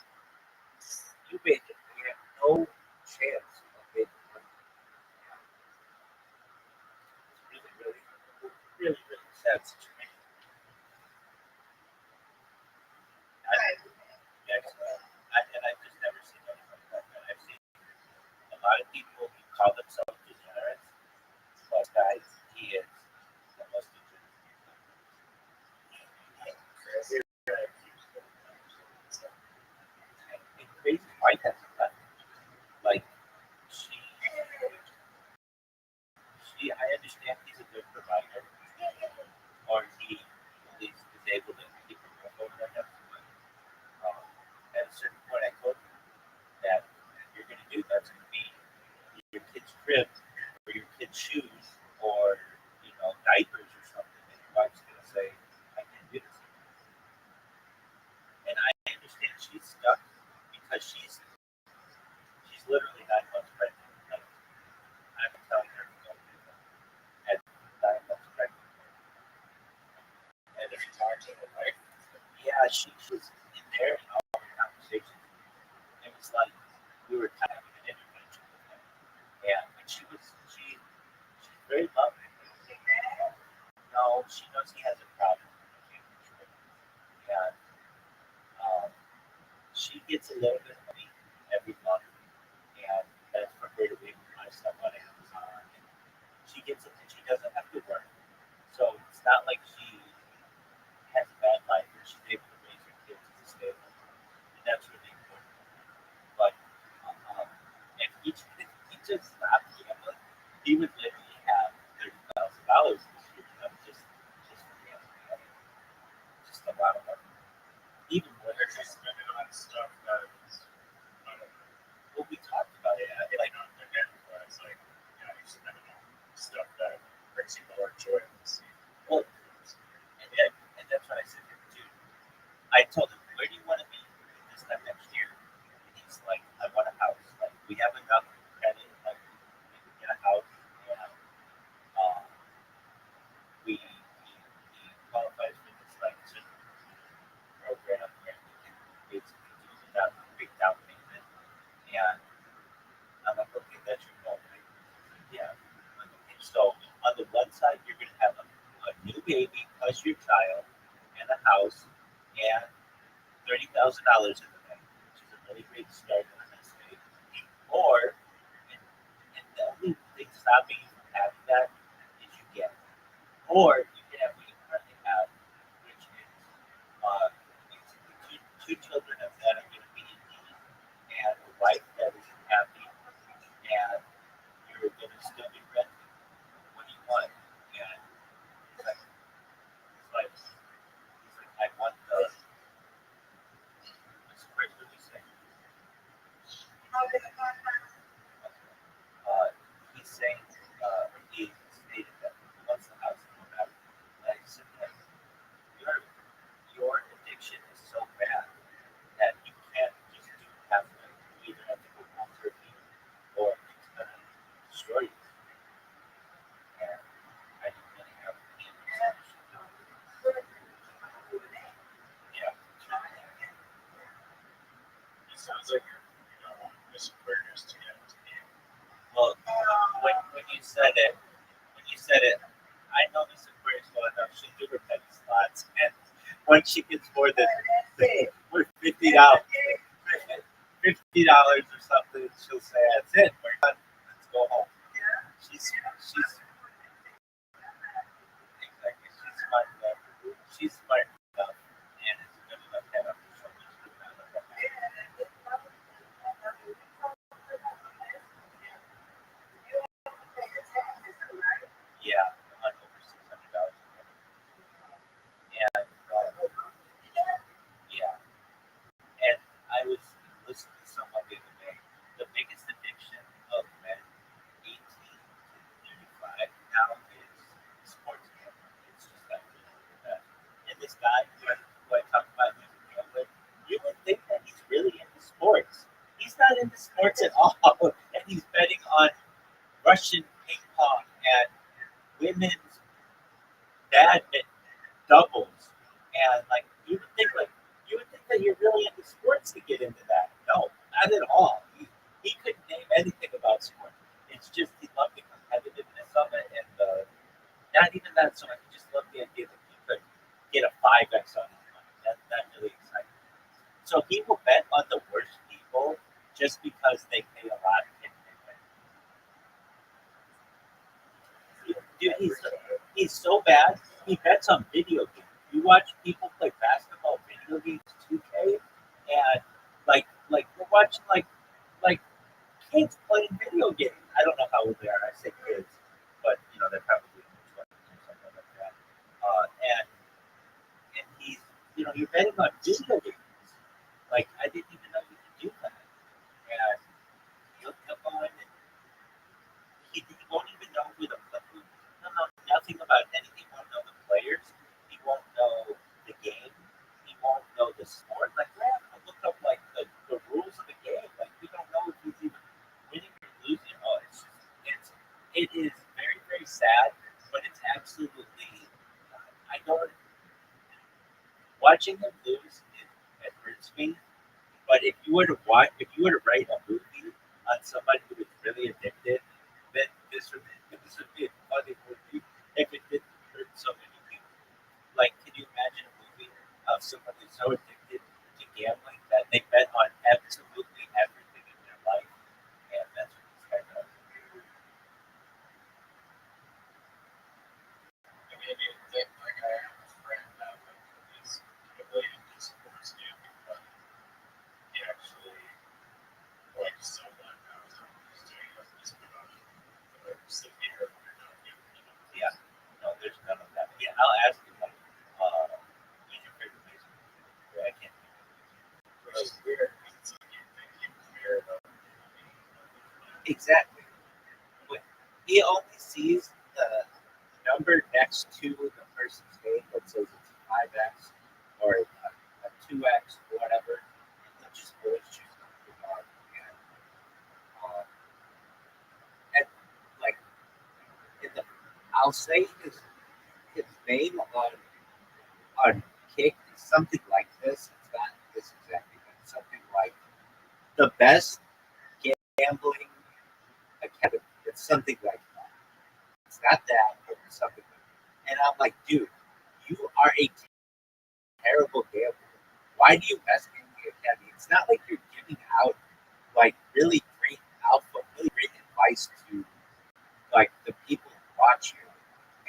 you basically have no chance of making money. It's really, really, really sad situation. And I've just never seen anything like that. I've seen a lot of people who call themselves degenerates, but guys, he is the most degenerate. And crazy white has left. Like I understand he's a good provider, or he at least is able to keep a roof over their heads. But at a certain point, I told him that if you're going to do that's going to be your kid's crib, or your kid's shoes, or diapers or something. And your wife's going to say, "I can't do this." And I understand she's stuck because she's she gets a little bit of money every month, and that's for her to be able to buy stuff on Amazon. And she gets it, and she doesn't have to work. So it's not like she has a bad life, and she's able to raise her kids to stay at home. And that's really important. But if he just stopped gambling, he would literally have $30,000 this year. Just for gambling. Just a lot of money. Even more. They're just spending on stuff that is, I don't know. What we talked about it, Like, again, where it's like, you know, you're spending on stuff that brings you more joy in the scene. well, and that's what I said to him too. I told him, where do you want to be this time next year? And he's like, I want a house. Like, we have enough credit, like, we can get a house. And uh, he qualifies for this, like, certain program where we can basically do without a big down payment. And I'm like, okay, that's your goal, right? Yeah. I'm like, okay. So on the one side, you're going to have a new baby plus your child and a house and $30,000 in the bank, which is a really great start on this stage. Or, and the only thing stopping you from having that is you get it. Or you can have what you currently have, which is two children that are going to be in need and a wife that is happy and you're going to still be renting. What do you want? And he's like, I want the square really saying. He's saying he stated that he wants the house no matter. And I said that your addiction is so bad that you can't just do halfway. You either have to go cold turkey or it's going to destroy you. And I didn't really have any solution. Yeah. It sounds like you're Miss Aquarius to get into the game. Well, when you said it, I know this Aquarius well enough. She'll do her petty slots, and once she gets more than $50, $50 or something, she'll say, "That's it. We're done. Let's go home." She's exactly. She's smart enough, and it's a good enough head up her shoulders to not let that happen. Yeah, on over $600. And yeah, and I was listening to someone the other day. The biggest addiction of men 18 to 35 now is sports gambling. It's just that really bad. And this guy who I talked about using gambling, you would think that he's really into sports. He's not into sports at all, and he's betting on Russian ping pong and women's badminton doubles, and like you would think that you're really into sports to get into that. No, not at all. He couldn't name anything about sports. It's just he loved the competitiveness of it, and not even that so much. He just loved the idea that he could get a 5x on his money. That really excited him. So he will bet on the worst people just because they pay a lot and they win. Dude, he's so bad. He bets on video games. You watch people play basketball video games 2K, and like we're watching like kids playing video games. I don't know how old they are. I say kids, but they're probably in their 20s or something like that. And he's you're betting on video games. Like I didn't even know you could do that. And he'll go in and he won't even know who the he'll know nothing about anything. He won't know the players. He won't know the game. He won't know the sport. Like, we have to look up like the rules of the game. Like, we don't know if he's even winning or losing. Oh, it is very very sad, but it's absolutely. I don't watching him lose. It hurts me. But if you were to write a movie on somebody who was really addicted, then this would be a funny movie if it didn't hurt so many people. Like, can you imagine a movie of someone who's so addicted to gambling that they bet on sit here. Yeah. No, there's none of that. Yeah, I'll ask you like, who's your favorite baseball player? I can't. Which is weird because it's like you compare them. Exactly. But he only sees the number next to the person's name that says it's 5x or a 2x or whatever, and he'll just always choose the dog. Um, and like in the, I'll say his name on kick is something like this. It's not this exactly, but it's something like the best gambling academy. It's something like that. It's not that, but it's something like that. And I'm like, dude, you are a terrible gambler. Why do you mess in the academy? It's not like you're giving out like really great alpha, really great advice to like the people who watch you,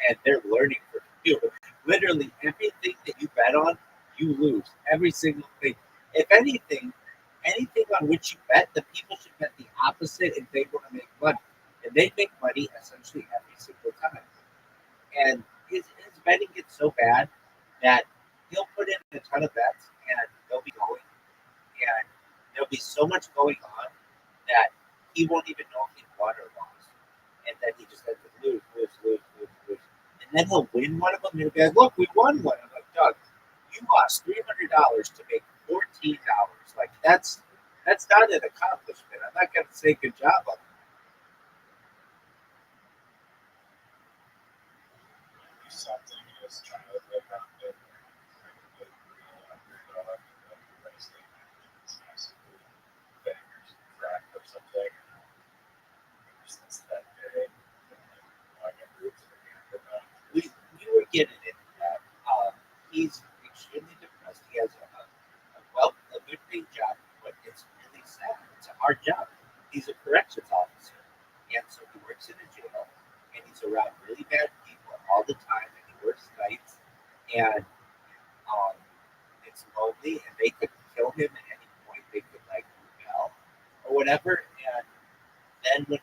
and they're learning from you. Literally everything that you bet on, you lose. Every single thing. If anything on which you bet, the people should bet the opposite if they want to make money. And they make money essentially every single time. And his betting gets so bad that he'll put in a ton of bets and they'll be going and there'll be so much going on that he won't even know if he won or lost. And then he just has to lose. And then he'll win one of them and he'll be like, look, we won one. I'm like, Doug, you lost $300 to make $14. Like that's not an accomplishment. I'm not gonna say good job on it. Something is trying to live around it. Underdog, wrestling matches, massively bangers, crack or something. Since that day, I got roots again. We were getting into that. He's extremely depressed. He has a good paying job, but it's really sad. It's a hard job. He's a corrections officer, and so he works in a jail, and he's around really bad people all the time, and he works nights, and um, it's lonely, and they could kill him at any point. They could like rebel or whatever, and then when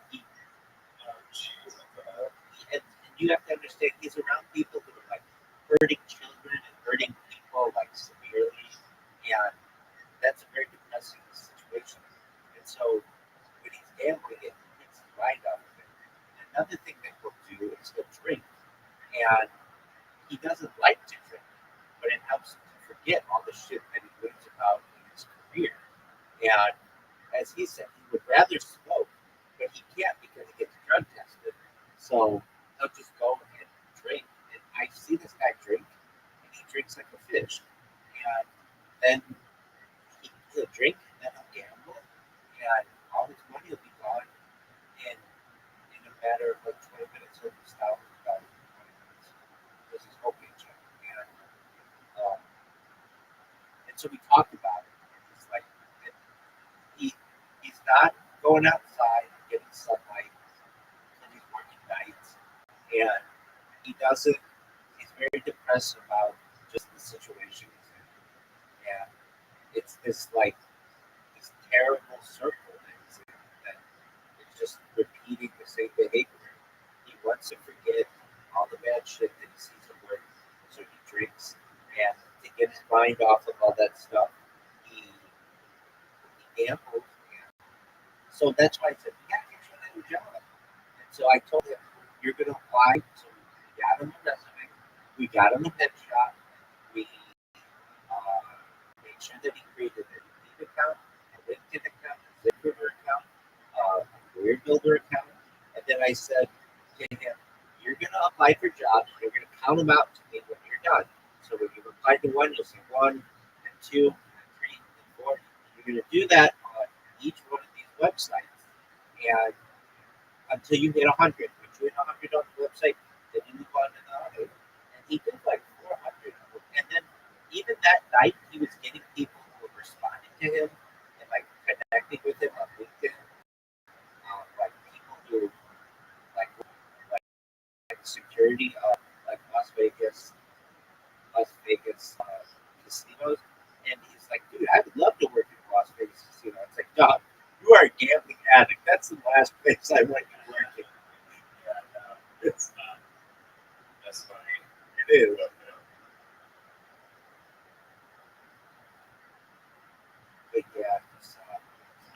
and you have to understand he's around people who are like hurting children and hurting people like severely, and that's a very depressing situation. And so when he's gambling, it takes his mind off of it. And another thing that he'll do is he'll drink, and he doesn't like to drink, but it helps him to forget all the shit that he learns about in his career. And as he said, he would rather smoke, but he can't because he gets drug tested. So he'll just go and drink. And I see this guy drink, and he drinks like a fish. And then he'll drink, and then he'll gamble, and all his money will be gone. And in a matter of like 20 minutes, he'll be stopped about 20 minutes. This is whole paycheck. Um, and so we talked about it. It's like he he's not going outside and getting sunlight and he's working nights, and he doesn't. He's very depressed about just the situation he's in, and it's this like this terrible circle that he's in that it's just repeating the same behavior. He wants to forget all the bad shit that he sees at work, so he drinks, and to get his mind off of all that stuff, he gambles. And so that's why I said, you gotta get you another job. And so I told him, you're going to apply. So we got him a resume. We got him a headshot. We made sure that he created an Indeed account, a LinkedIn account, a ZipRecruiter account, a Career Builder account. And then I said to him, you're going to apply for jobs. You're going to count them out to me when you're done. So when you've applied to one, you'll say one, and two, and three, and four. You're going to do that on each one of these websites. And until you hit 100. Once you hit 100 on the website, then you move on to the other. And he did like 400 of them. And then even that night, he was getting people who were responding to him and like connecting with him on LinkedIn. Like people who like security of like Las Vegas casinos. And he's like, dude, I would love to work in a Las Vegas casino. It's like, dog, you are a gambling addict. That's the last place I want you working.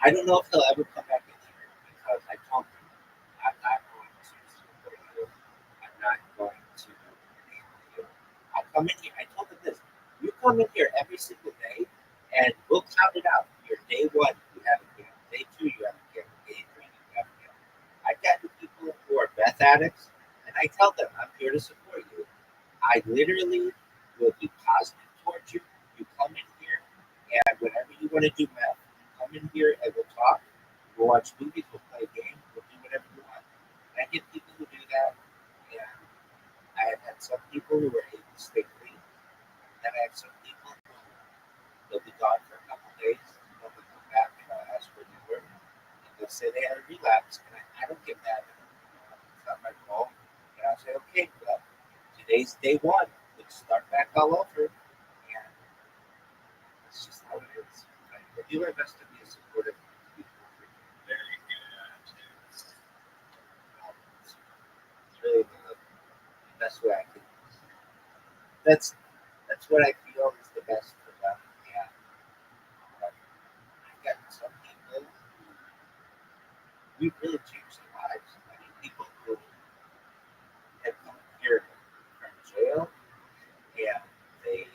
I don't know if he'll ever come back in here because I told him I'm not going to support you. I'm not going to enable you. I'll come in here. I told him this. You come in here every single day and we'll count it out. Your day one, you haven't gambled. Day two, you haven't gambled. Day three, you haven't gambled. I've gotten people who are meth addicts and I tell them I'm here to support you. I literally will be positive towards you. You come in here, and whenever you want to do math, come in here and we'll talk. We'll watch movies. We'll play games. We'll do whatever you want. And I get people who do that, and I have had some people who are able to stay clean. And I have some people who they'll be gone for a couple of days. And they'll come back and I'll ask where they were. And they'll say they had a relapse, and I don't get mad at them. It's not my fault. And I'll say, okay, well, today's day one. Let's start back all over. And it's just how it is. I do my best to be as supportive of people. Very good attitude. It's really the best way I can. That's what I feel is the best for them. And I've gotten some people who we really changed their lives. I mean, people who have come here from jail and they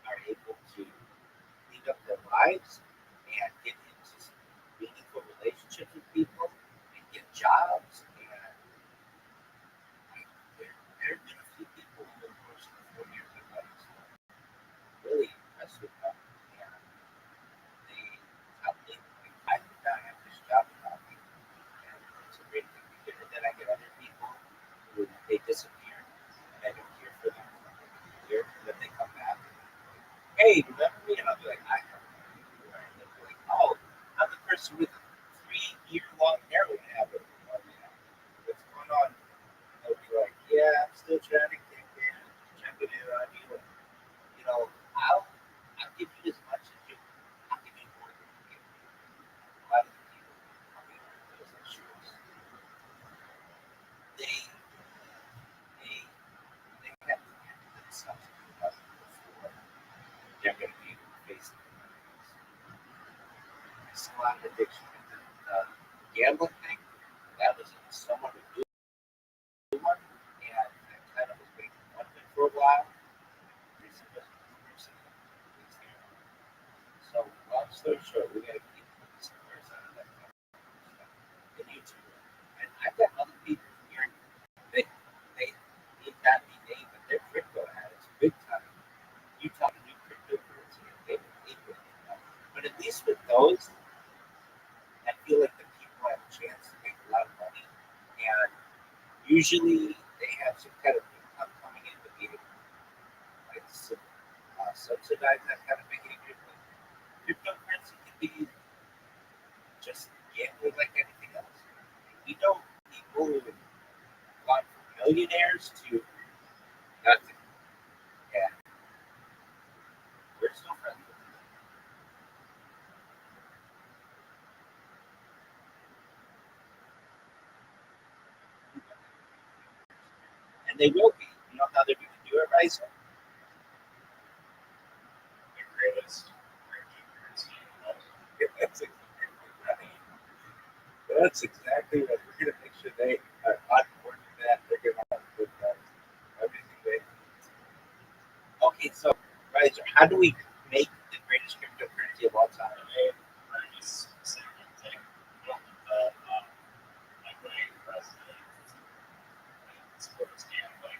are able to clean up their lives and get into some meaningful relationships with people and get jobs. And there have been a few people over the course of the 4 years of my life really impressed with them. And they tell me, like, I did not have this job without me. And it's a great thing to hear. And then I get other people who they disappear and I don't hear from them for like a year. And then they come back and hey, remember me? And I'll be like, I don't know. And they'll be like, oh, I'm the person with a 3-year-long heroin habit. What's going on? And they'll be like, yeah, I'm still trying to kick in, checking in on you. And, you know, I'll give you as much as you. I'll give you more than you give me. A lot of the people who come in with those issues, they they have to get themselves up before they're going to be able to face the things. I saw a lot of addiction. The gambling thing, that was someone who knew one, and I kind of was making fun of it for a while. Recently, so, long story short, we got to keep some words out of that kind of stuff. And you too. And I've got other people here, they need not be named, but they're crypto addicts, big time. You tell them new cryptocurrency, and they will hate it. But at least with those, I feel like the people have a chance to make a lot of money. And usually they have some kind of income coming in to be able to like subsidize that kind of behavior. But cryptocurrency can be just gambling like anything else. We know people who have gone from millionaires to nothing. And we're still friends with them. And they will be. You know how they're going to do it, right? So The greatest cryptocurrency in the world. that's exactly right. That's exactly what we're going to make sure they are on board with that. They're going to have good friends. Everything they need. Okay, so, right, so how do we make the greatest cryptocurrency of all time? I just say one thing. Well, my great president sports gambling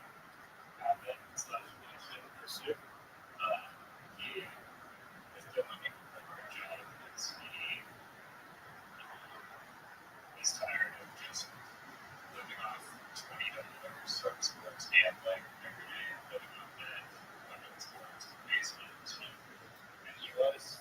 habit slash bullshit pursuit. He is doing a better job because he's tired of just living off $20 from sports gambling every day, living on debt, living in sports basement. And he was,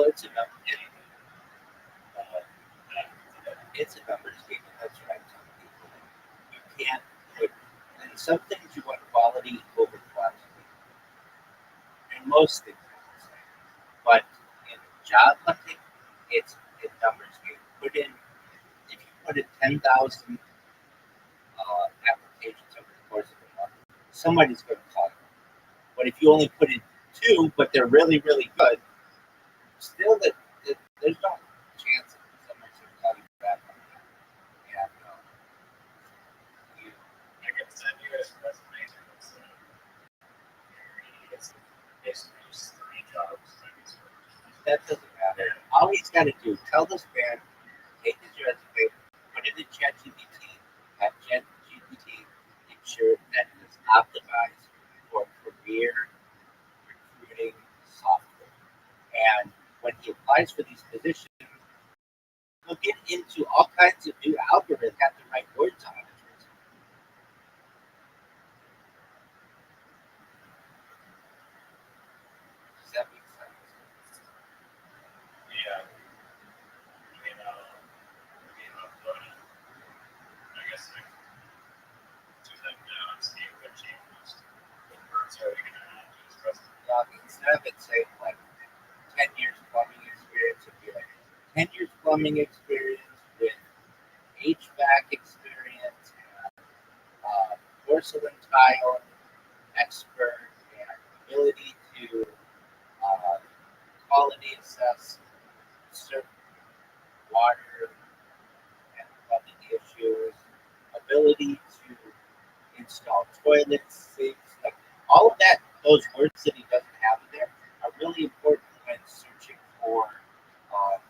it's a number. It's a numbers game, and that's what I tell people. You can't put, and some things you want quality over quantity, and most things, I would say. But in job hunting, it's a numbers game. If you put in 10,000 applications over the course of a month, somebody's going to call you. But if you only put in two, but they're really, really good, still there's no chance that somebody's going to call you back on that. And you, I can send you his resume to this. It's basically just 3 jobs. that doesn't matter. All he's got to do, tell this man, take his resume, put it in ChatGPT, have ChatGPT ensure that it is optimized for career recruiting software. And when he applies for these positions, he'll get into all kinds of new algorithms, got the right words on it. Does that make sense? Yeah. I guess I do that now and see what changes. What words are we going to add to this resume? Instead of it saying like 10 years plumbing experience, it'd be like 10 years plumbing experience with HVAC experience, and porcelain tile expert, and ability to quality assess certain water and plumbing issues, ability to install toilets, sinks, like all of that, those words that he doesn't have in there are really important when searching for,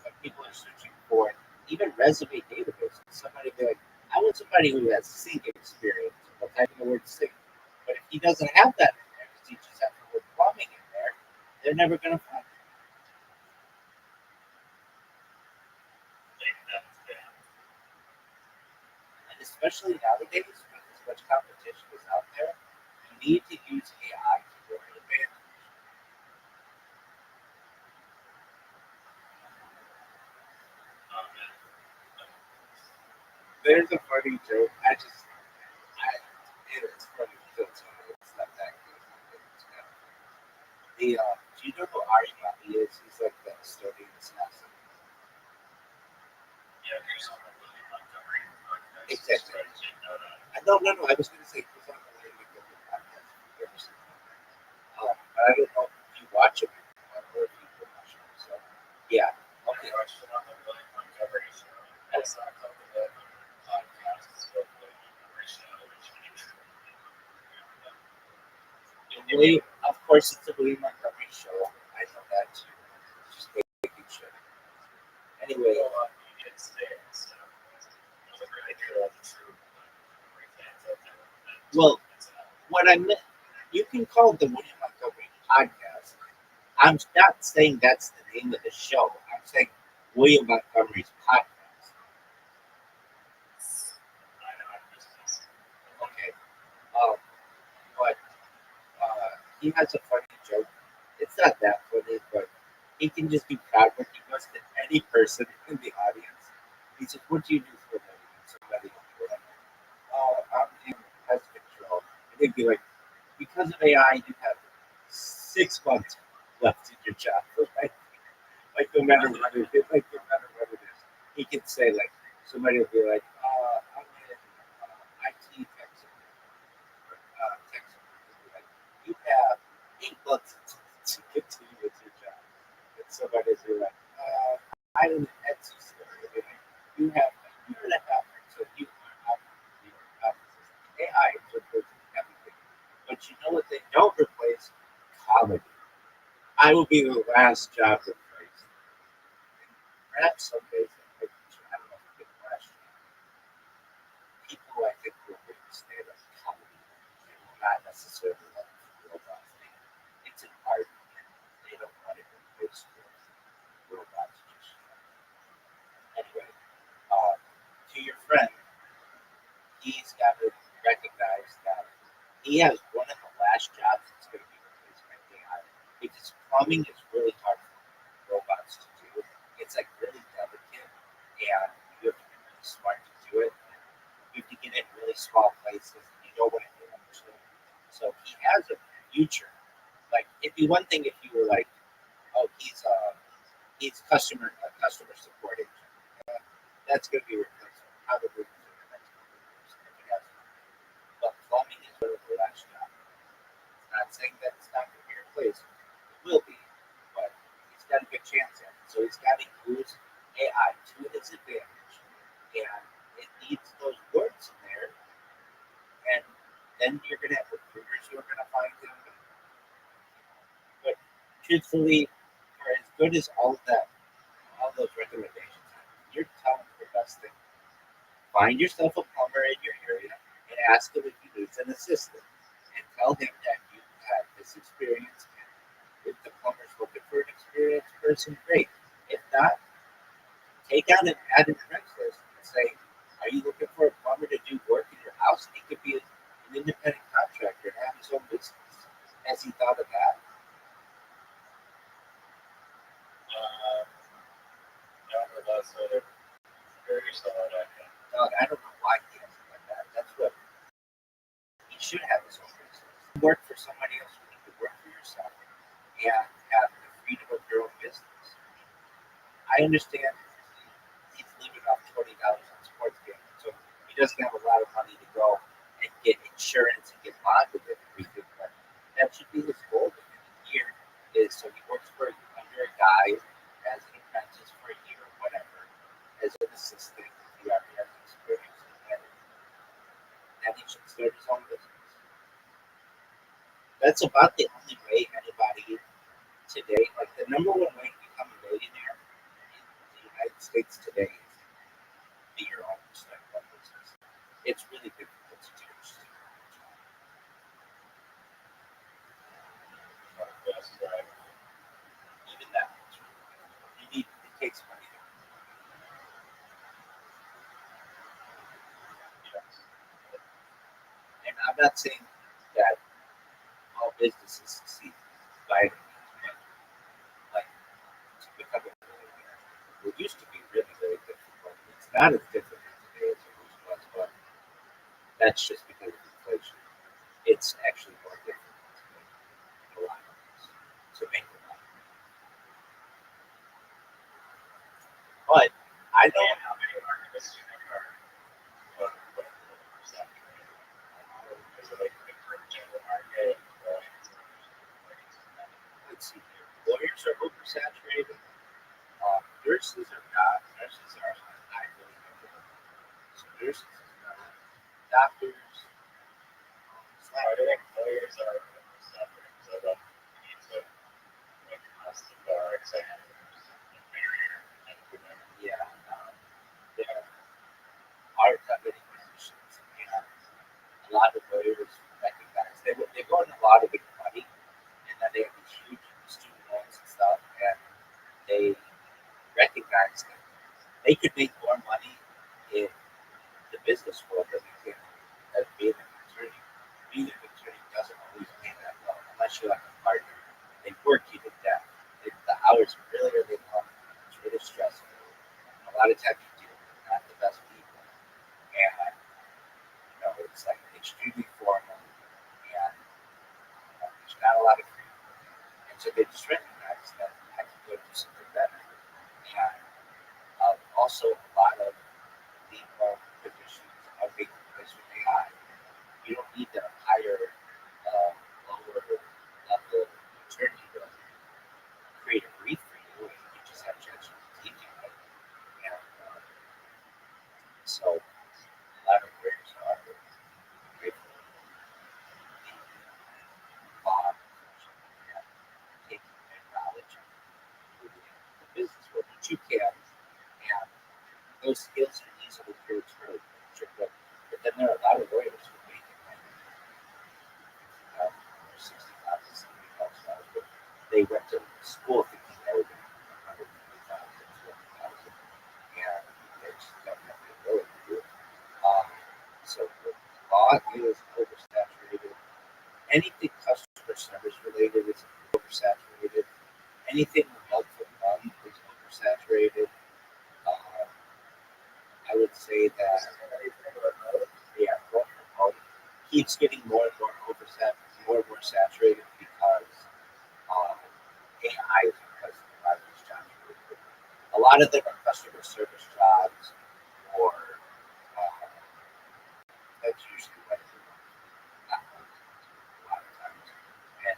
when people are searching for even resume databases. Somebody be like, I want somebody who has sink experience. They'll type in the word sink. But if he doesn't have that in there, because he just has the word plumbing in there, they're never going to find it. And especially nowadays, when as much competition is out there, you need to use AI to your advantage. There's a funny joke. It's funny because it's not that good. It's kind of funny. Do you know who Rabbi is? He's like the custodian assassin. Yeah, there's something really Montgomery podcast. Exactly. I didn't know that. No. I was going to say he's on the Lady Montgomery podcast. If you ever seen that. But I don't know if you watch him or if you watch him. So, yeah. Okay. I watched it on the William Montgomery show. I saw a couple of them podcasts with William Montgomery show, which Of course, it's a William Montgomery show. I know that too. Just making sure. Anyway, United States. It was really good on the true Montgomery fans out there. well, what I meant, you can call it the William Montgomery podcast. I'm not saying that's the name of the show. I'm saying William Montgomery's podcast. I know, I'm just Okay. But he has a funny joke. It's not that funny, but he can just be proud when he goes to any person in the audience. He says, "What do you do for a living?" And somebody will be like, "Oh, I'm in pest control." And they'd be like, "Because of AI, you have 6 months left in your job." Like no matter what it is, he can say like somebody will be like, "I'm in IT tech support." Tech support. He'll be like, "You have 8 months to continue with your job." And somebody will be like, "I'm in an Etsy store." He'll be like, "You have a year and a half until you are out of your offices." AI is replacing everything, but you know what they don't replace? Comedy. I will be the last job replaced. Perhaps some days I don't know if it's question. People I think will bring stand up comedy. They will not necessarily want robots. It's an art and they don't want it replaced with robots. Anyway, to your friend, he's got to recognize that he has one of the last jobs that's going to be replaced by AI because plumbing is really hard for robots to and you have to be really smart to do it. You have to get in really small places. You don't want to get into it. So he has a future. Like it'd be one thing if you were like, oh, he's customer support agent. That's going to be replaced probably for the next couple of years if it hasn't. But plumbing is one of the last jobs. It's not saying that it's not going to be replaced. It will be, but he's got a good chance at it. So he's got to use AI to his advantage, and it needs those words in there. And then you're going to have recruiters who are going to find him. But truthfully, for as good as all those recommendations, you're telling the best thing. Find yourself a plumber in your area and ask him if he needs an assistant. And tell him that you have this experience. And if the plumber's looking for an experienced person, great. If not, take out an ad in Craigslist and say, are you looking for a plumber to do work in your house? He could be an independent contractor and have his own business. Has he thought of that? No, that's a very solid idea. Doug, I don't know why he hasn't done that. That's what he should have his own business. Work for somebody else. You need to work for yourself and have the freedom of your own business. I understand he's living off $20 on sports gambling, so he doesn't have a lot of money to go and get insurance and get bonded and everything. But that should be his goal within a year. Is so he works for under a guy as an apprentice for a year or whatever, as an assistant if he already has experience in that. And he should start his own business. That's about the only way anybody today, like the number one way to become a millionaire in the United States today is be your own startup business. It's really difficult to do. That's right. Even that, it takes money. Yes. And I'm not saying that all businesses succeed by any means, but like to become a millionaire, it used to be really, really difficult. It's not as difficult today as it was, but that's just because of inflation. It's actually more difficult to make a lot of this, to make a lot. But I And don't. how many artists do you think are what percent? Is it like the current general market? Let's see here. Lawyers are oversaturated. Nurses are not. Nurses are I really know. So nurses is not. Doctors. I think lawyers are suffering so that you need to like pass the bar exam and barrier and Yeah. There are not many physicians, and a lot of lawyers recognize they go in a lot of big money, and then they have these huge student loans and stuff, and they recognize that they could make more money in the business world than they can as being an attorney. Being an attorney doesn't always pay that well unless you're like a partner. They work you to death. The hours are really, really long. It's really stressful. And a lot of times you deal with not the best people. And it's like extremely formal and there's not a lot of freedom. And so they just recognize that I can go do something better. And also a lot of legal positions are being replaced with AI. You don't need to hire lower level attorney to create a brief for you. You just have ChatGPT do it. And so a lot of lawyers are grateful the law and taking their knowledge and moving it into the business world, which you can. And those skills are easily transferred. But then there are a lot of lawyers who make it like $60,000, $70,000, but they went to school thinking they were going to make $150,000, $200,000, and they just don't have the ability to do it. So the law is oversaturated. Anything customer service related is oversaturated. Anything remote from home is oversaturated. Uh, say that work from home keeps getting more and more more and more saturated because AI is replacing a lot of these jobs. A lot of them are customer service jobs, or that's usually what it is, not a lot of times. And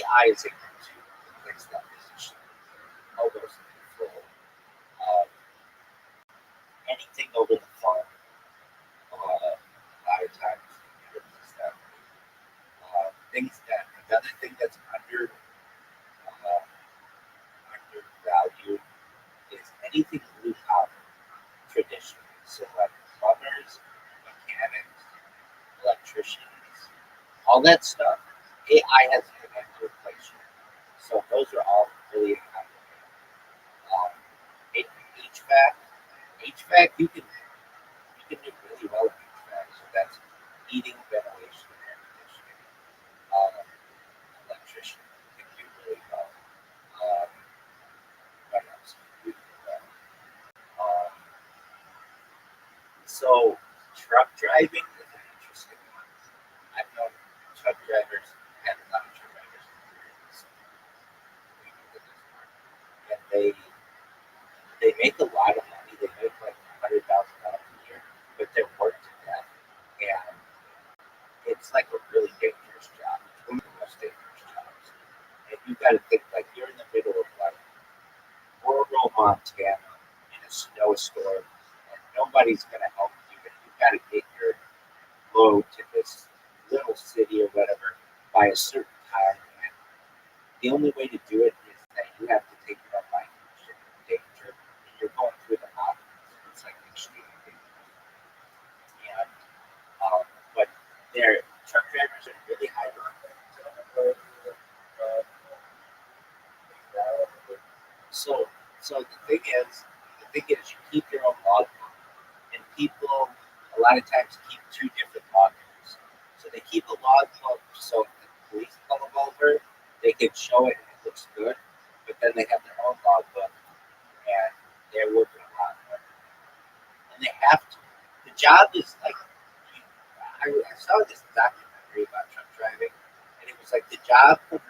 AI is able to replace that position almost in full. Um, Anything over the phone, a lot of times, things that another thing that's undervalued is anything blue collar traditionally. So like plumbers, mechanics, electricians, all that stuff. AI has been able to replace you. So those are all really accountable. Um, HVAC, you can do really well in HVAC. So that's heating, ventilation, and air conditioning. Um, Electrician can do really well. Um, what else can do well? Um, so truck driving is an interesting one. I've known truck drivers and a lot of truck drivers experience and they make a lot of money. They make like $100,000 a year, but they're worked to death, and it's like a really dangerous job. It's one of the most dangerous jobs. And you got to think like you're in the middle of like rural Montana in a snowstorm, and nobody's gonna help you. But you got to get your load to this little city or whatever by a certain time, and the only way to do it is that you have to take it up by danger. And you're going through the mountains. It's like extremely dangerous. And but their truck drivers are really high on. So so the thing is you keep your own logbook, and people a lot of times keep two different logbooks. So they keep a logbook so if the police pull them over, they can show it and it looks good. But then they have their own logbook and they're working a lot more. And they have to. The job is like I saw this documentary about truck driving, and it was like the job from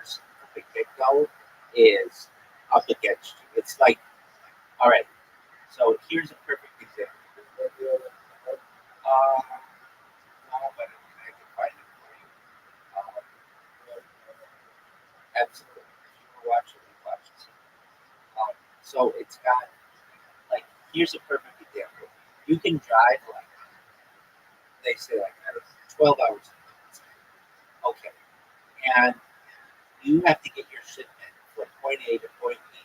the get go is up against you. It's like, all right, so here's a perfect example. Um, no, but I can find it for you. Um, Absolutely. If you were watching, we watched it. So it's got like here's a perfect example. You can drive like they say like I don't know, 12 hours. Okay, and you have to get your shipment from point A to point B,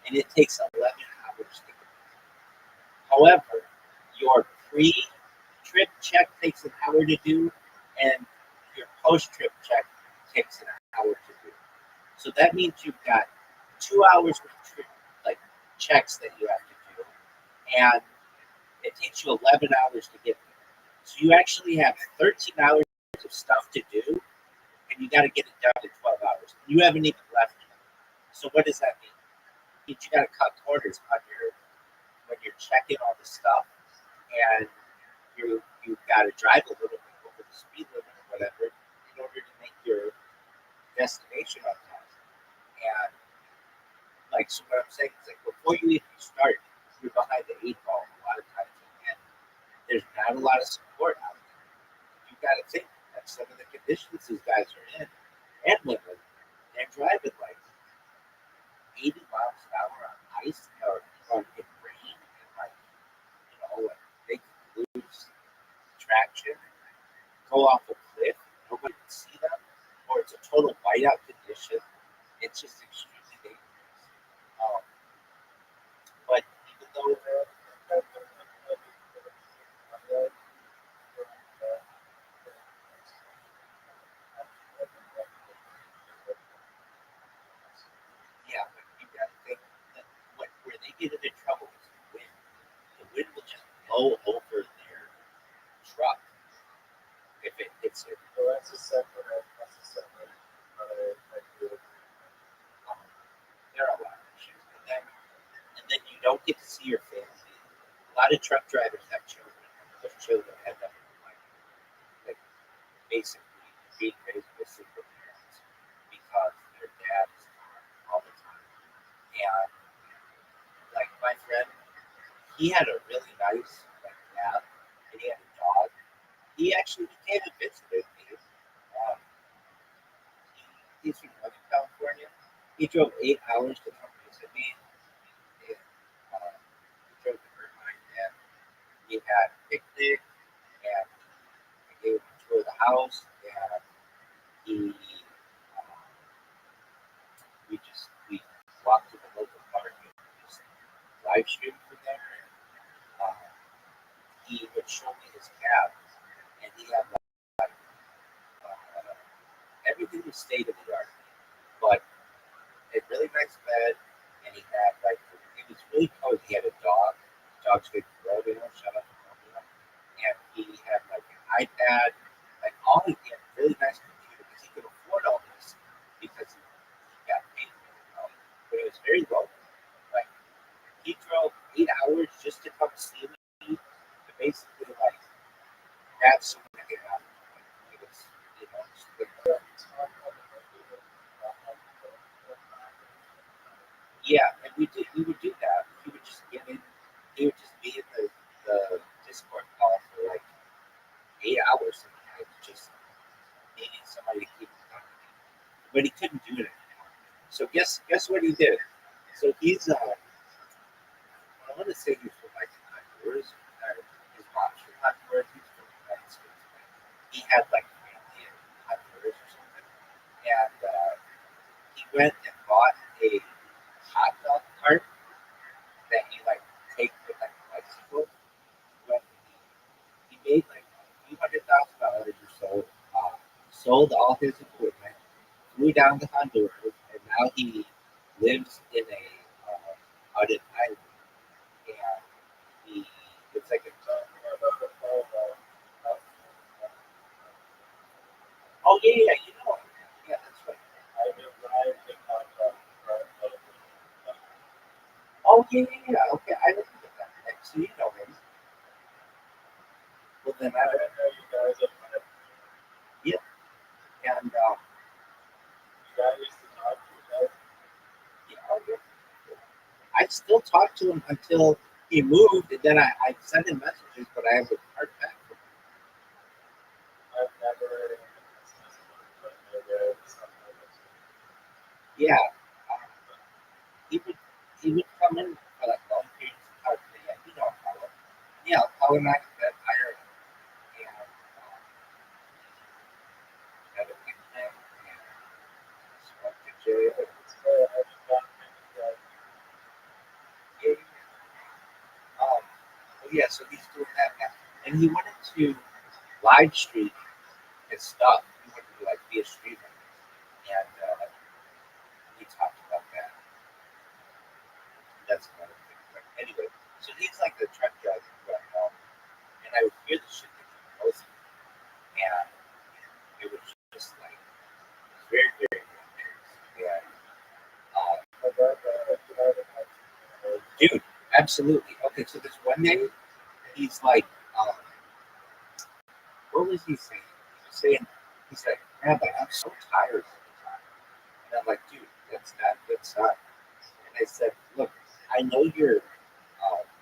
and it takes 11 hours to get. However, your pre-trip check takes an hour to do, and your post-trip check takes an hour to do. So that means you've got 2 hours of trip, like checks that you have to do, and it takes you 11 hours to get there. So you actually have 13 hours of stuff to do, and you got to get it done in 12 hours. You haven't even left yet. So what does that mean? It means you got to cut corners on your when you're checking all the stuff, and you've got to drive a little bit over the speed limit or whatever in order to make your destination on time. And like so, what I'm saying is like before you even start, you're behind the eight ball a lot of times, and there's not a lot of support out there. You got to think that some of the conditions these guys are in, and women, they're driving like 80 miles an hour on ice or on in rain, and like like they can lose traction, go off a cliff, nobody can see them, or it's a total whiteout condition. It's just extremely dangerous. Um, but even though, yeah, but you got to think that where they get into trouble is the wind. The wind will just blow over their truck if it hits it. Um, there are a lot of issues. And then you don't get to see your family. A lot of truck drivers have children. children end up like basically being raised with single parents because their dad is gone all the time. And like my friend, he had a really nice like cat, and he had a dog. He came and visited me. Um, he's from Northern California. He drove 8 hours to come visit me. And, he drove to Irvine, and we had a picnic, and I gave him a tour of the house, and he we walked to the local park and just live streamed from there. And, uh, he would show me his cab, and he had like everything was state of the art, but a really nice bed, and he had like it was really cozy. He had a dog. Dog's good for Romeo. Shout out to Romeo. And he had like an iPad, like all he had a really nice computer because he could afford all this because he got paid really well. But it was very low. Like he drove 8 hours just to come see me to basically like have someone to hang out with. Like, it was, you know, just like, yeah, and we would do that. He would just get in. He would just be in the Discord call for like 8 hours a night, just needing somebody to keep him company. But he couldn't do it anymore. So guess what he did? So he's I want to say he's from like Honduras. His mom's from Honduras. He's from the United States. He had like family in Honduras or something, and he went and bought a hot dog cart that he like take with like a bicycle. When he made like $200,000 or so, sold all his equipment, flew down to Honduras, and now he lives in a out in Ireland, and he it's like a oh yeah yeah you know him. Yeah, that's right. Oh yeah yeah yeah okay I remember that. Okay, so you know him. Well then I yeah and yeah, oh, yeah. I still talk to him until he moved, and then I send him messages, but I have a hard back. Yeah, he would he would come in for like long periods of time. Yeah, you know how yeah, I'll and I get hired and had a picnic and went to jail. Yeah, well, yeah, so he's doing that now, and he wanted to live stream his stuff. He wanted to like be a streamer, and we talked about that. That's another thing. But anyway, so he's like the truck driver right now, and I would hear the shit that he was posting, and it was just like very, very good. And dude, absolutely. Okay, so this one day, he's like, um, what was he saying? He was saying, he's like, Rabbi, I'm so tired all the time. And I'm like, dude, that's not a good sign. And I said, look, I know your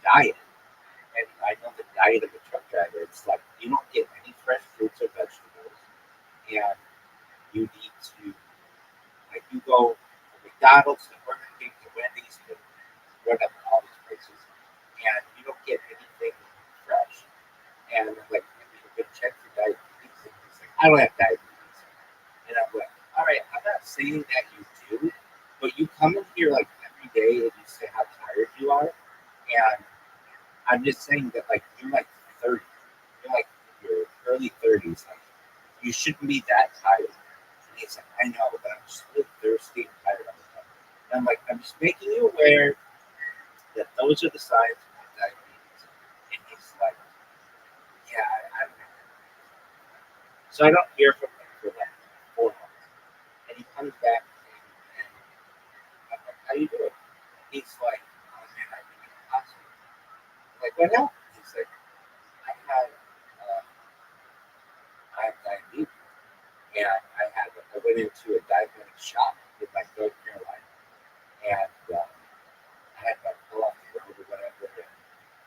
diet, and I know the diet of a truck driver. It's like you don't get any fresh fruits or vegetables, and you need to, like, you go from McDonald's to Burger King to Wendy's to whatever, all these places, and you don't get anything fresh. And I'm like, have you been checked for diabetes? And he's like, I don't have diabetes. And I'm like, all right, I'm not saying that you do, but you come in here like every day and you say how tired you are. And I'm just saying that like you're like 30, you're like in your early 30s, like you shouldn't be that tired. And he's like, I know, but I'm just really thirsty and tired all the time. And I'm like, I'm just making you aware that those are the signs of diabetes. And he's like, yeah, I don't know. So I don't hear from him for like 4 months. And he comes back and I'm like, how you doing? He's like, oh man, I've been in the hospital. I'm like, what happened? He's like, I had into a diabetic shop in like North Carolina, and I had my pull off the road or whatever, and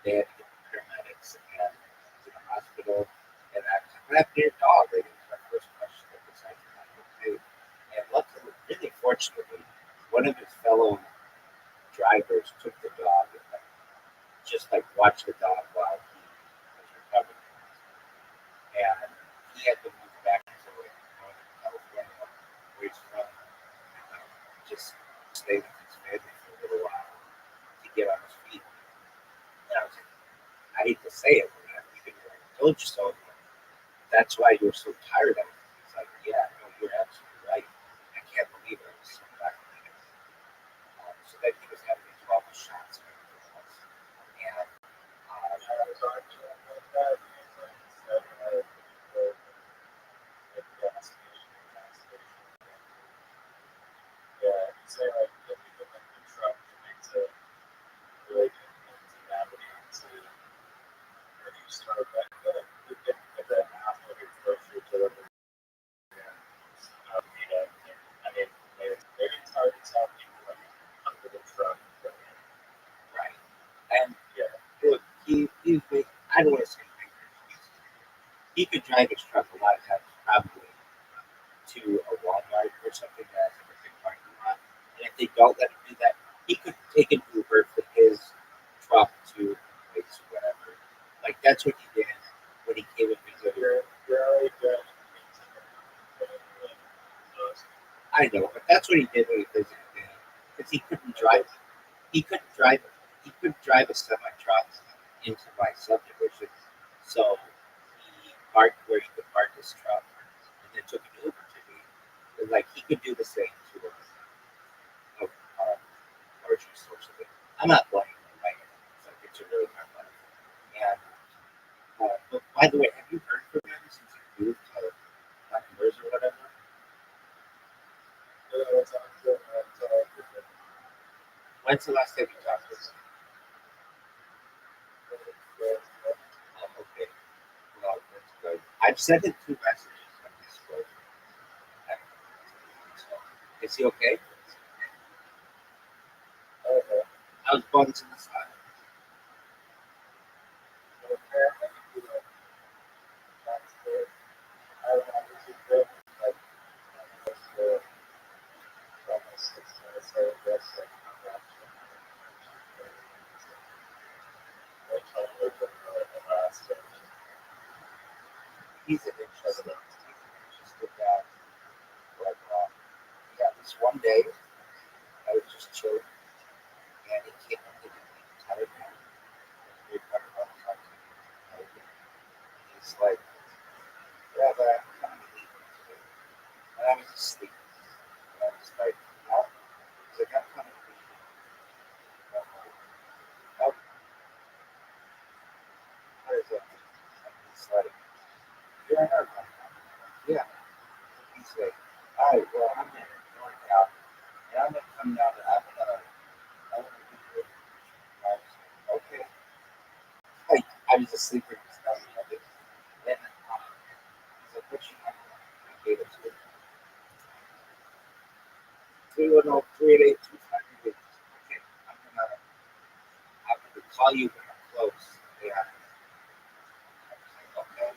they had to get the paramedics and to the hospital, and I grabbed their dog. Right, it was my first question that was like, okay. And luckily, really fortunately, one of his fellow drivers took the dog and just like watched the dog while he was recovering. And he had to move back to Northern California, where he's from, and just stay with his family for a little while to get on his feet. And I was like, I hate to say it, but I told you so. That's why you're so tired of it. It's like, yeah, no, you're absolutely right. I can't believe it. I was so vaccinated. So then he was having 12 shots and everything else. And say like if you put like the truck makes it really difficult to navigate to where you start like the half of your grocery delivery. I mean, maybe it's hard to tell people like under the truck. But, right. And yeah, look, I don't want to say he could drive his truck a lot of times, probably to a Walmart or something that has a big parking lot. And if they don't let him do that, he could take an Uber for his truck to place or whatever. Like that's what he did when he came and visited. you're already good. I know, but that's what he did when he visited me because he couldn't drive. He couldn't drive. He couldn't drive a semi truck into my subdivision, so he parked where he could park his truck, and then took an Uber to me. And like he could do the same to a grocery store. So I'm not blaming him. Right? It's like it's a really hard life. And but by the way, have you heard from him since he moved to Honduras or whatever? When's the last time you talked to him? Oh, okay. Well, that's good. I've sent him 2 messages on Discord. Is he okay? How's Buns in the side? He's an interesting guy. Like, yeah, this one day I was just chilling, and he came up to me tired now. We were talking about something. He's like, Rabbi, I'm coming to leave today. And I was asleep. And I was like, oh. He's like, I'm coming to leave. Oh, what is that? And he's like, you're in our company. Yeah. He's like, all right, well, I'm in North Cal, and I'm going to come down and I'm going to be here. I was like, okay. Like, I was asleep for this time. Then he's like, what you want? I gave it to him. 310 388 258. Okay, I'm gonna call you when I'm close. Yeah. I was like, okay.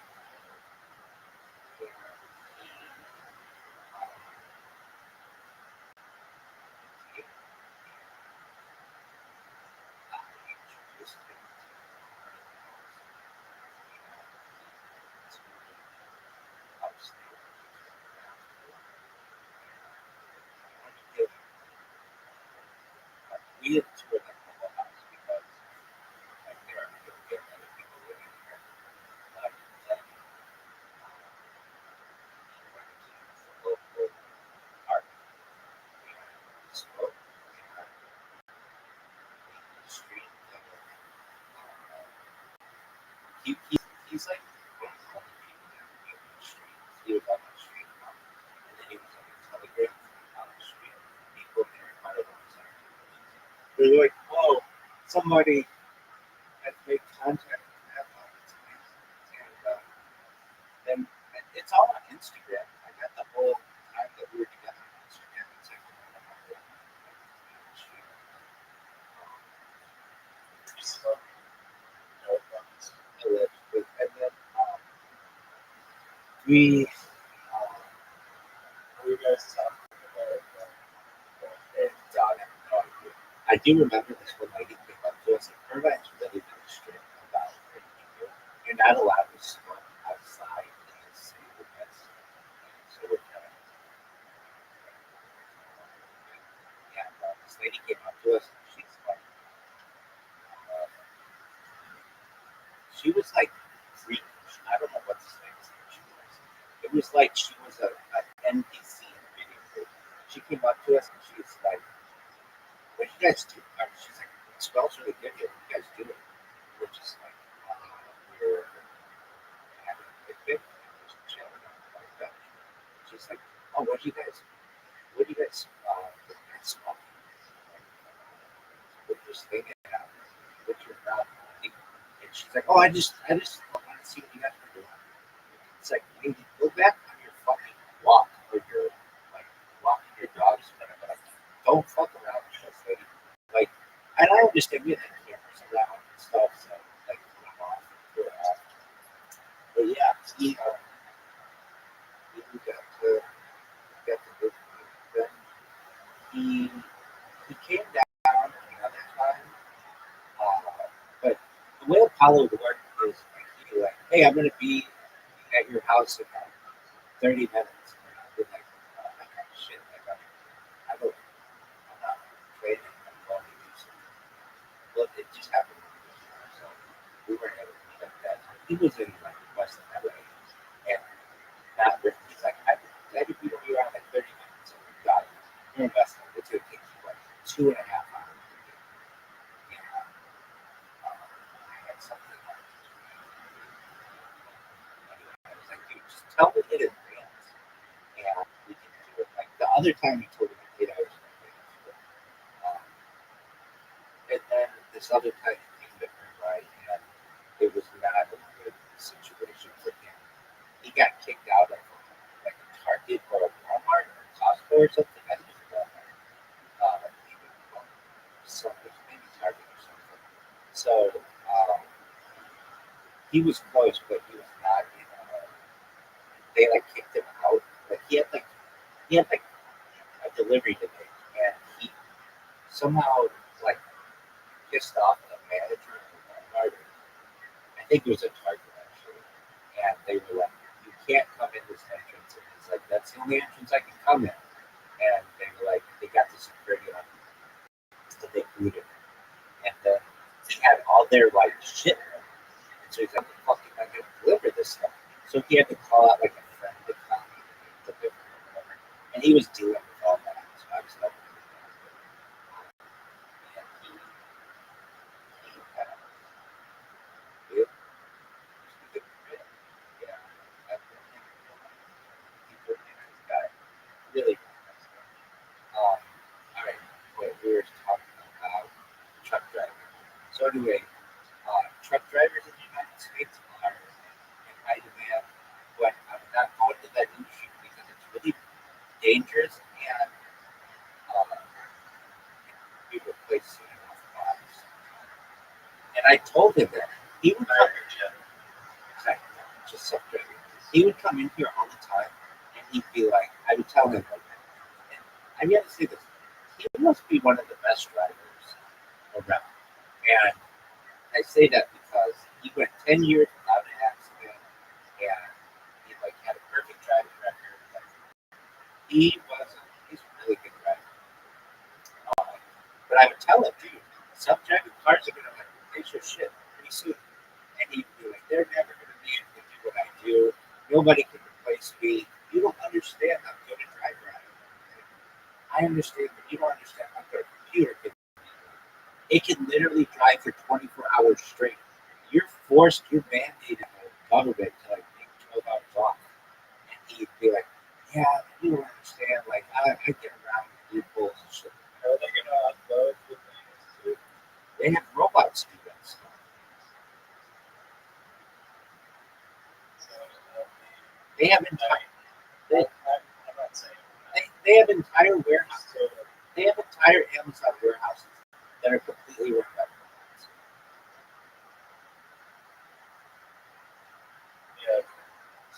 We had toured the whole house because like there are other people living here. Then we went to the local park and spoke and the street. He's like one of the only people that live on the street. He was on the street, and then he was on the telegram on the street. People there kind of they're like, oh, somebody has made contact with them all the time. And then it's all on Instagram. I got the whole time that we were We Were you guys talking about dog. I do remember this one lady came up to us, and her guys really strict about it. You're not allowed to smoke outside in the city limits. So we're kind of, and this lady came up to us, and she's like, uh, she was like freak. I don't know what this lady's name she was. It was like she was an NPC in a video game. She came up to us and she was like, "What do you guys do?" She's like, "It smells really good here. What do you guys do?" We're just like, we're having a picnic, just chilling on the bench. She's like, "Oh, what do you guys smoke?" We're just hanging out. What's your problem? And she's like, "Oh, I just want to see what you guys are doing." It's like, hey, go back on your fucking walk or your like walking your dogs or whatever. Like, don't fuck around with this lady. Like, and I understand we had cameras around and stuff, so like I'm off. We're off. But yeah, he got to live with them. He came down another time. But the way Apollo worked is like, he'd be like, "Hey, I'm gonna be at your house in 30 minutes." And I'd be like, "Oh my god, shit! Like, I'm not training. I'm going to do something." Well, it just happened. So we weren't able to meet up that time. He was in like West LA, and not really. He's like, I could be around like 30 minutes. And we got it. You're investing. It's gonna take you like 2.5 hours. And I had something like. I was like, "Dude, just tell me in advance, and we can do it." Like the other time, he told me 8 hours. And then this other time he came to her, right, and it was not a good situation for him. He got kicked out of like a Target or a Walmart or a Costco or something. I think it was Walmart. Something, maybe Target or something. So he was close, but he was not. They like kicked him out. Like he had like a delivery to make, and he somehow like pissed off the manager of Walmart. I think it was a Target actually, and they were like, "You can't come in this entrance." And he's like, "That's the only entrance I can come in." And they were like, they got the security on, and they booted him. And then he had all their like shit. And so he's like, "The fuck am I gonna deliver this stuff?" So he had to call out like a friend to come and deliver or whatever. And he was dealing with all that. So I was helping him with that. And he had a real, yeah, that's the thing. He's a really nice guy. Really, really nice guy. All right, we were talking about truck driving. So anyway, truck drivers in the United States are in high demand, but I'm not going to that industry because it's really dangerous and be replaced soon enough by. And I told him that he would come, just self driving. He would come in here all the time, and he'd be like, I would tell him like, and I've yet to say this. He must be one of the best drivers around. And I say that because he went 10 years without an accident, and he like had a perfect driving record. Like, he's a really good driver. But I would tell him, dude, self-driving cars are gonna like replace your shit pretty soon. And he'd be like, they're never gonna be able to do what I do. Nobody can replace me. You don't understand how good a driver I am. I understand, but you don't understand how good a computer can. It can literally drive for 24 hours straight. You're mandated by the government to like take 12 hours off. And he'd be like, yeah, you don't understand. Like, I get around loopholes and shit. How are they gonna upload the things too? They have robots do that stuff. So They have entire they, I'm not saying they have entire warehouses. They have entire Amazon warehouses that are completely run by robots. yeah.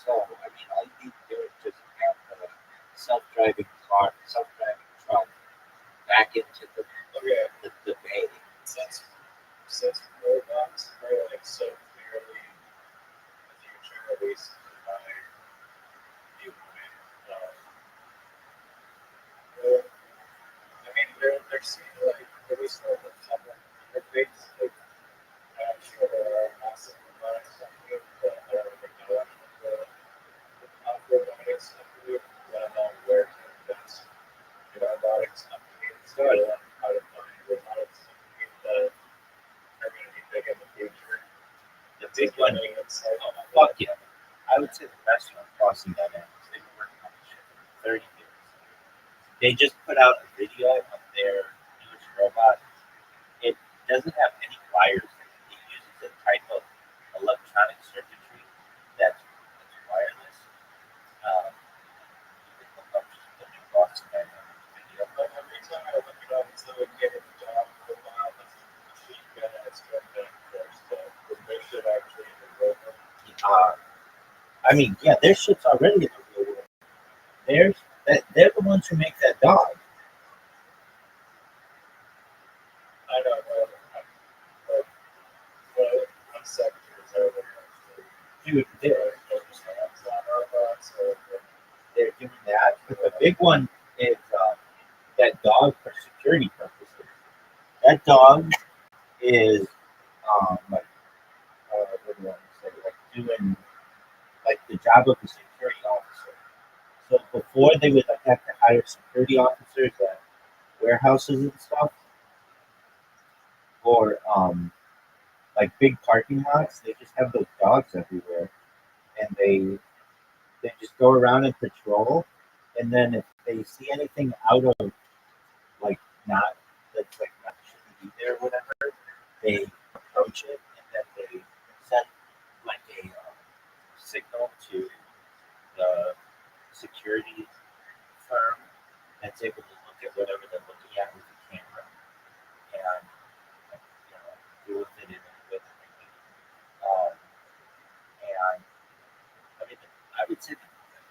So I mean, mean, all you need to do is just have the self-driving car, self-driving truck back into the bay. Since robots are like so clearly the future, at least in my viewpoint, I mean, they're seeing like at least on the public interface, like I'm sure there are massive robotics companies, but I don't even know any of the top robotics companies, let alone where to invest. Robotics companies, so I learned how to find robotics companies that are going to be big in the future. The big one, oh, fuck yeah. I would say the best one crossing that end is they've been working on this shit for 30 years. They just put out a video of their newest robot. It doesn't have any wires in it. It uses a type of electronic circuitry that's wireless. You can look up the new crossing that end video. But every time I look it up, it's like getting the job profile, that's a machine gun and it's going down first. So they should actually in the robot. I mean, yeah, their shit's already in the real world. They're the ones who make that dog. I don't know. But one sector is over actually. Dude, They're focused on Amazon robots or they're doing that. But the big one is that dog for security purposes. That dog is like what do I want to say? Like doing like the job of a security officer. So before they would like, have to hire security officers at warehouses and stuff, or like big parking lots. They just have those dogs everywhere, and they just go around and patrol. And then if they see anything out of like not that's like not shouldn't be there or whatever, they approach it and then they send like a signal to the security firm that's able to look at whatever they're looking at with the camera and do with it in any way that they need. Um, and I mean, I would say that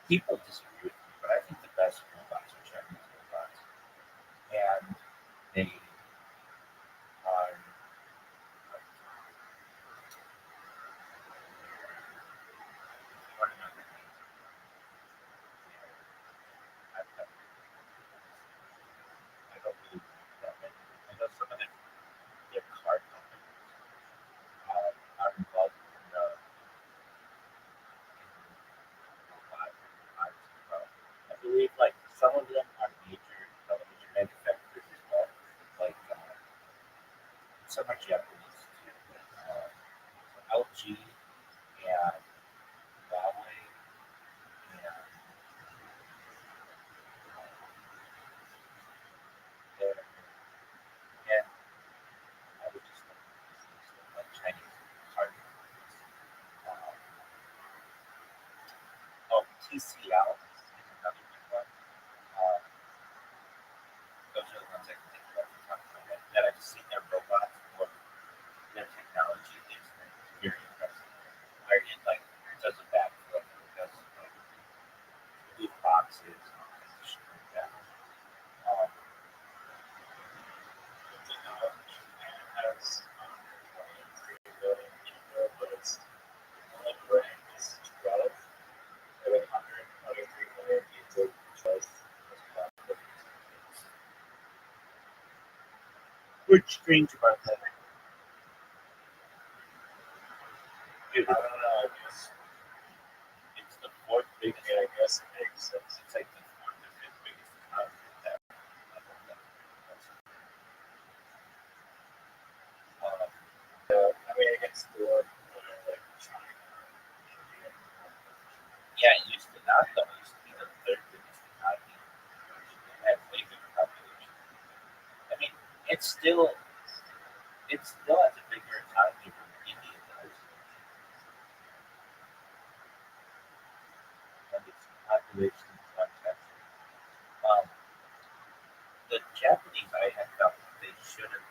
people disagree with me, but I think the best robots are Chinese robots, and they are like, you want to know their names? I don't really know that many. I know some of their car companies are involved in the robot robotics as well. I believe like some of them are major television manufacturers as well, like some are Japanese too. LG and Huawei and they're and I would just like Chinese car companies. Um, oh, TCL is another big one. Um, those are the ones I can think of off the top of my head that I've seen their robots or their technology is very impressive. Where it like does a backflip, it does like move boxes and all kinds of shit like that. Um, technology has 23 billion people, but it's only growing is 12. There are 123 million people just as popular. which strange about that? I don't know, I guess It's the fourth biggest. I guess it makes sense. It's like the fourth or fifth biggest economy that level. Um, I mean, against the world, like China, India. yeah, it used to not though. It used to be the third biggest economy. It had way bigger population. I mean, it still has a bigger economy than India does, and its population is much faster. Um, the Japanese, I had felt they should have.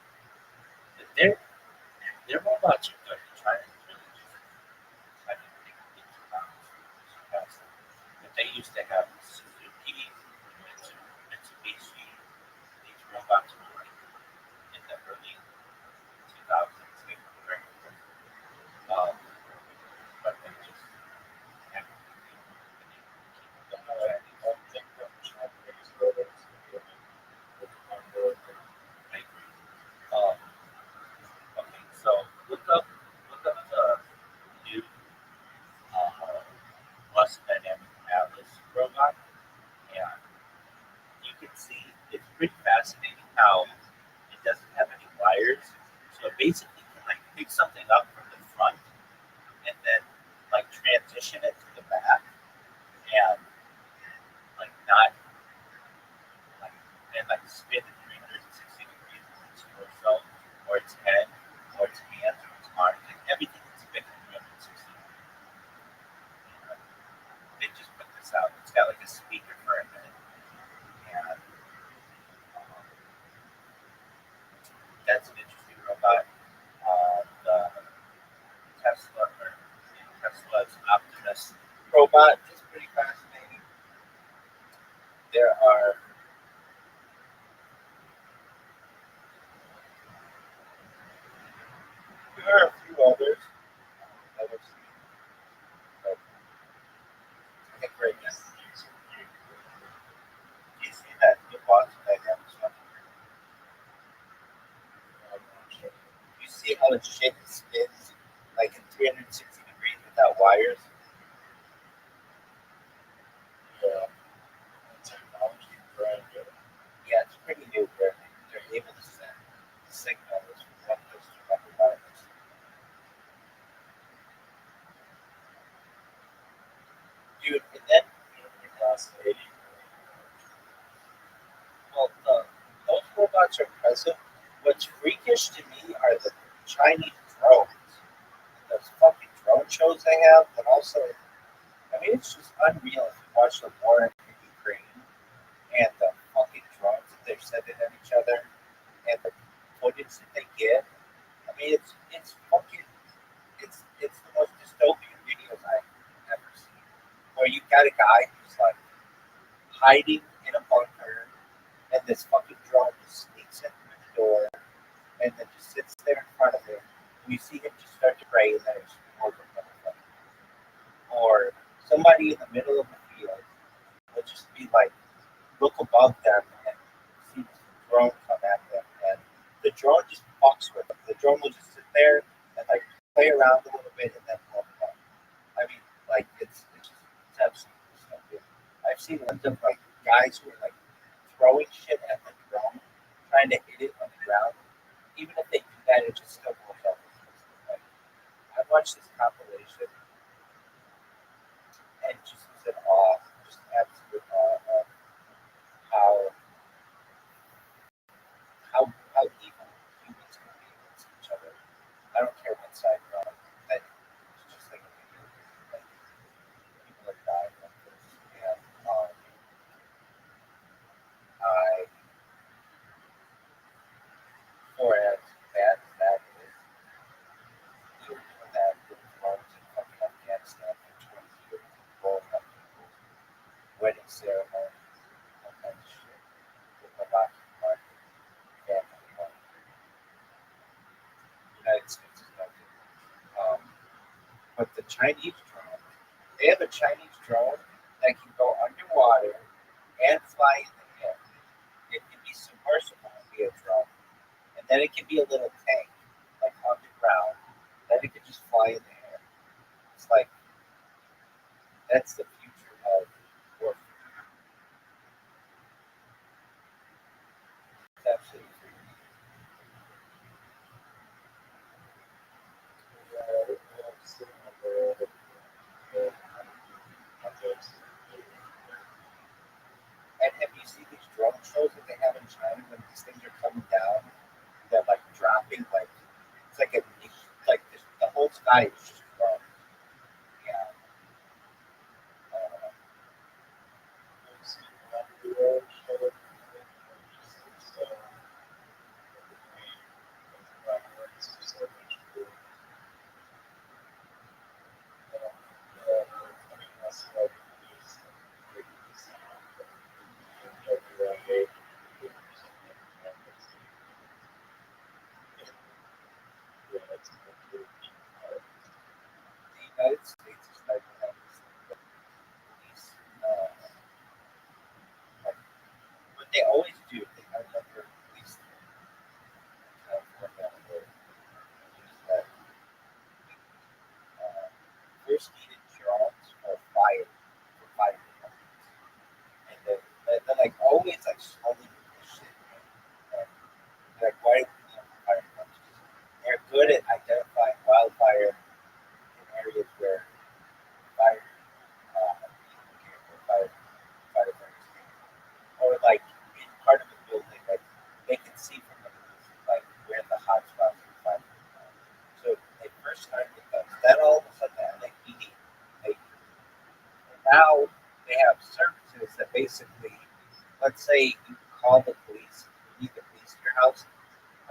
Their robots are good. China is really just kind of taking things around. see, it's pretty fascinating how it doesn't have any wires. So it basically can like pick something up from the front and then like transition it to the back and like not like and like spin it 360 degrees with its torso or its head or its hands or its arms. Like everything is spinning 360 degrees. And they just put this out. It's got like a speaker for a head. And that's an interesting robot. The Tesla's Optimus robot is pretty fascinating. There are a few others that I've seen, but I think right now, you see that the boss diagram is funny. You see how its shape spins like in 360 degrees without wires. Yeah, technology, right? Yeah, it's pretty new. They're able to send signals from one place to another wireless. Dude, and then Last 80. well, those robots are impressive. What's freakish to me are the Chinese drones. Those fucking drone shows they have, but also, I mean, it's just unreal if you watch the war in Ukraine and the fucking drones that they're sending at each other and the footage that they get. I mean, it's fucking, it's the most dystopian videos I've ever seen. Where you got a guy who's like hiding in a bunker, and this fucking drone just sneaks in through the door and then just sits there in front of him. And you see him just start to pray and then explode the motherfucker. Or somebody in the middle of the field will just be like, look above them and see this drone come at them. And the drone just fucks with them. The drone will just sit there and like play around a little bit and then blow them up. I mean, like, it's absolutely stupid. I've seen ones of like guys who are like throwing shit at the drone, trying to hit it on the ground. Even if they do that, it just still blows up. Like, I watched this compilation and just was in awe, just absolute awe of how how evil humans can be against each other. I don't care what side you're on. That it's just like a video. Like people are dying like this, and I for as bad as that is, we were doing that with drones in fucking Afghanistan for 20 years, blowing up people's wedding ceremonies, all kinds of shit. With the Lockheed Martin family, United States is nothing. Um, but the Chinese drone, they have a Chinese drone that can go underwater and fly in the air. It can be submersible and be a drone. And then it can be a little tank, like underground. Then it can just fly in the air. It's like, that's the future of warfare. It's absolutely freaky. Yeah, I'm sitting on the objects. And have you seen these drone shows that they have in China when these things are coming down? They're like dropping, like, it's like like this, the whole sky is just drones. Yeah. Uh, I've seen one video show it. It's it's just like I mean, that's like these sound WA. Yeah, it's the United States is starting to have these, like, what they always do, they have never released California or use that uh, first needed drones for fire departments. And they're like always like slow white fire departments. They're good at identifying wildfire in areas where fire, fire firefighters or like in part of the building, like they can see from the roof, like where the hot spots are fire. So they first started with those. Then all of a sudden, they heating. They now they have services that basically, let's say you call the police, you need the police to your house.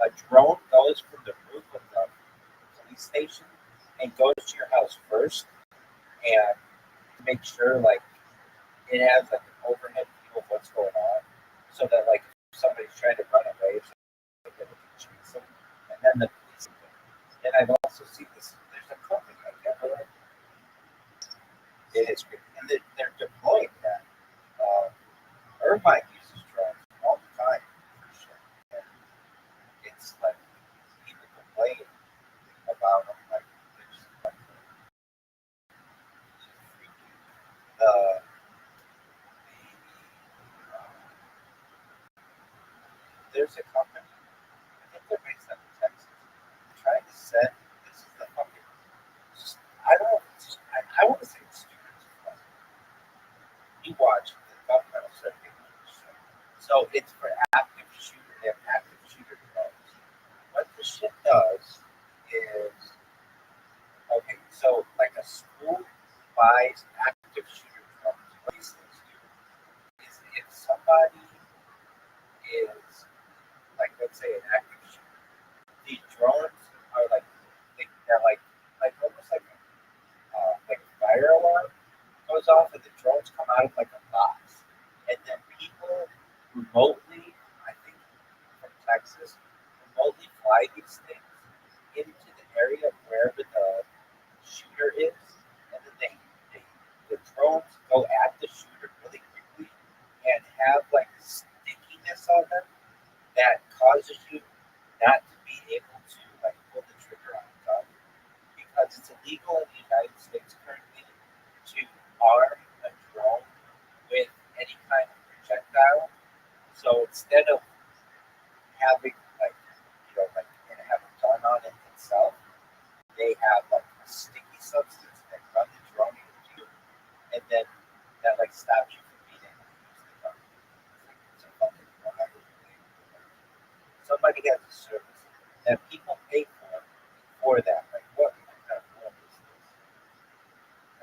A drone goes from the roof of the police station and goes to your house first and make sure like it has like an overhead view of what's going on, so that like if somebody's trying to run away, so they can chase them, and then the police. And I've also seen this. There's a company I never. It is great, and they're deploying that. Irvine uses drones all the time for sure. And it's like people complain about them, like there's like the there's a company. I think they're based out of Texas. Trying to set this is the fucking. I don't know. I want to say it's stupid. You watch the governmental circuit. So it's for active shooter. They have active shooter drones. What the shit does is okay. So like a school buys active shooter drones. What these things do is if somebody is like let's say an active shooter, these drones are they're like almost like a fire alarm goes off and the drones come out of like a box. And then people remotely, I think from Texas, remotely fly these things into the area of wherever the shooter is. And then the drones go at the shooter really quickly and have like stickiness on them that causes you not to be able to like pull the trigger on the gun because it's illegal in the United States currently to arm a drone with any kind of projectile. So instead of having like and have a gun on it itself, they have like a sticky substance that run the drone into you, and then that like stops you from being able to use the gun. It's a fucking 100. Somebody has a service that people pay for that. Like what kind of world is this?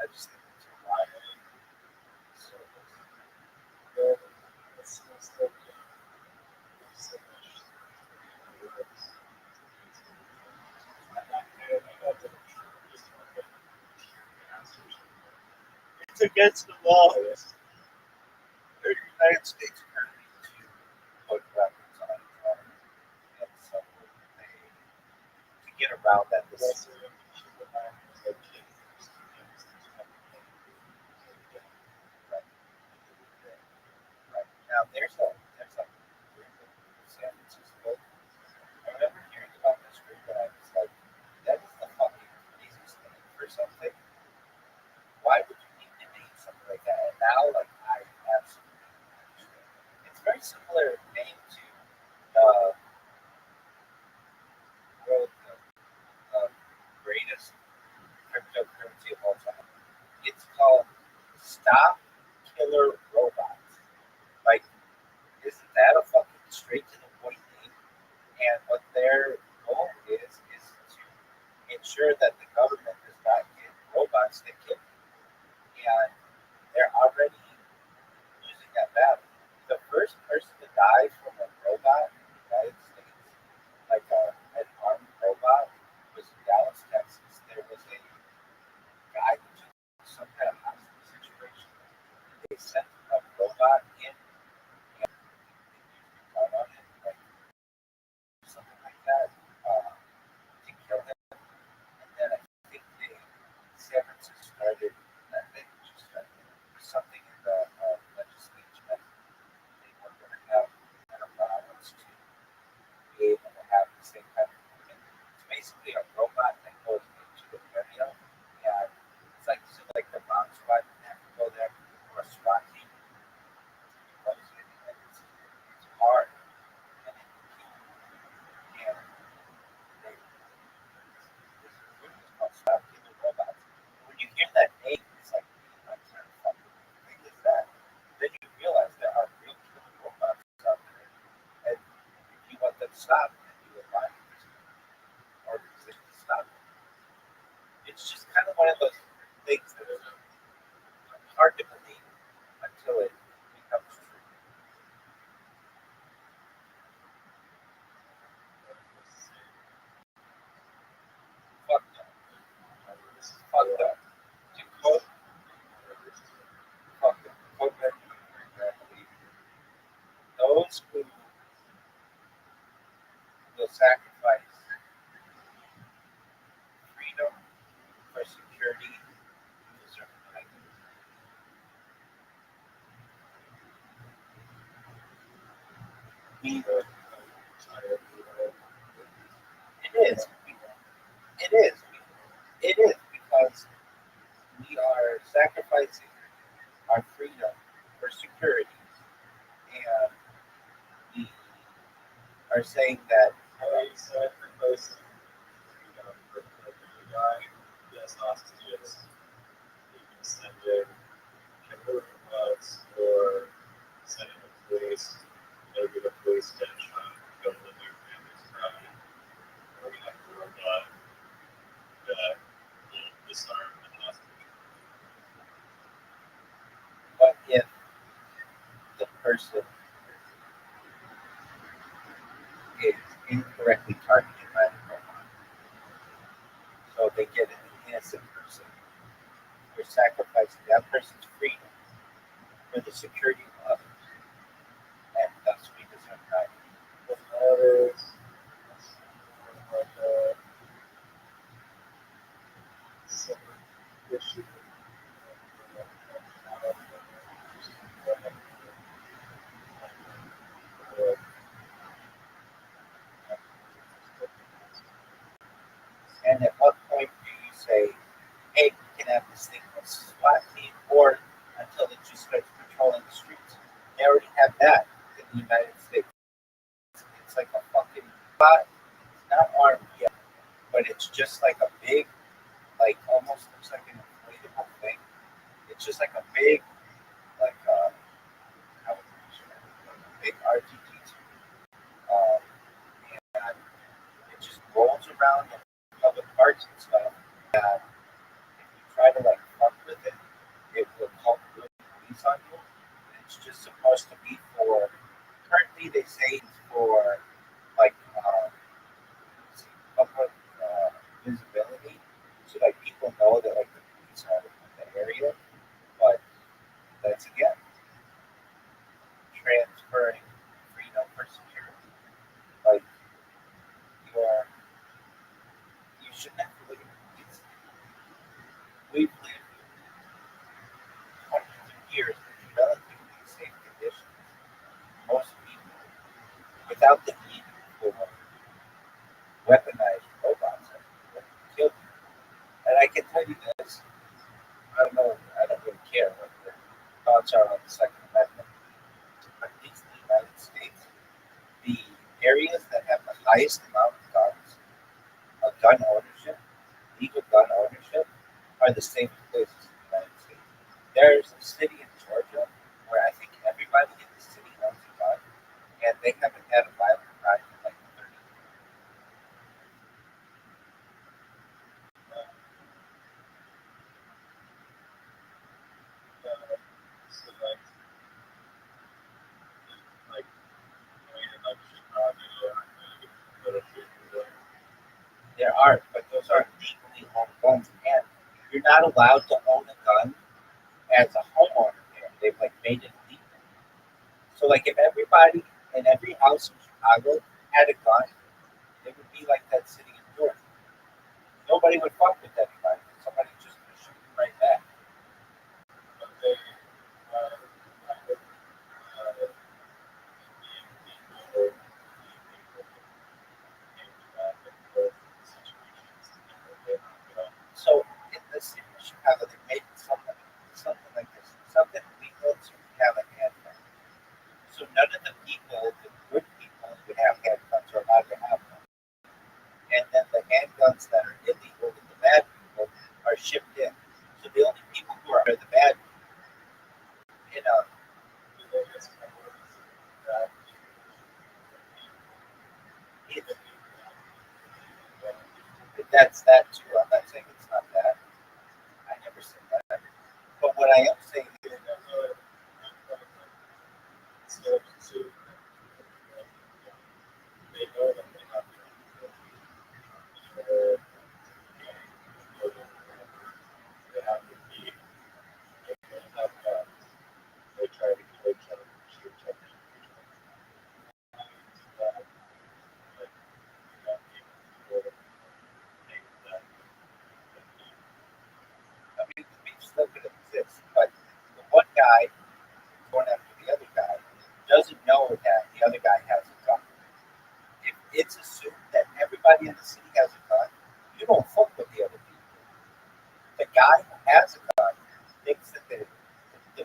I just think it's a wild service. It's against the law. The United States currently to put weapons on and so they to get around that. This right, right. Now there's a group in San Francisco. I remember hearing about this group and I was like, that is the fucking craziest thing for something. Why would you need to name something like that? And now like I absolutely understand. It's very similar name to the world the greatest cryptocurrency of all time. It's called Stop Killer Robots. Like, isn't that a fucking straight to the point name? And what their goal is to ensure that the government does not get robots that kill people. And they're already losing that battle. The first person to die from a robot in the United States, like an armed robot, was in Dallas, Texas. There was a guy who took some kind of hostage situation. They sent a robot in and they used a gun on it, like something like that, to kill him. And then I think San Francisco started, I think just started something in the legislature that they were going to have. I don't stop, and you would buy organization to stop it. It's just kind of one of those things that are hard to believe until it becomes true. Fucked up. Fucked up. To quote, fucked up. Quote Rabbi, those who will sacrifice freedom for security deserve neither. Neither. It is. It is. It is because we are sacrificing our freedom for security, and we are saying that I sacrifice for the guy who has hostages. You can send in chemical robots or send in the police. Maybe the police get shot, go to their family's property. Or we have a robot that will disarm the hostage. what if the person is incorrectly targeted by the robot? So they get an innocent person. You're sacrificing that person's freedom for the security of others, and thus we deserve neither. But that is like a separate issue. And at what point do you say, hey, we can have this thing called SWAT team, or until it just starts patrolling the streets? They already have that in the United States. It's like a fucking bot. It's not armed yet, but it's just like a big, like almost looks like an inflatable thing. It's just like a big, like how would you describe it? Like a big R2D2. Um, and it just rolls around in public parks and stuff. And if you try to like fuck with it, it will call the police on you. And it's just supposed to be for. Currently, they say it's for like public visibility, so that people know that like the police are in the area. But that's again transferring freedom for security. Like you shouldn't have to look at it's, we've lived hundreds of years in relatively safe conditions. Most people, without the need for weaponized robots that kill people. And I can tell you this, I don't know, I don't really care what your thoughts are on the Second Amendment, but at least in the United States, the areas that have the highest amount of gun ownership, legal gun ownership, are the safest places in the United States. There's a city in Georgia where I think everybody in the city owns a gun, and they haven't had a violent crime in like 30 years. So like like Chicago, There are, but those aren't legally owned guns, and you're not allowed to own a gun as a homeowner there. They've like made it legal. So like if everybody in every house in Chicago had a gun, it would be like that city in Georgia. Nobody would fuck with anybody. Somebody just would shoot you right back. but they uh, people So in the city of Chicago, they made something like this, something legal to have a handgun. So none of the people, the good people, would have handguns or allowed to have them. And then the handguns that are illegal, the bad people, are shipped in. So the only that's that too. I'm not saying it's not that. I never said that. But what I am saying is, they know that they have to they have to be they have they try to kill each other, shoot each other, like not people think that I mean, the beef still could exist, but the one guy going after the other guy doesn't know that the other guy has a gun. If it's assumed that everybody in the city has a gun, you don't fuck with the other people. The guy who has a gun thinks that the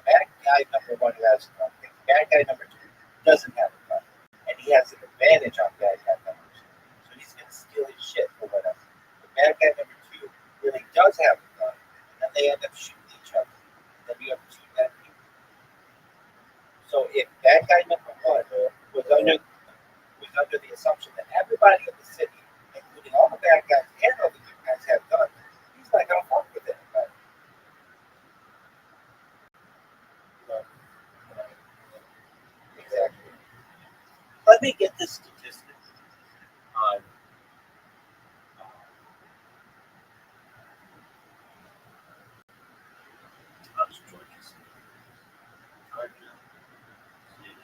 bad guy number one who has a gun thinks the bad guy number two doesn't have a gun. And he has an advantage on bad guy number two. So he's going to steal his shit or whatever. The bad guy number two really does have a gun. And then they end up shooting each other. And then you have two bad people. So if bad guy number one was under the assumption that everybody in the city, including all the bad guys and all the good guys, have guns, he's not going to fuck with anybody. Exactly. Let me get this statistic on Georgia City. Georgia City.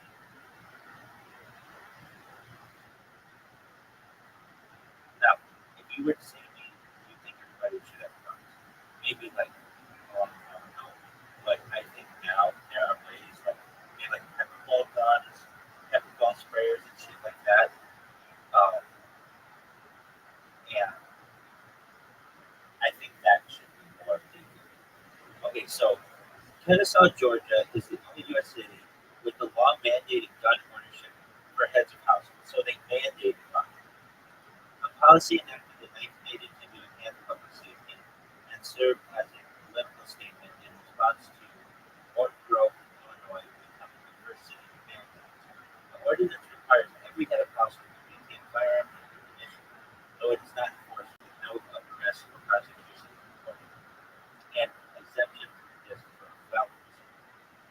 Now, if you were to say to me, you think everybody should have guns? Maybe like, I don't know. But I think now there are ways like pepper ball guns, pepper ball sprayers, and shit like that. Um, and I think that should be more legal. Okay, so Kennesaw, Georgia is the only U.S. city with the law mandating gun ownership for heads of households. So they mandated gun. A policy enacted in 1982 to enhance public safety and served as a political statement in response to Fort Grove, Illinois, becoming the first city to ban guns. The ordinance requires every head of household to maintain firearms and ammunition, though it is not enforced with no arrest or prosecution required. And exemption is for felons,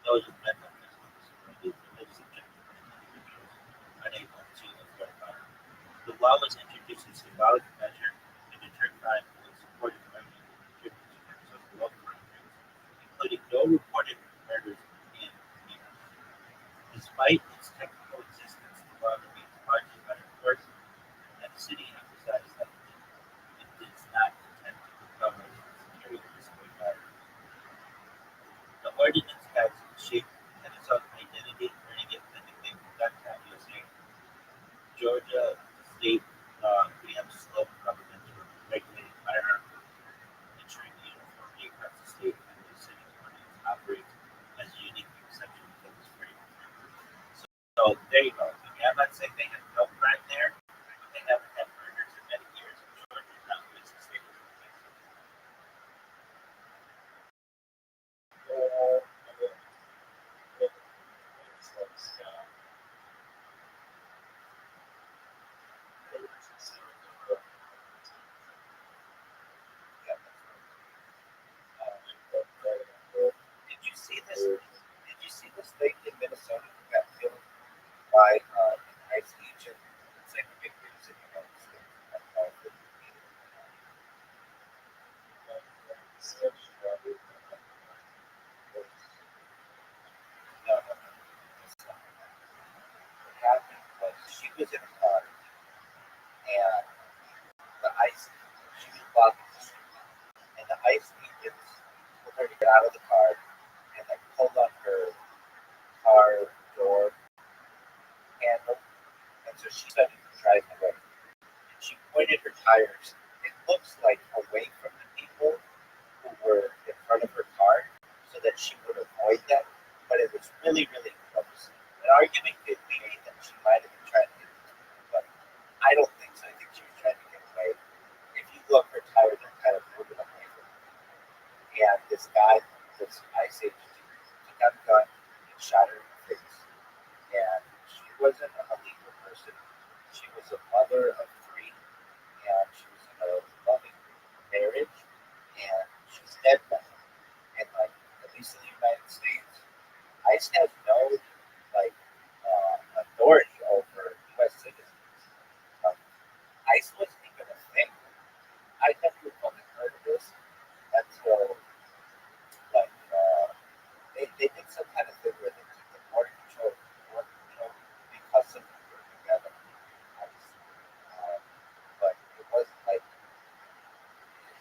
those with mental and physical disabilities who live subjected to individuals unable to afford a firearm. The law was introduced as a symbolic measure to deter crime and supported money contributes to social local crime rates, including no reported murders in years. Despite its technical existence, the law remains largely unenforced, and the city emphasized that it does not intend to become a security display pattern. The ordinance has shaped Kennesaw's identity, earning it the nickname Guntown USA. Georgia state law preempts local government from regulating firearms, ensuring uniformity across the state, and the city's ordinance operates as a unique exception to this framework. So there you go. I mean, I'm not saying they have no crime there, but they haven't had murders in many years. Georgia now is the state. Yeah, that's right. Did you see this? Did you see this lady in Minnesota who got killed by an ICE agent? It's like a big news in the United States. I don't know if it no, no, no. It's not. What happened was she was in a car and the ICE, she was blocking the street, and the ICE agents told her to get out of the car and like pulled on her car door handle, and so she started driving away. And she pointed her tires. It looks like away from the people who were in front of her car, so that she would avoid them. But it was really, really close. An argument could be made that she might have been trying to get these people, but I don't think so. I think she was trying to get away. If you look, her tires are kind of moving away from her. And this guy, this ice agent, took out a gun and shot her in the face. And she wasn't a legal person. She was a mother of three, and she was in a loving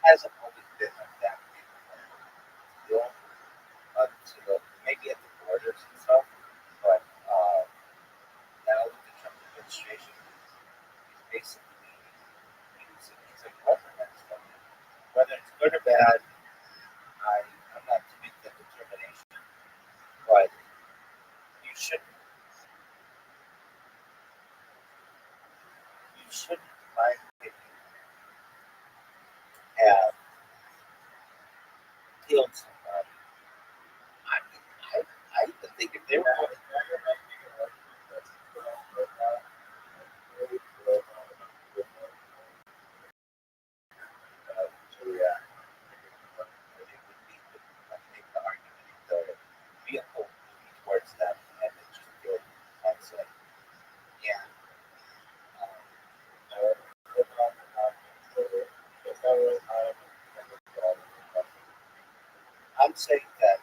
hasn't always been like that big deal until maybe at the borders and stuff. But now with the Trump administration, he's basically he's a weapon and stuff. Whether it's good or bad, I'm not to make that determination. But you shouldn't in my opinion, have killed somebody. I mean, I even think if they were I think the argument the vehicle moving towards them and it just killed hindsight. And um, I'm saying that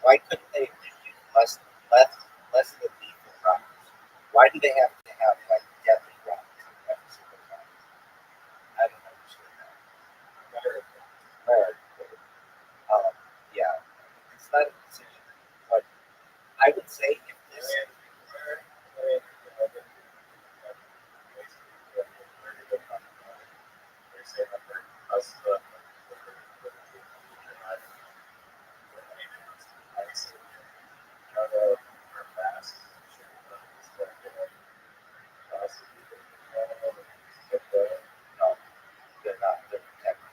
why couldn't they use less less than lethal rockets? Why do they have to have like deadly rockets every single time? I don't understand that. Or, um, yeah, it's not a decision, but I would say if this no, they're not. They're protected.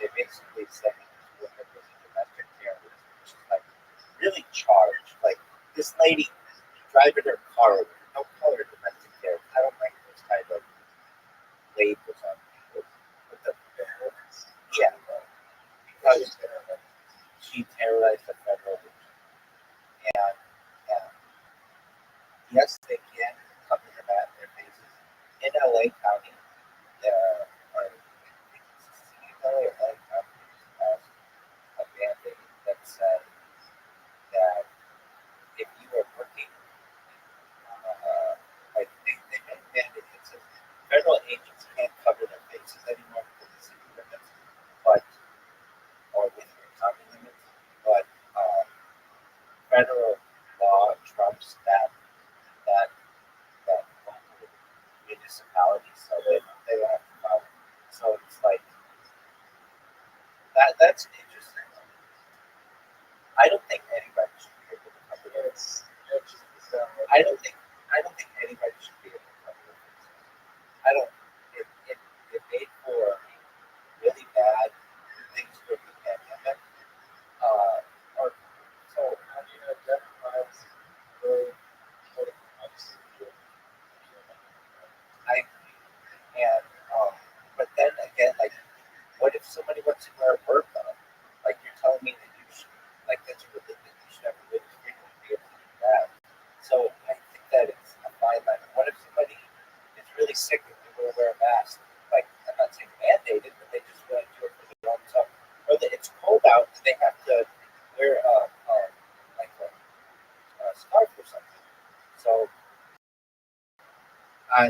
They basically said this woman was a domestic terrorist, which is like really charged. Like this lady driving her car over. Don't call her domestic terrorist. I don't like those kind of labels on people. But yeah, because she terrorized the federal agent. And yes, they can cover their faces. In LA County, there are LA County has a mandate that said that if you are working, like they made a mandate that says federal agents can't cover their faces anymore because of city limits, but or within county limits, but federal law trumps that that local municipality, so they don't have to follow. So it's like that's interesting. I don't think anybody should be able to cover their faces. I don't think anybody should be able to cover their faces. I don't. It made for really bad things for the pandemic. Or so how do you identify really I and but then again, like, what if somebody wants to wear a burqa? Like you're telling me that you should, like that's a religion, you should have religious freedom to be able to do that. So I think that it's a fine line. What if somebody is really sick and they will wear a mask? Like I'm not saying mandated, but they just want to do it for their own self. Or that it's cold out and they have to wear like a scarf or something. So I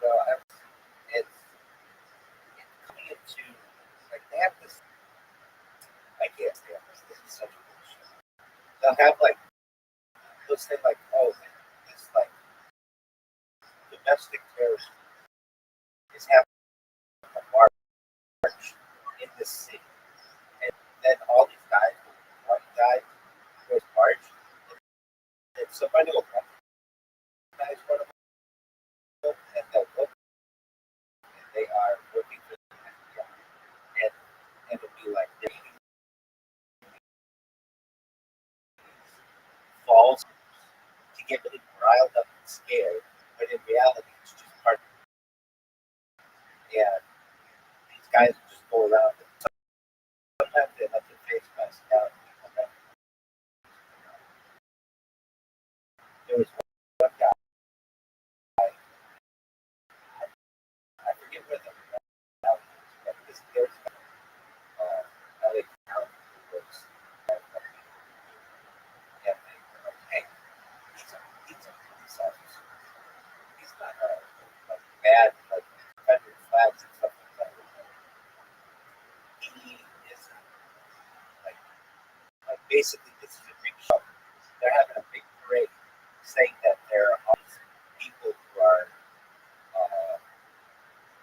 well, it's coming into like they have this. I can't stand this. This is such a bullshit. They'll have like they'll say like, oh, this like domestic terrorist is having a march in this city, and then all these guys, one guy goes march, and somebody will recognize one of them, and they'll look, and they are working for the FBI, and it'll be like they're eating false to get really riled up and scared, but in reality, it's just part of it. And these guys just go around. And sometimes they let their face mask down. There was one guy, I forget where the now but there's LA County who was and they were like, hey, he's a police officer. He's not a like bad like basically this is a big show. They're having a big parade saying that there are all these people who are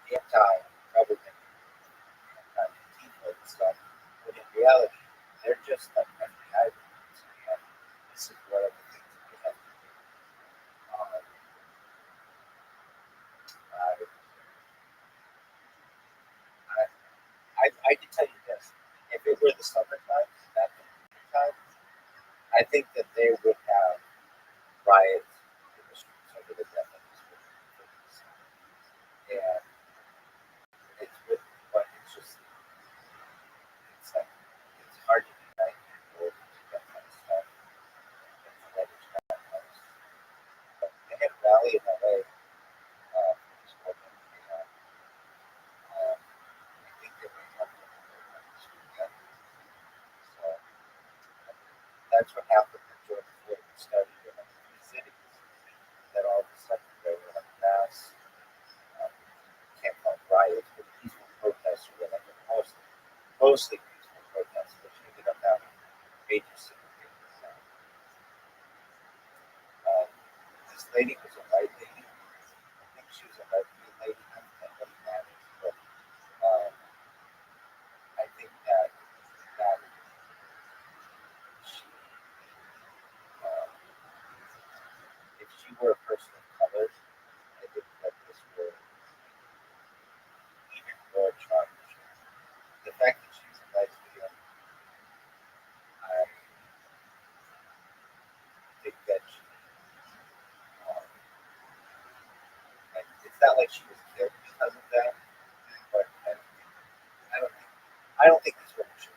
anti-government, anti-people and stuff, when in reality, they're just like FBI agents, and this is one of the things that we have to do. I, I can tell you this: if it were the summertime, not the winter time, I think that they would have riots in the streets over the death of this woman. And it's with, but it's just, it's like, it's hard to unite people to that kind of stuff. And to leverage that kind of stuff. But they had a rally in LA for this woman, and I think they may have one this weekend. So that's what happened when George Floyd started in like 3 cities. That all of a sudden there were like mass, can't call it riots, but peaceful protests or whatever, mostly peaceful protests, which ended up having major significance. This lady was a white lady. I think she was a lesbian lady. That really matters, but I think that she, uh, if she were a person of color, I think that this would even more charge. The fact that she's a lesbian, I think that she, um, like, it's not like she was killed because of that, but I don't think this woman should.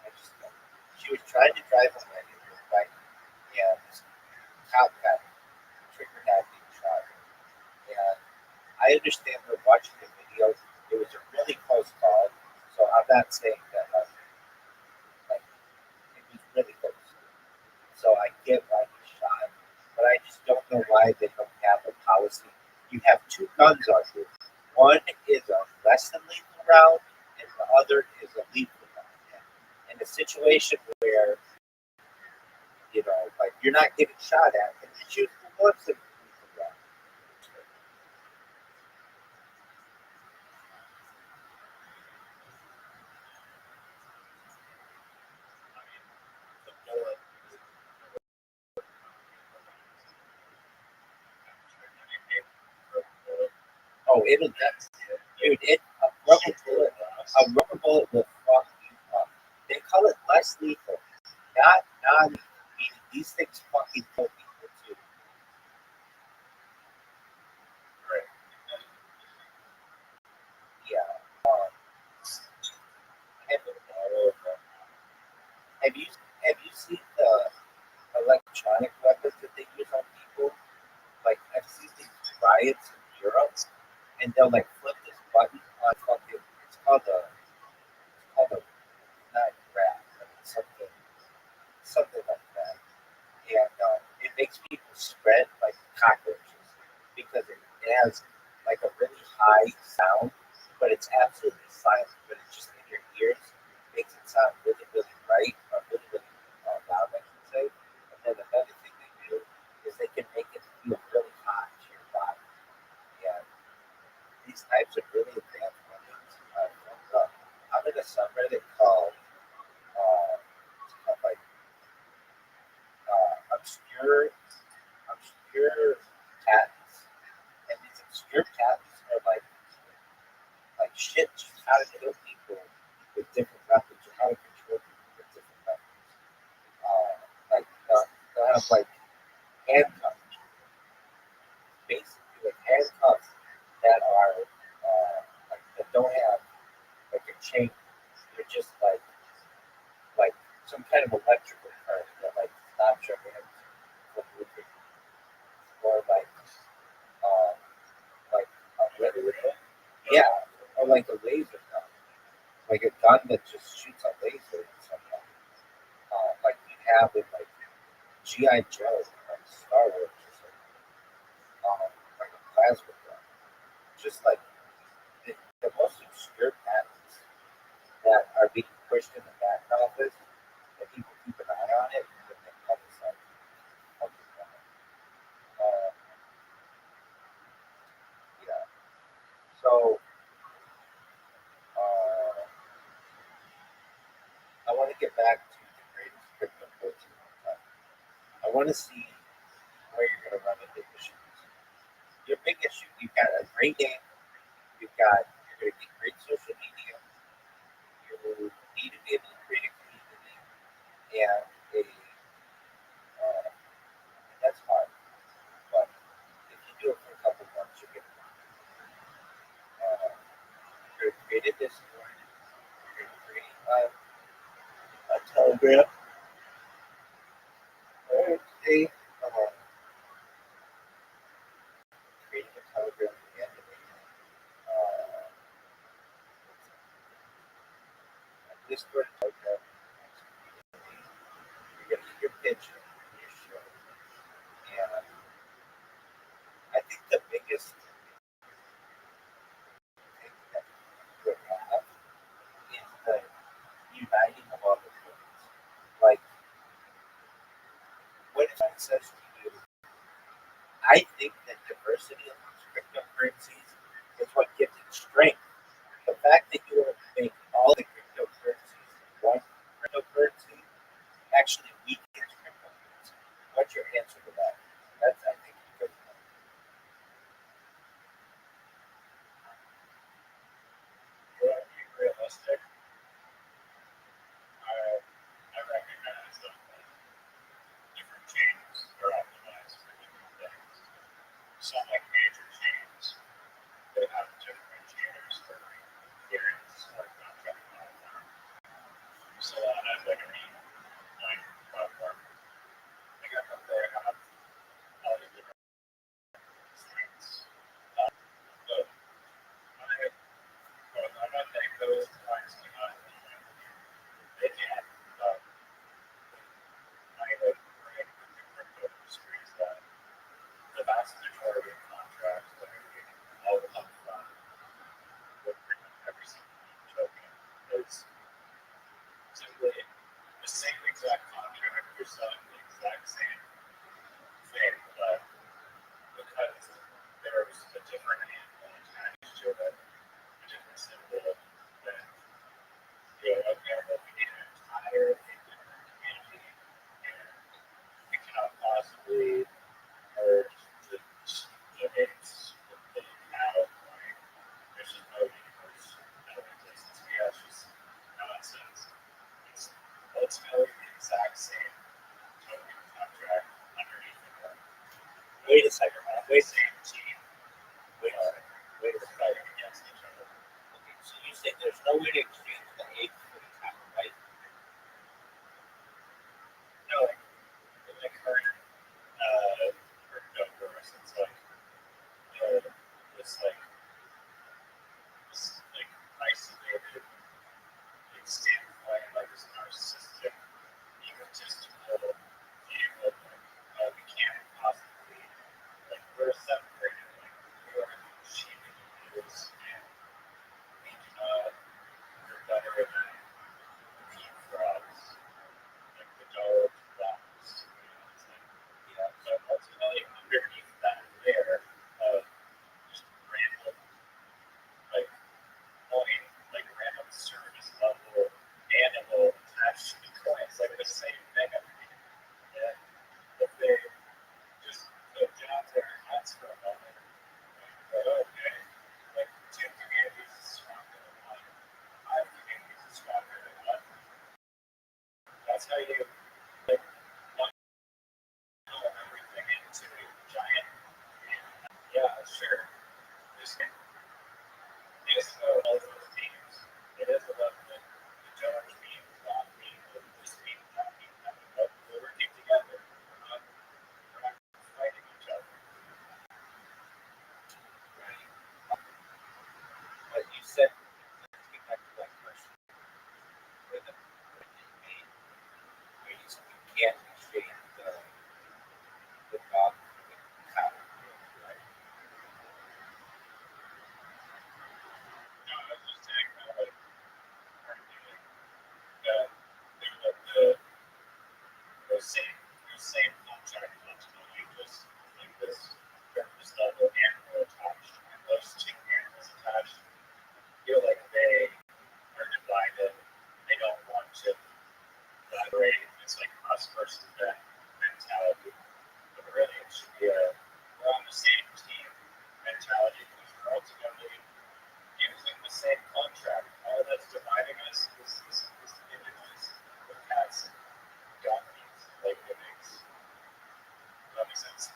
I just don't. She was trying to drive a man in her bike, and this cop got trigger happy and shot her. And I understand they're watching the video. It was a really close call, so I'm not saying that like it was really close. So I get why he shot, but I just don't know why they don't have a policy. You have two guns on you. One is a less than lethal round, and the other is a lethal round. And in a situation where like you're not getting shot at, and you choose the less than lethal round. Oh, it'll dude. A rubber bullet will fuck you up. They call it less lethal, not non-lethal. Meaning these things fucking kill people too. Right. Yeah. Have, have you have you seen the electronic weapons that they use on people? Like I've seen these riots in Europe, and they'll like flip this button on fucking. It's called a not grab, but it's something like that, and it makes people spread like cockroaches because it has like a really high sound, but it's absolutely silent. But it's just in your ears, makes it sound really, really bright or really, really loud, I should say. And then another thing they do is they can make it feel really hot to your body. And these types of really advanced weapons I'm in a subreddit called like obscure patents, and these obscure patents are like shit, just how to kill people with different weapons or how to control people with different weapons. They'll have like handcuffs, basically like handcuffs that are that don't have like a chain. They're just like some kind of electrical current that like stops your hands from moving, or uh, like yeah, or like a laser gun, like a gun that just shoots a laser at someone, like you have in like GI Joe, like Star Wars, or something, like a plasma gun, just like the most obscure patents that are being pushed in the back office that people keep an eye on it, and then cut this out. Yeah. So I want to get back to the greatest cryptocurrency of all time. I want to see where you're going to run into issues. Your big issue, you've got a great game, you're going to get great social media, you need to be able to create a community and and that's hard. But if you do it for a couple months, you're going to create a Discord, you're going to create a Telegram, or creating a Telegram again to make Discord Telegram. You're going to get your pitch and your show. And I think the biggest thing that you would have is the uniting of all the coins. Like, what if I says to you, I think that diversity of these cryptocurrencies is what gives it strength. The fact that you want to make all the cryptocurrencies one cryptocurrency actually weakens cryptocurrency. What's your answer to that? That's, I think, a good one. You want to be realistic? I recognize that different chains are optimized for different things. Some like major chains, they have differentiators for clearance or contract platform. Solana is like a like platform. I got up there and have all the different strengths. But I'm not saying those clients cannot they can. I would bring the crypto industry is that the vast majority of contracts that are getting all upfront with pretty much every single token is simply the same exact contract. You're selling the exact same thing, but because there's a different animal attached to it, a different symbol, then okay, well, we need an entire different community, and we cannot possibly merge the domains with the now point. There's just no universe that exists. Yeah, it's just nonsense. It's ultimately the exact same token contract underneath the code. Wait a second. Wait, same team. Wait a second. Wait a second. Fighting against each other. Okay, so you say there's no way to exchange the egg for the cow, right? No, like in the current cryptocurrency, it's like this like isolated standpoint, like this narcissistic, egotistical view of like we can't possibly like we're separated, like we are the machine that we use, and we do not we're better than peat frogs, like the dog frogs. It's like so ultimately underneath that layer of just random like point, like random service level animal attached to the coins, like the same thing underneath. And if they just put down their hats for a moment, like, okay, like two communities is stronger than one, five communities is stronger than one. That's how you like bundle everything into a giant community. Yeah, sure. This is all those teams. It is about the judge being that being this being that being that. But we're working together. We're not fighting each other. Right. But you said, let's get back to that question. Where the point is made, where makes sense.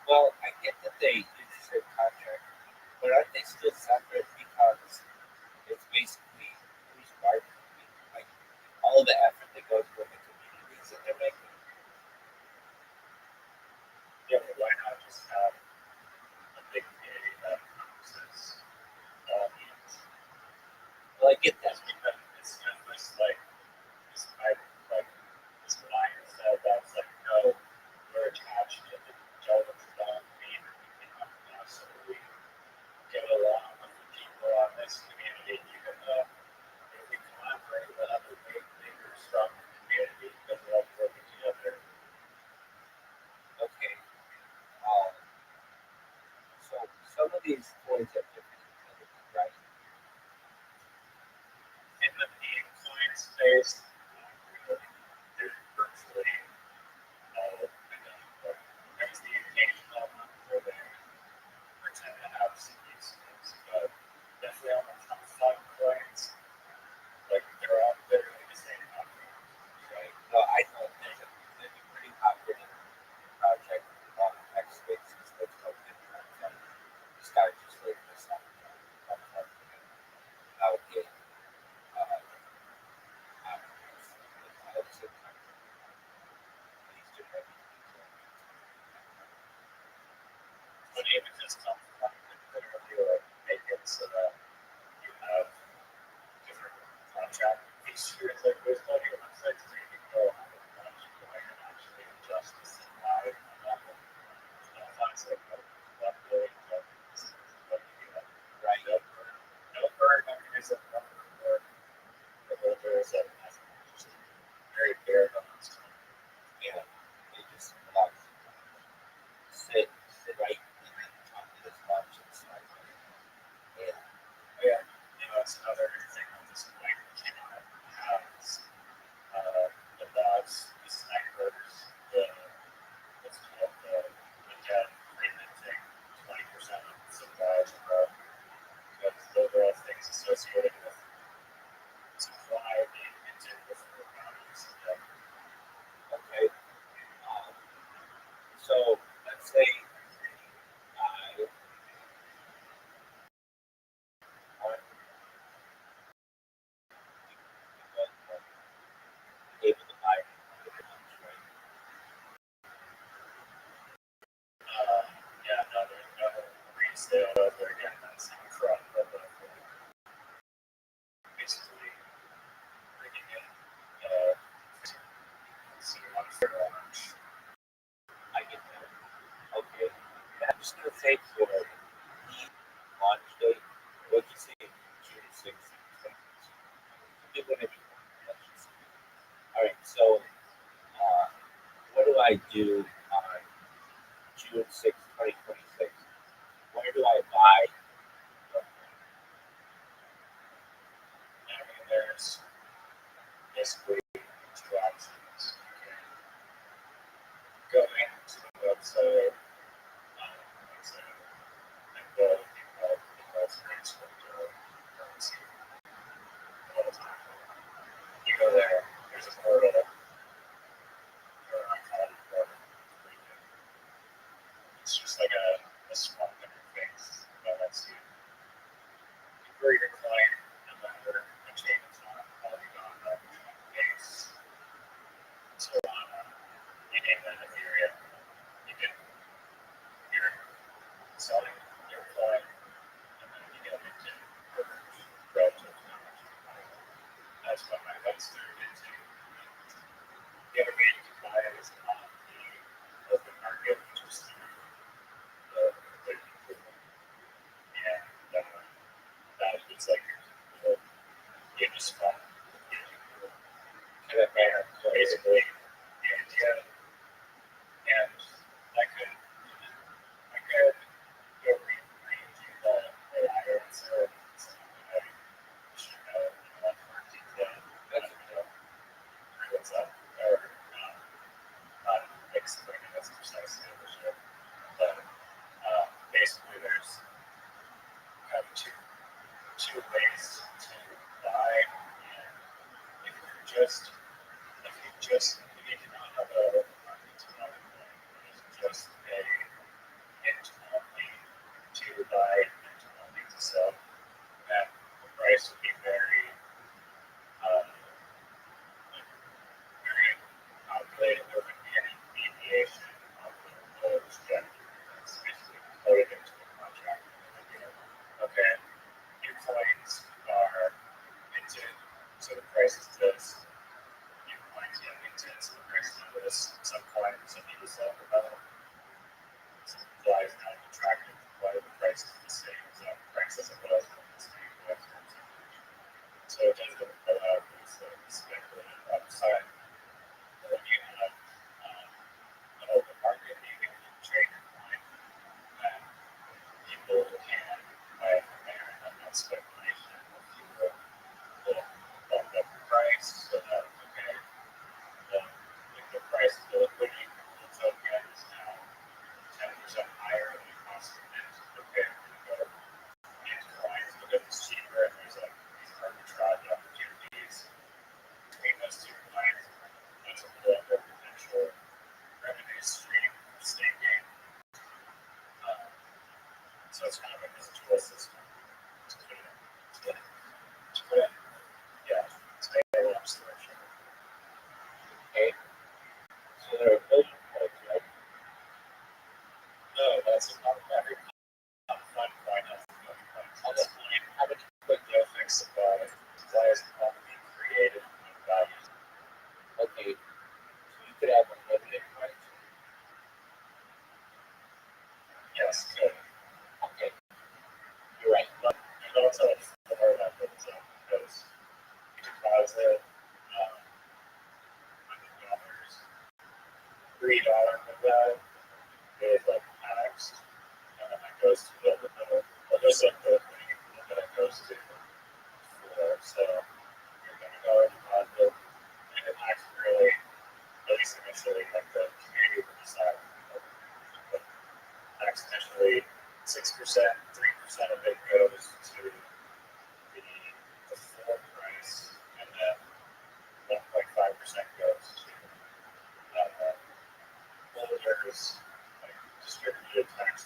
Well, I get that they use the same contract, but aren't they still separate because it's basically who's marketing? Like all the effort that goes with the communities that they're making. Yeah, but why not just have a big community that encompasses all means? Well, I get that. It's kind of this like this mindset that's like, no, we're attached to the Java mean we cannot absolutely get along with the people on this community, even though if we collaborate with other bigger, stronger community because we're all working together. Okay. Um, so some of these coins have different utilities, right? In the meme coin space, there's virtually no, there's the occasional one where they pretend to have some uses, but definitely on the top fun coins, like they're all literally the same number. Right. No, I know there's a pretty popular project on X spaces that's called Bitcoin Fund. This guy just laid this out. How it get But even just on fun, literally like make it so that you have different contract features like there's all your websites where you can go on the project and actually adjust the supply level. That's like $1 billion. right. No burn mechanism for the holders and just very bare bones. Yeah. They just allow you to sit right in the top of this launch and start. Yeah. Yeah, that's another thing on this point. Has the dogs, the snipers, what's called the dead preventing 20% of the supplies of because those are all things associated with supply being minted before bounties. Okay. So let's say I want able to buy the launch, right? Yeah, no, there's no resale over again. That's not from basically bringing in one for launch. I get that. Okay. And I'm just gonna say for the launch date, what'd you say? June 6th. Do whatever you want. Let's just say. All right. So what do I do on June 6th, 2026? Where do I buy? I mean, there's basically two options. Go into the website, and go transfer currency all the time. You go there, there's a portal, or I call it a portal. It's just like a small interface that lets you create your client no matter the chain it's on, Polygon, Base, Solana, you name it, Ethereum. You can, you're selling your client, and then you get into relative knowledge. That's what my website into. The other way to buy it is on the open market, which is the and that is like you just want basically the idea and So it's kind of like this dual system. Yeah, it's made a long story short. Okay. So there are a million points, right? No, that's not every fun coin has a million points. How many Quick fix about it. Why is the coin being created and values? Okay. So you could have unlimited points. Yes, good. Okay. You're right. But there's also a floor that goes up because you deposit $100, $3 of that is like taxed, and then it goes to well, there's like the thing that it goes to for. So you're $100 deposit, and it acts really, at least initially, like the community will decide. Tax initially 6%, 3% of it goes to the floor price, and then 1.5% goes to holders, like distributed tax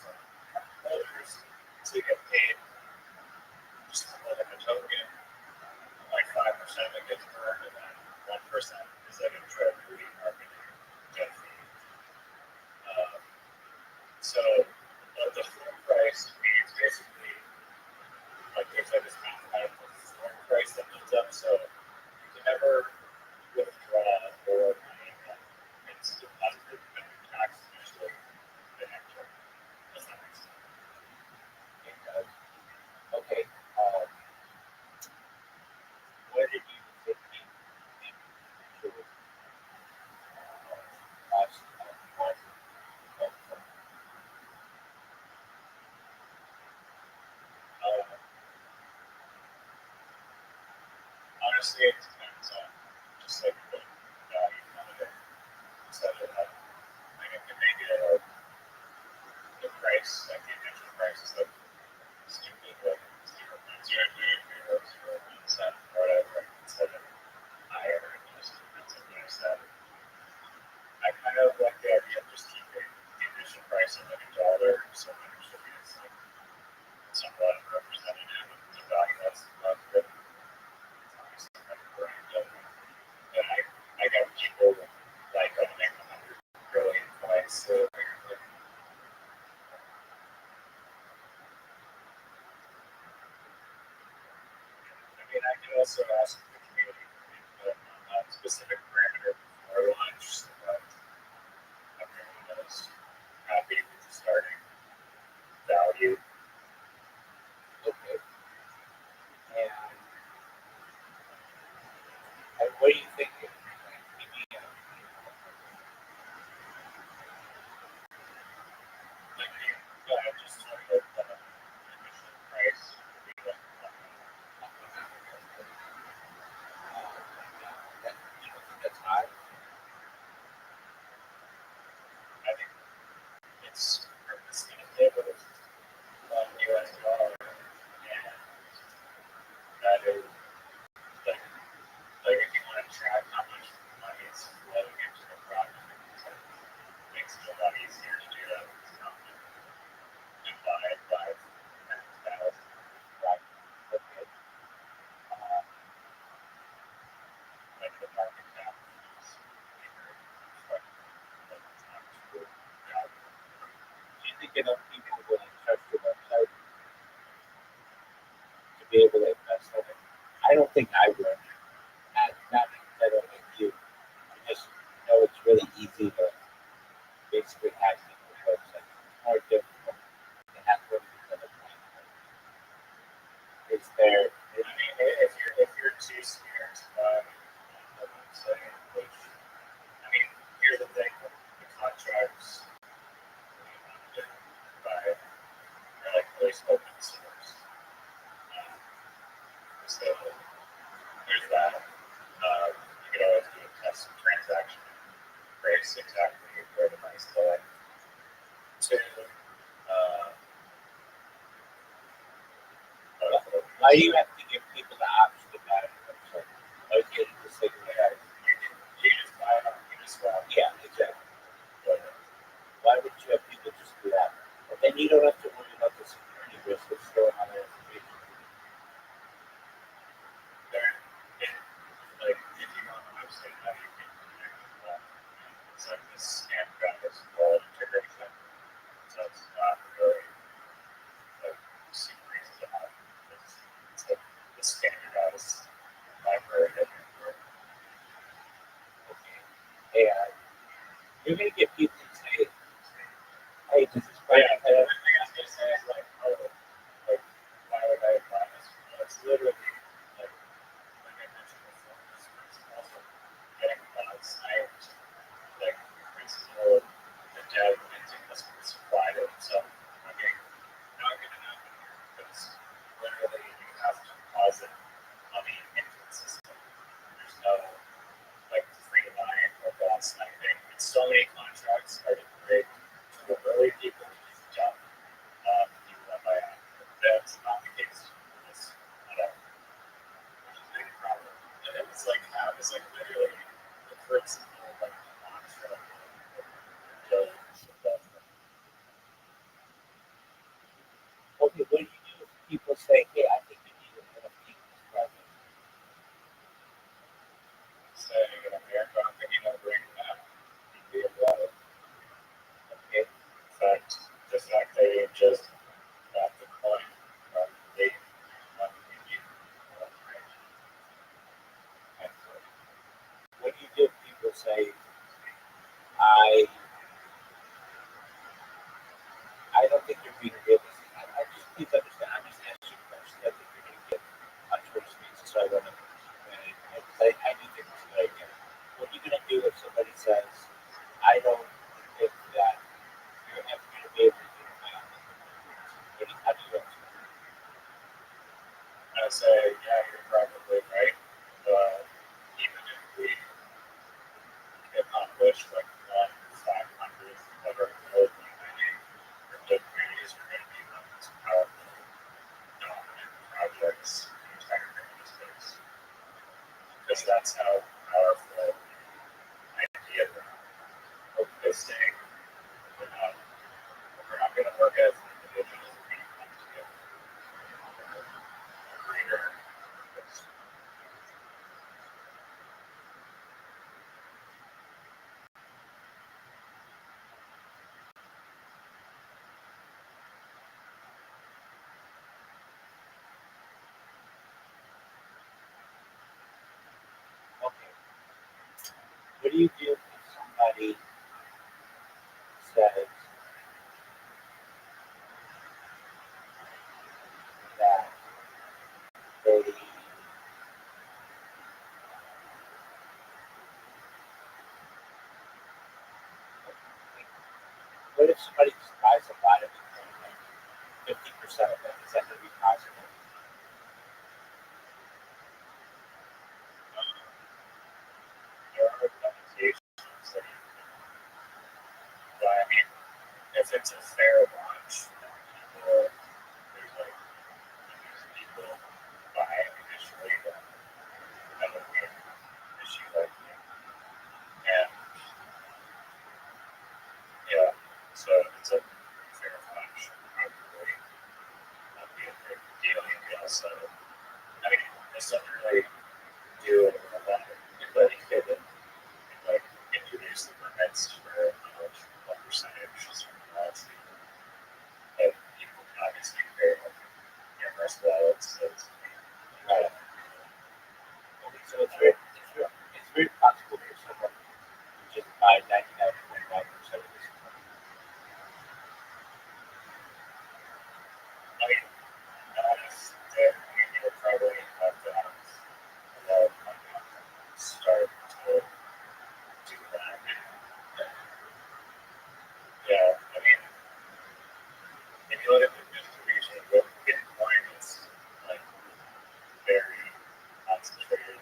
holders, so you get paid just like a token, like 5% of it gets burned, and then 1% is like a treasury marketing debt fee. So the floor price means basically like there's like this mathematical floor price that builds up, so you can never withdraw more money than it's deposited and taxed initially the next term. Does that make sense? It does. Okay. Where did you think you should cost one come from? Honestly, it depends on just like the value of it. So that I can make it the price, like the initial price is like stupid, like 0.00001 or whatever, instead of higher, it just depends on what I said. I kind of like the idea of just keeping the initial price of like $1, so initially it's like somewhat representative of the value that's left with. And I got people like owning 100 billion coins, so I mean, I can also ask the community for input on that specific parameter before launch, so that everyone is happy with the starting value. Okay. And what do you think? Like, yeah, I just started the initial price would be like That's high. I think it's representative of US dollar, and that is like if you want to track how much money is flowing into the project, it makes it a lot easier to do that with company and buy 10,000. Right. Okay. Like the market cap is bigger, but it's not true value. Do you think enough people will trust your website to be able to invest in it? I don't think I would. Not because I don't like you. I just know it's really easy to basically hack people's websites. It's more difficult to hack them than a platform. It's there. I mean, if you're too scared to buy on the website, which I mean, here's the thing: the contracts by are like really open source. So there's that. You could always do a test transaction, trace exactly where the money's going to. Why do you have to give people the option to buy a website? Why can't you just say, yeah, You just buy it, you just swap. yeah, exactly. Why would you have people just do that? And then you don't have to worry about the security. hey, does this But brand yeah, have? the thing I was gonna say is like, oh, like, why would I buy this? Well, it's literally like I mentioned before, it's also getting signed, like principal, the debt, and investment supplied it. So I mean, not gonna happen here because literally you have to deposit money into the system. There's no like free line or boss anything. And so many contracts are degraded to the really people who use the job. People that buy out. That's not the case with this at all. Which is a big problem. And it was like how it's like literally the principle like the mantra of the Okay, what do you do if people say, hey, I think you need an NFT for this project? say in America, I'm thinking of bringing that be a lot of Okay, fact, the fact that you just got the coin they excellent. What do you do if people say, I I don't think you're being realistic. I just please understand. I'm just asking you questions. I think you're going to get on Twitter Spaces, so I want to. I do think it's a good idea. What are you going to do if somebody says, I don't think that you're ever going to be able to do my own? How do you answer? I say, yeah, you're probably right. But even if we accomplish like 1/500 of our goal by mining, crypto communities are going to be one of the most powerful, dominant projects in the entire crypto space. Because that's how powerful ideas are existing. We're not going to work as individuals, we're going to come together. Greater purpose. Okay. What do you do if somebody says that they what if somebody just buys a lot of Bitcoin, like 50% of it? Is that going to be possible? There are limitations that you can, but I mean, if it's a fair launch, people, there's like, there's people buying initially that would be an issue like that. And yeah, so if it's a fair launch, probably not be a big deal. You can also, I mean, this doesn't really do a lot of anybody could like introduce the permits for what percentage is from the launch. But people can obviously create like numerous wallets. So it's Right. Okay, so it's very possible for someone to just buy 99.9% of this. I mean, honest, that you would probably have to have a lot of money start to do that. Yeah, I mean, if you look at the distribution of Bitcoin, it's like very concentrated.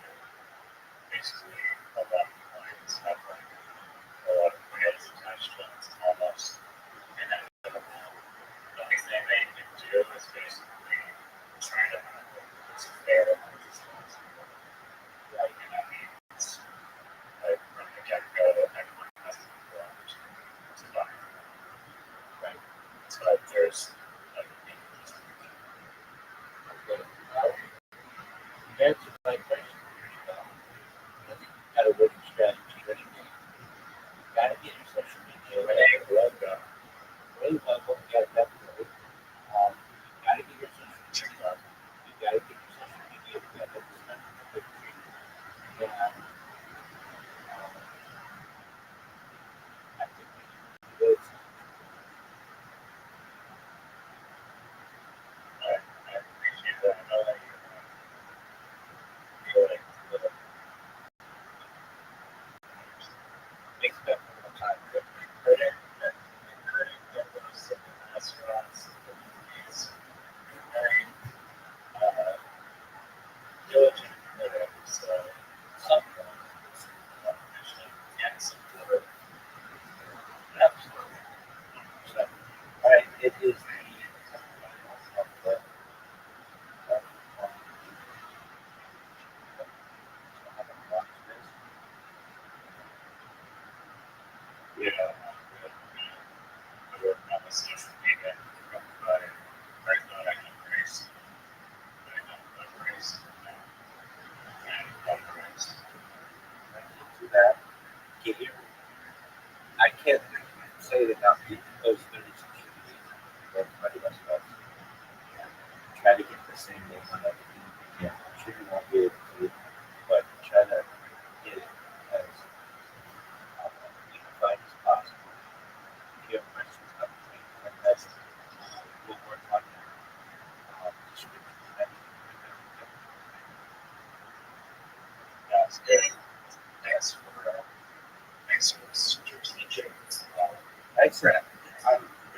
Basically, a lot of coins have like a lot of coins attached to them. It's almost inevitable. The only thing they can do is basically try to have as fair as possible. Right. And that means, like, from the get go, everyone has to be willing to buy. Right. But there's like Okay. Well, you answered my question pretty well. I think you've got a winning strategy ready to you got to get your social media right. logo. Really level, yeah, definitely. You got to get your social media up. You got to get your social media together, especially the picture. And I think we can do this.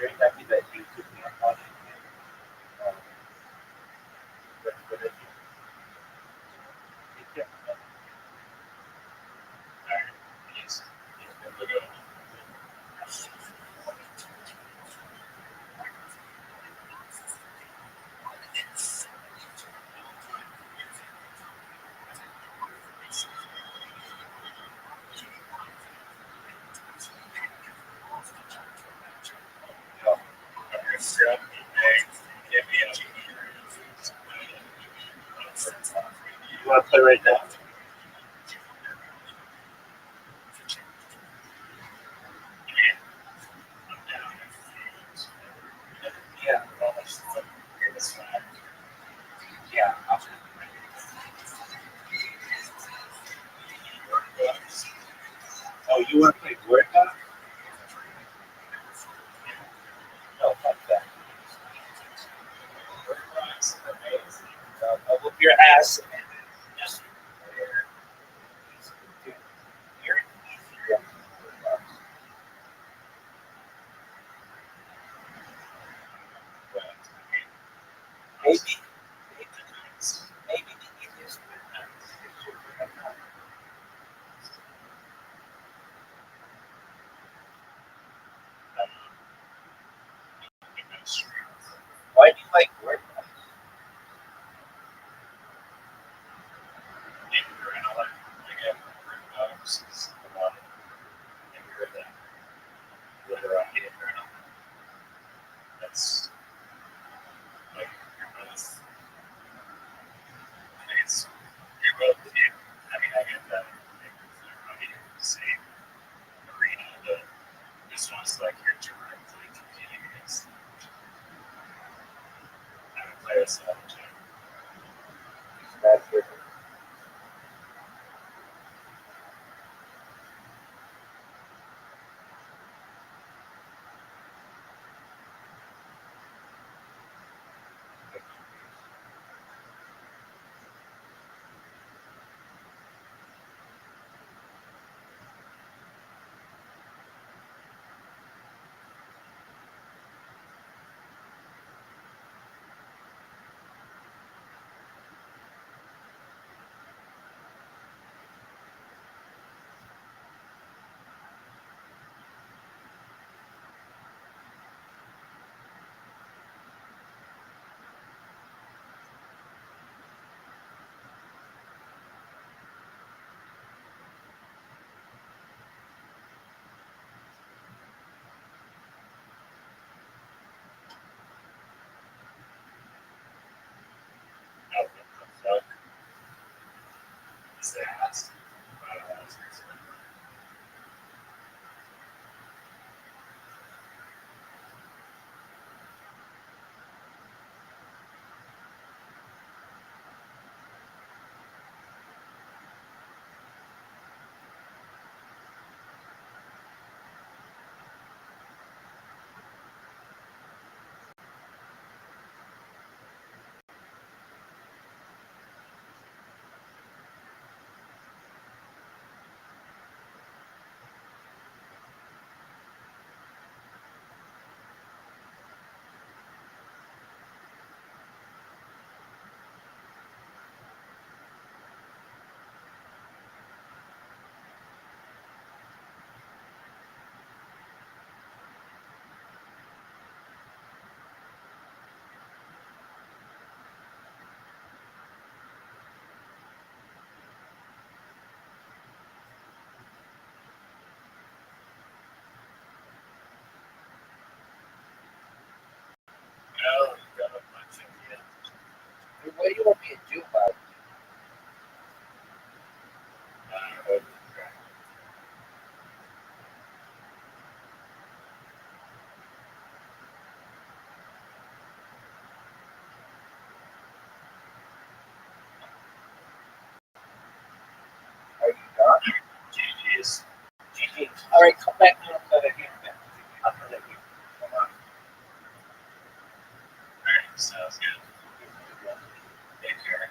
very happy that you took me up on it. Um, but yeah, Yes. We'll go. you want to play right now? Yeah. Yeah. Oh, you want to play word doc? No, fuck that. I'll whoop your ass. Just you're easier. Maybe, maybe the easiest Why do you like word docs? That's like it's it will it, I mean I get that they're running in the same arena, but this one's like you're directly competing against I would play this all the time. That's it. What do you want me to do about it? Are you done? GG's. GG. All right, come back here and play the game then. I'll play the game. Come on. Alright, sounds good. Take care.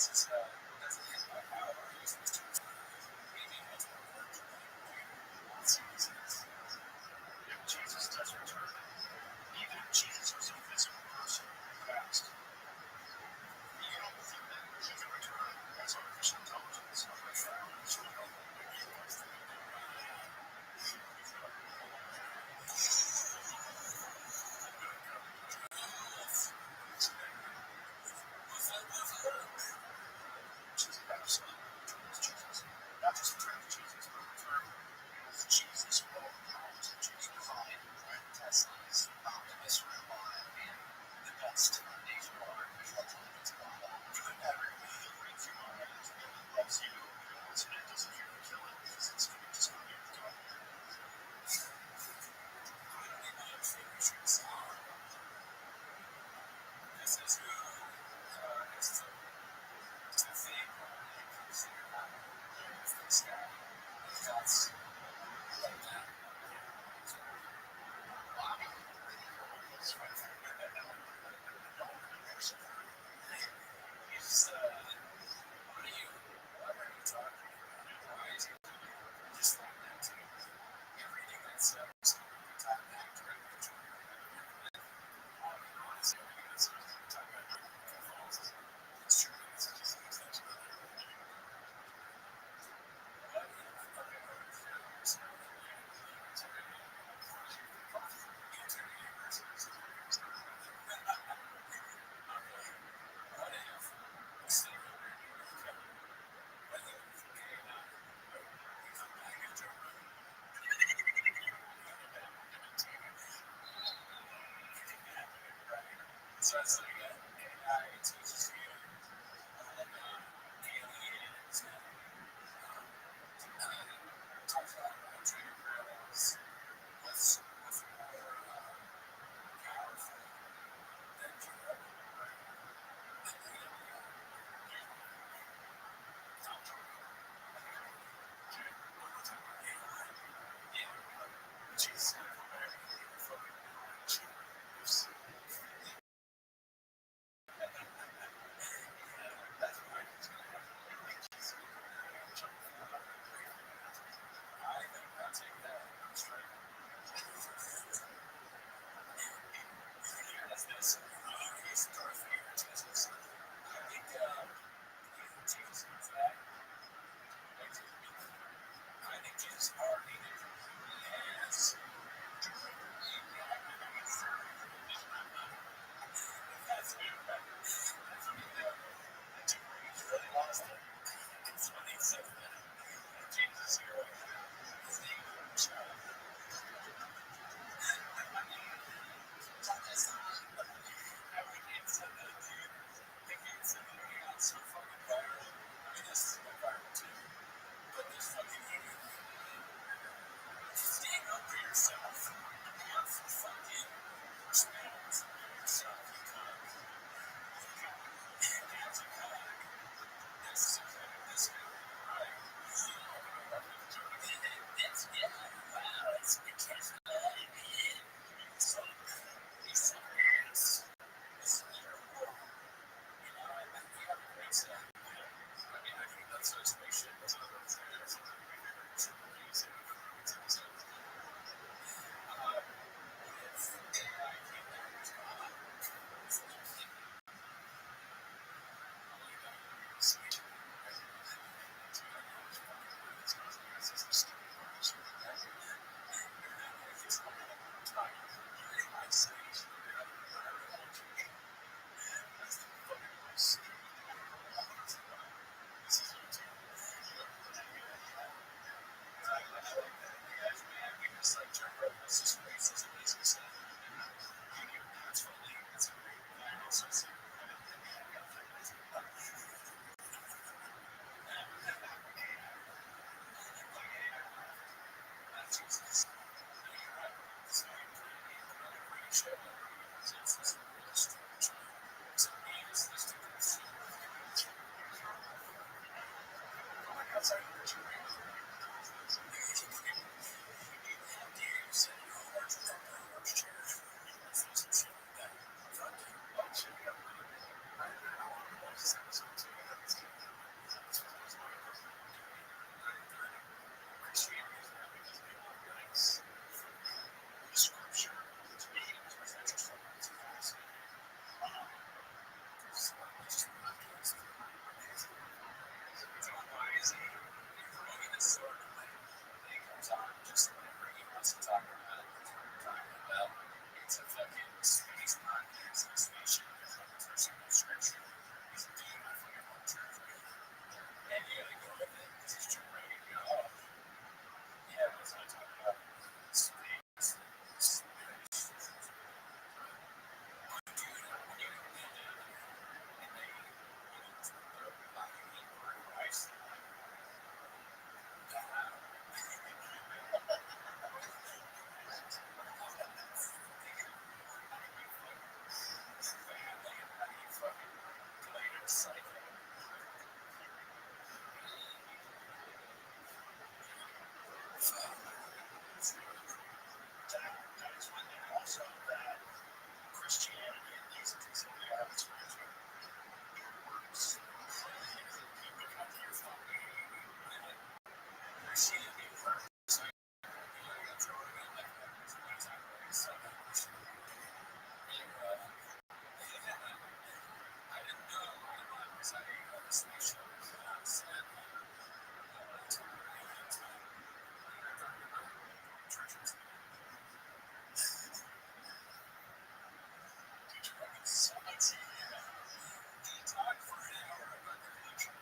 Jesus does return. Even if Jesus was a physical person in the past, you don't believe that he can return as artificial intelligence. Jesus. Not just return to Jesus, but return as Jesus will return to Jesus. Tesla's Optimus Rabbi and the best foundation for artificial intelligence model. Every breakthrough on it loves you, so it doesn't care to kill it because it's just going to be gone. This is who is the thing this guy. That's like that. So it's like AI teaches you aliens and talks about trainer girls with more powerful than Jordan. Jesus. That is when also that Christianity, at least in some of the arbitrary works, you become your fucking Christianity first. So you're throwing in like so I didn't know I was at a station said churches. So let's talk for an hour about the religion.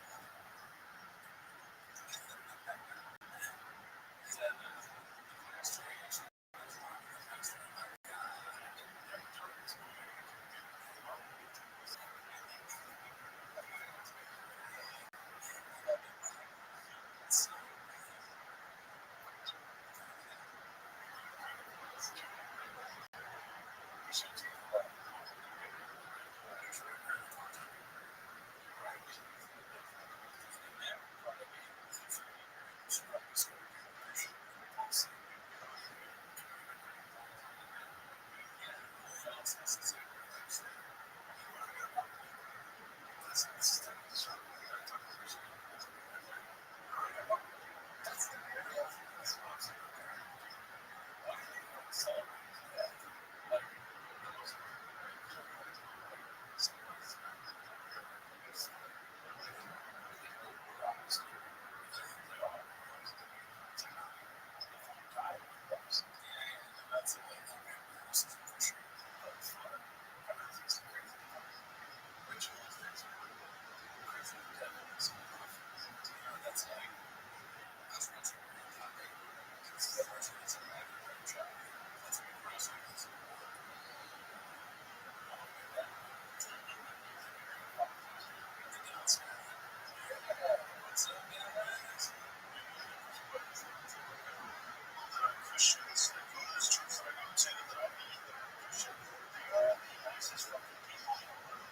Christians that go to this church that I go to, that I meet, that are Christian, they are the nicest fucking people in the world.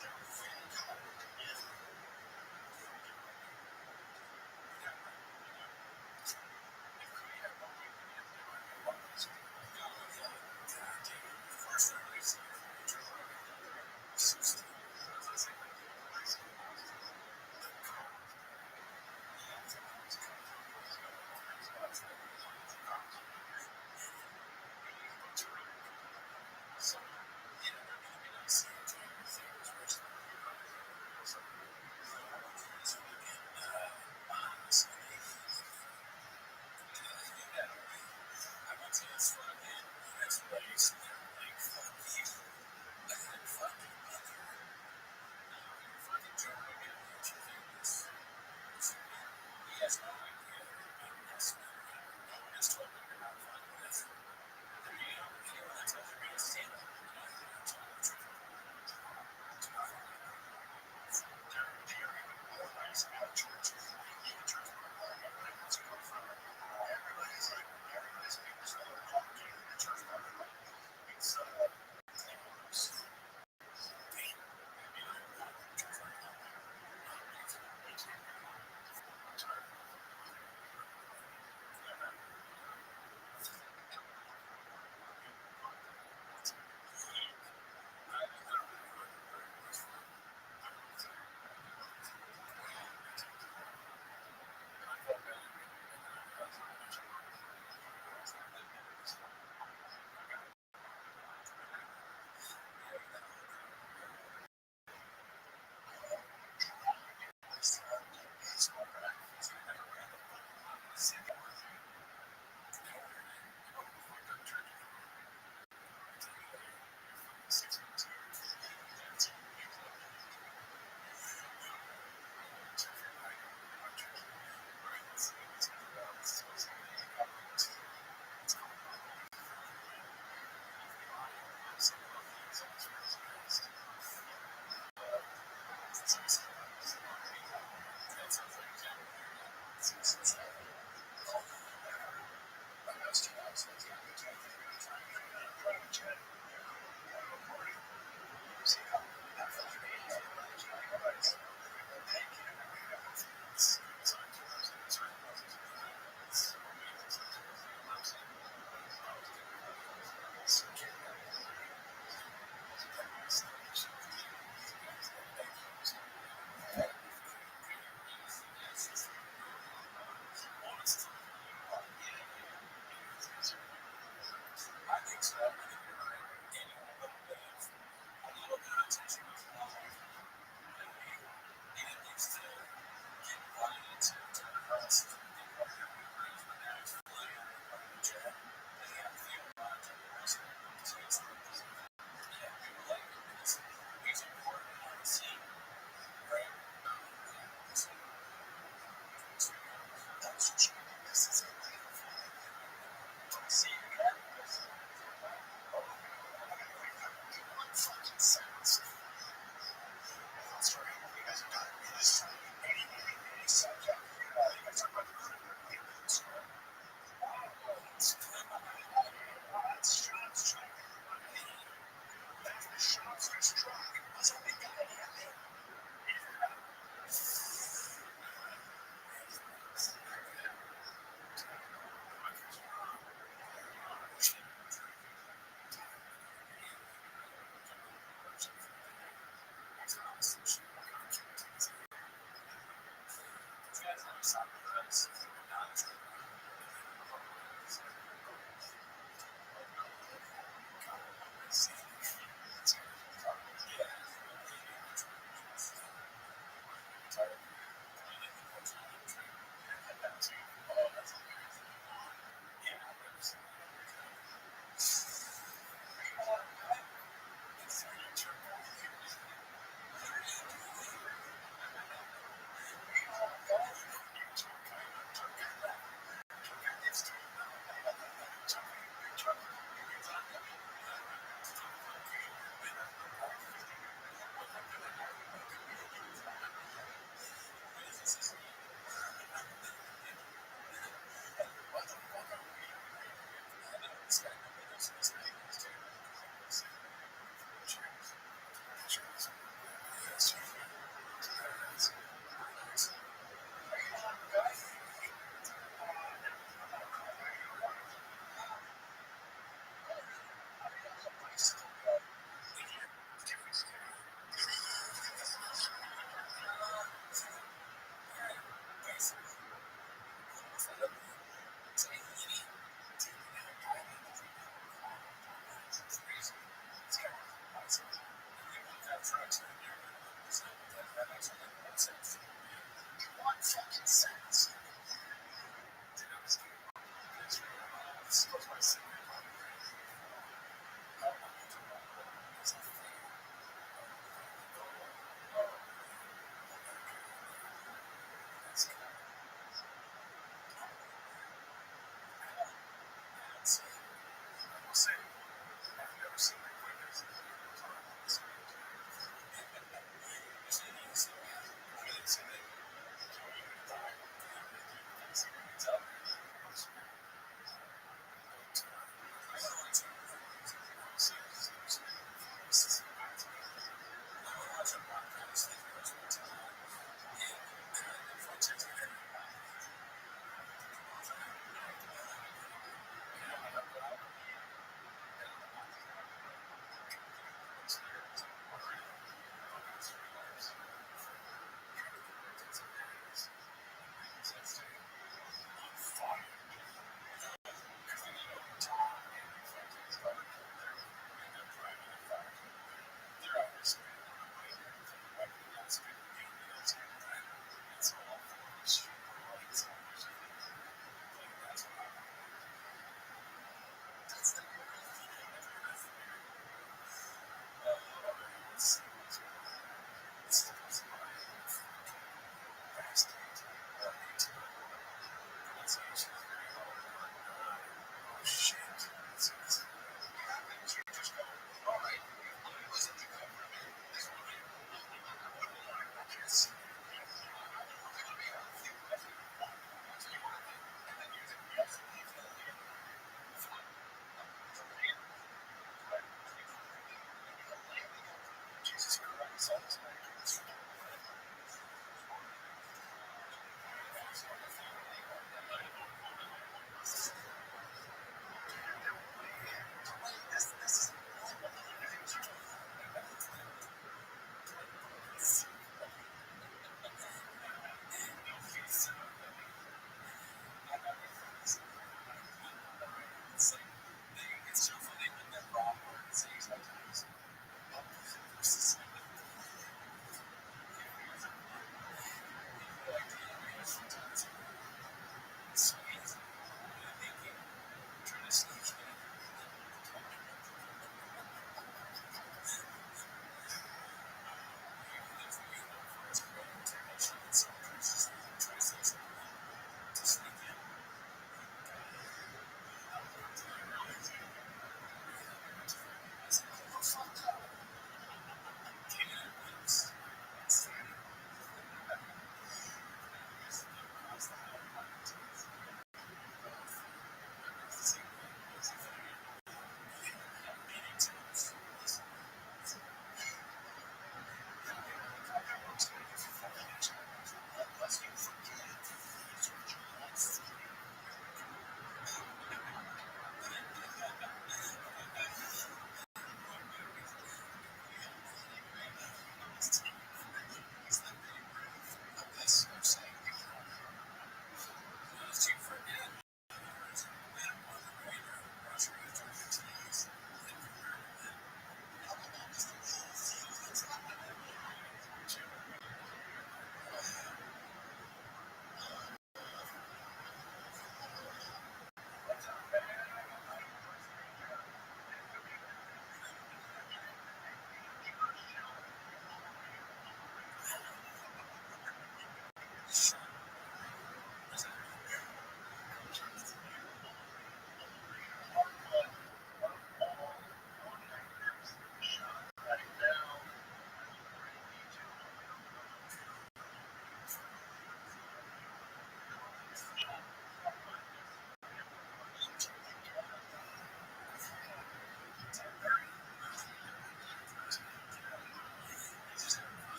They're very kind.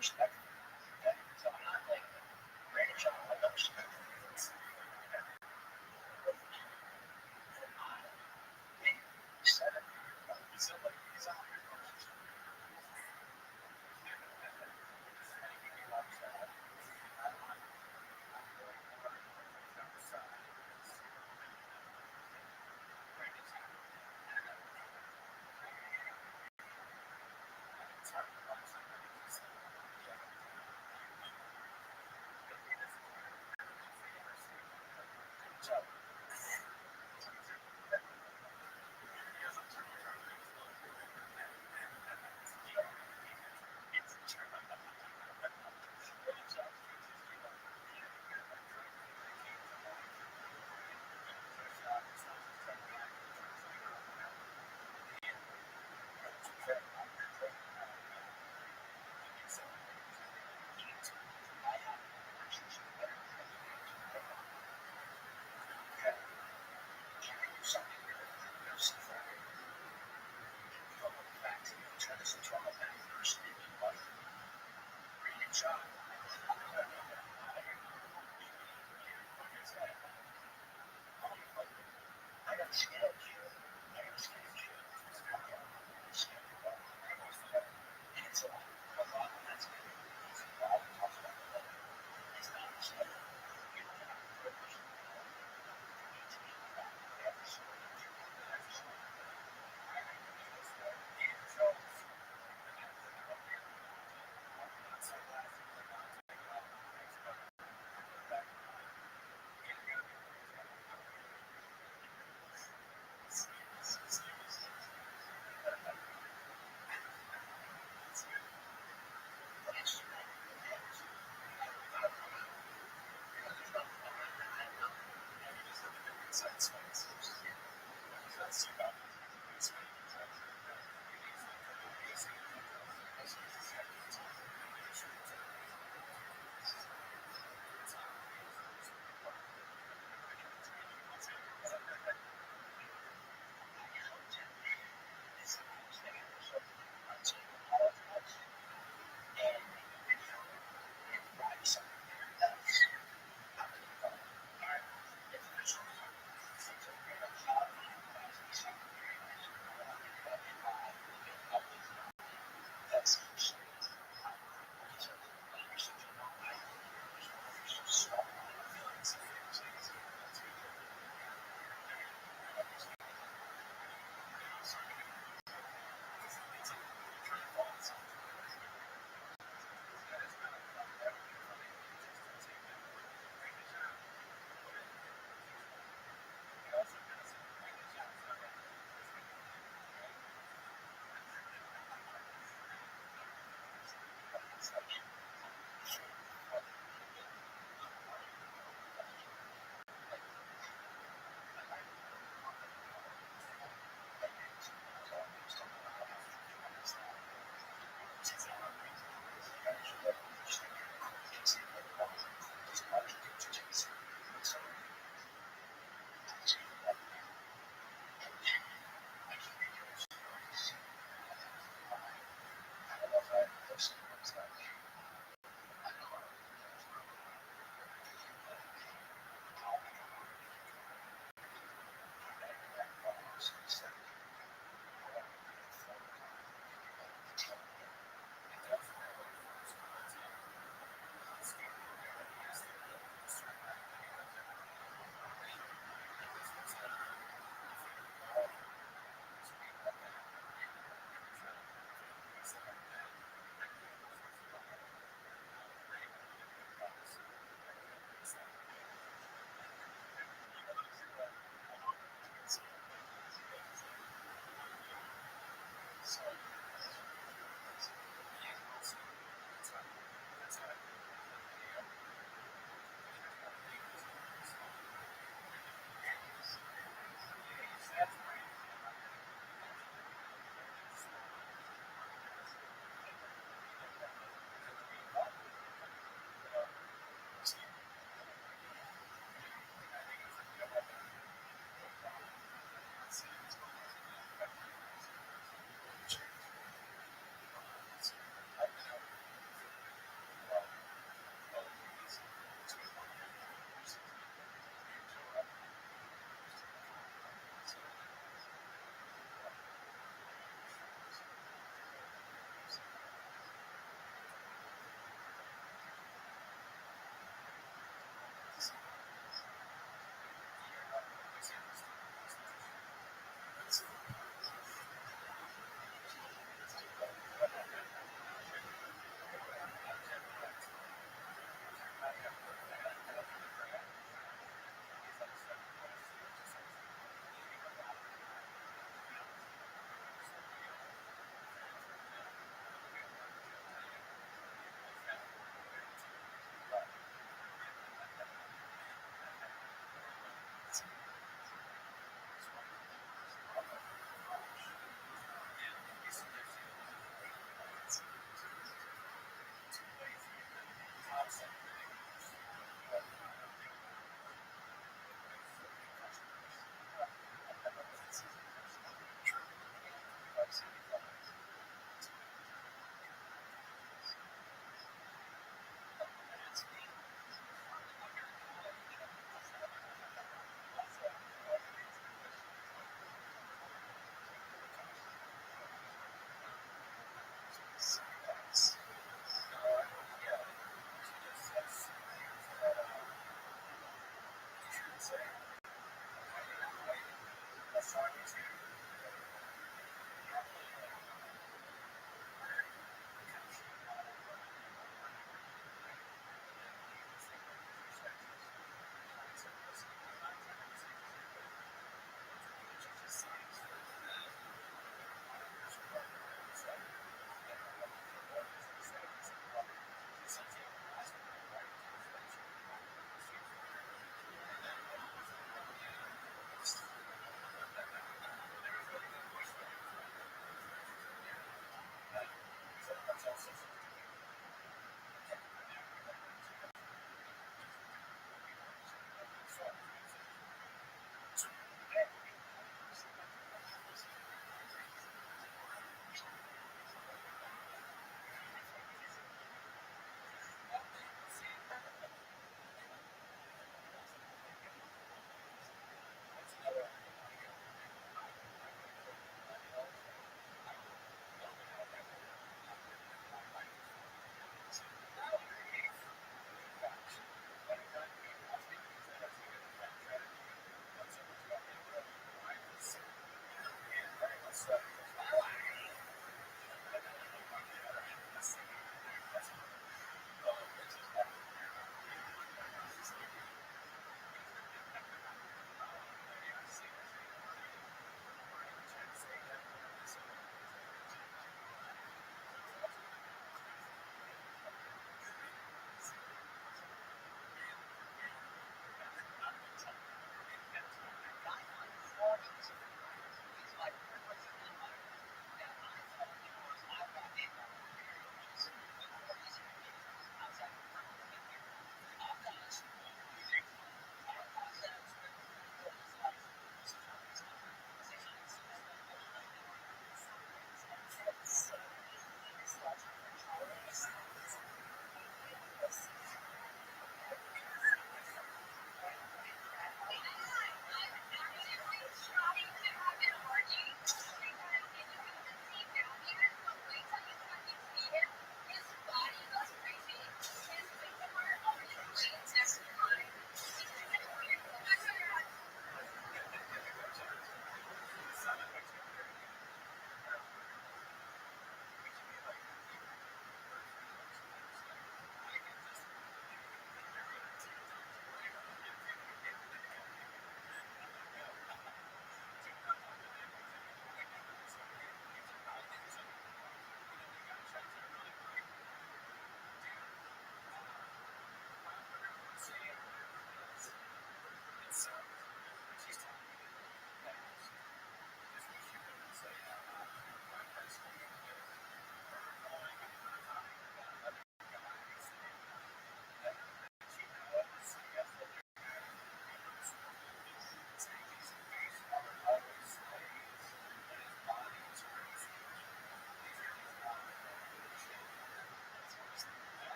respectful. Okay? So I'm not like Brandon Shaw, I love respect.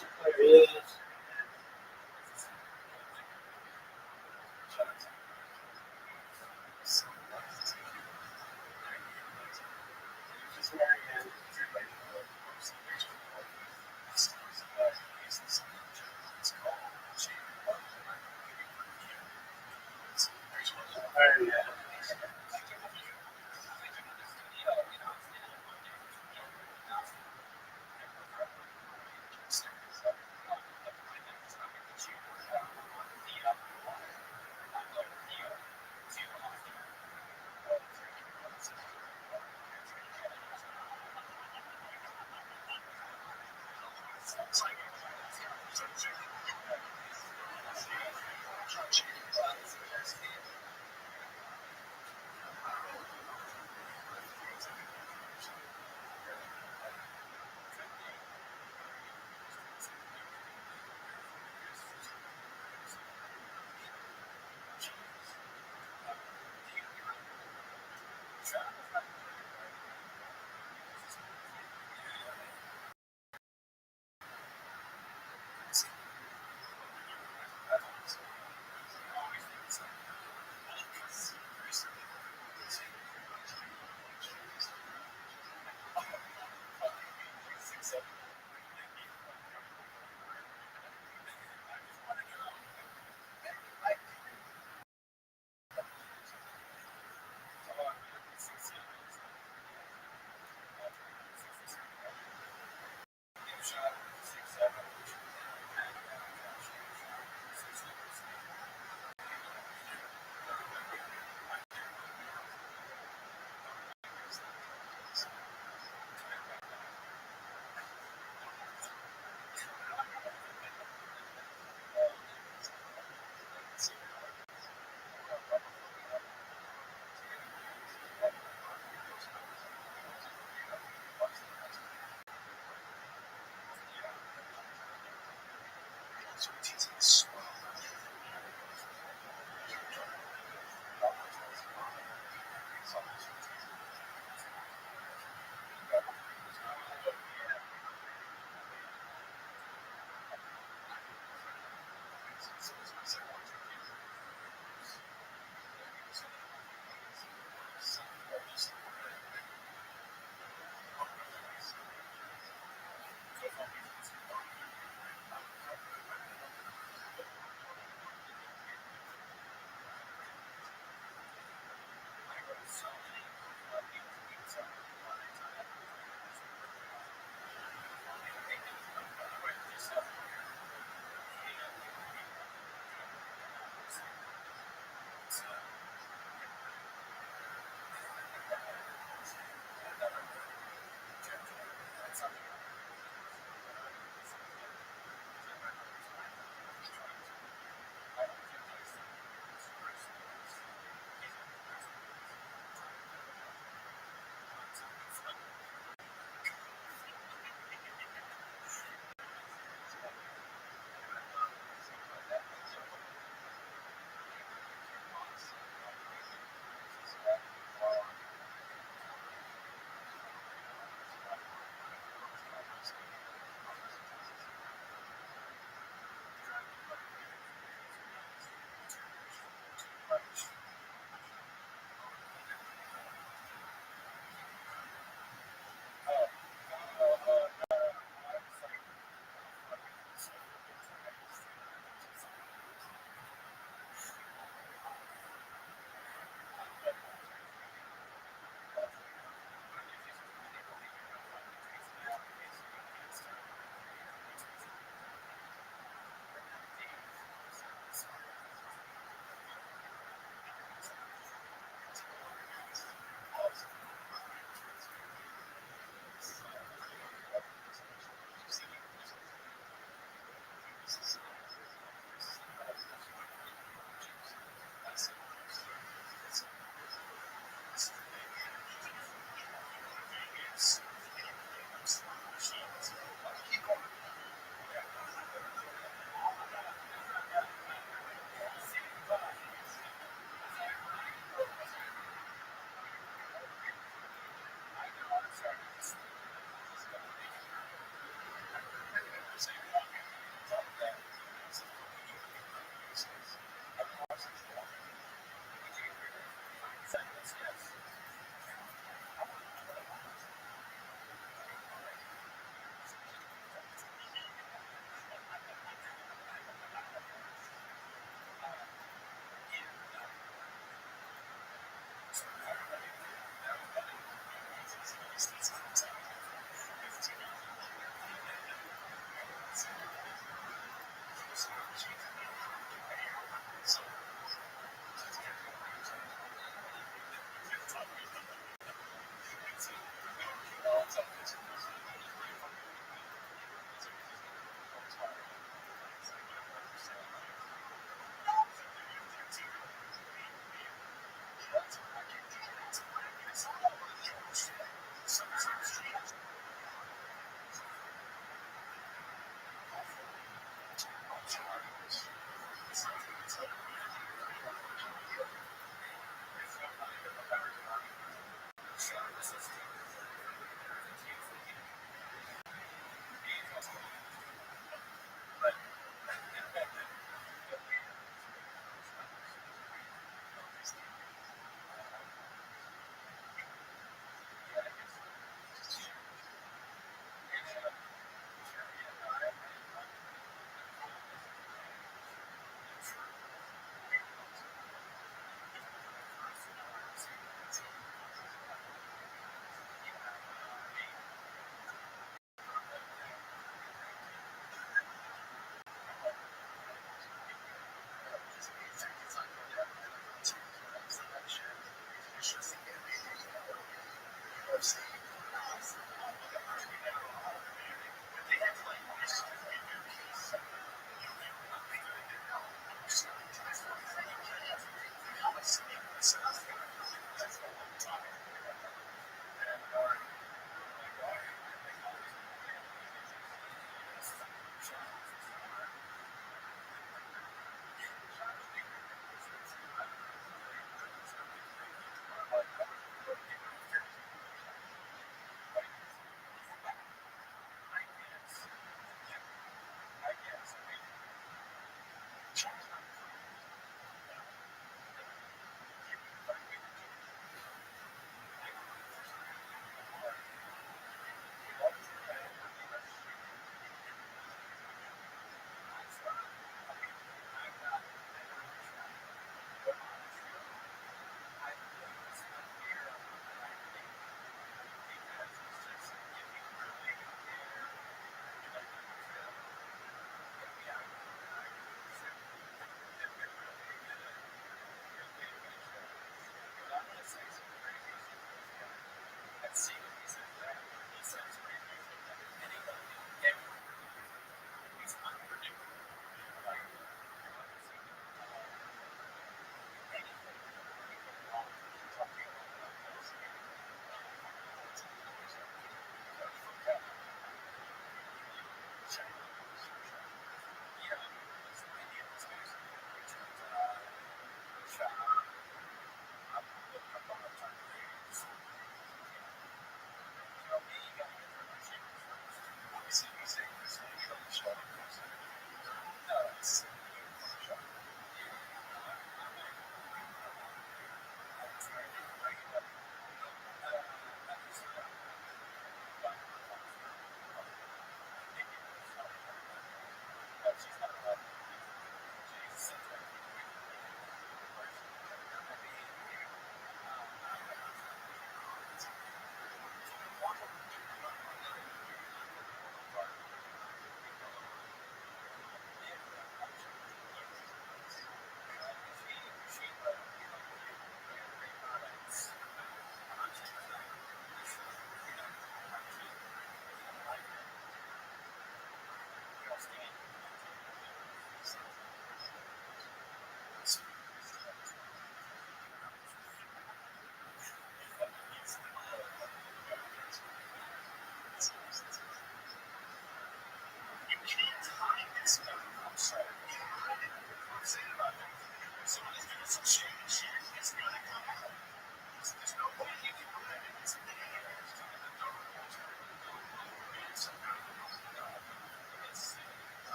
There he is.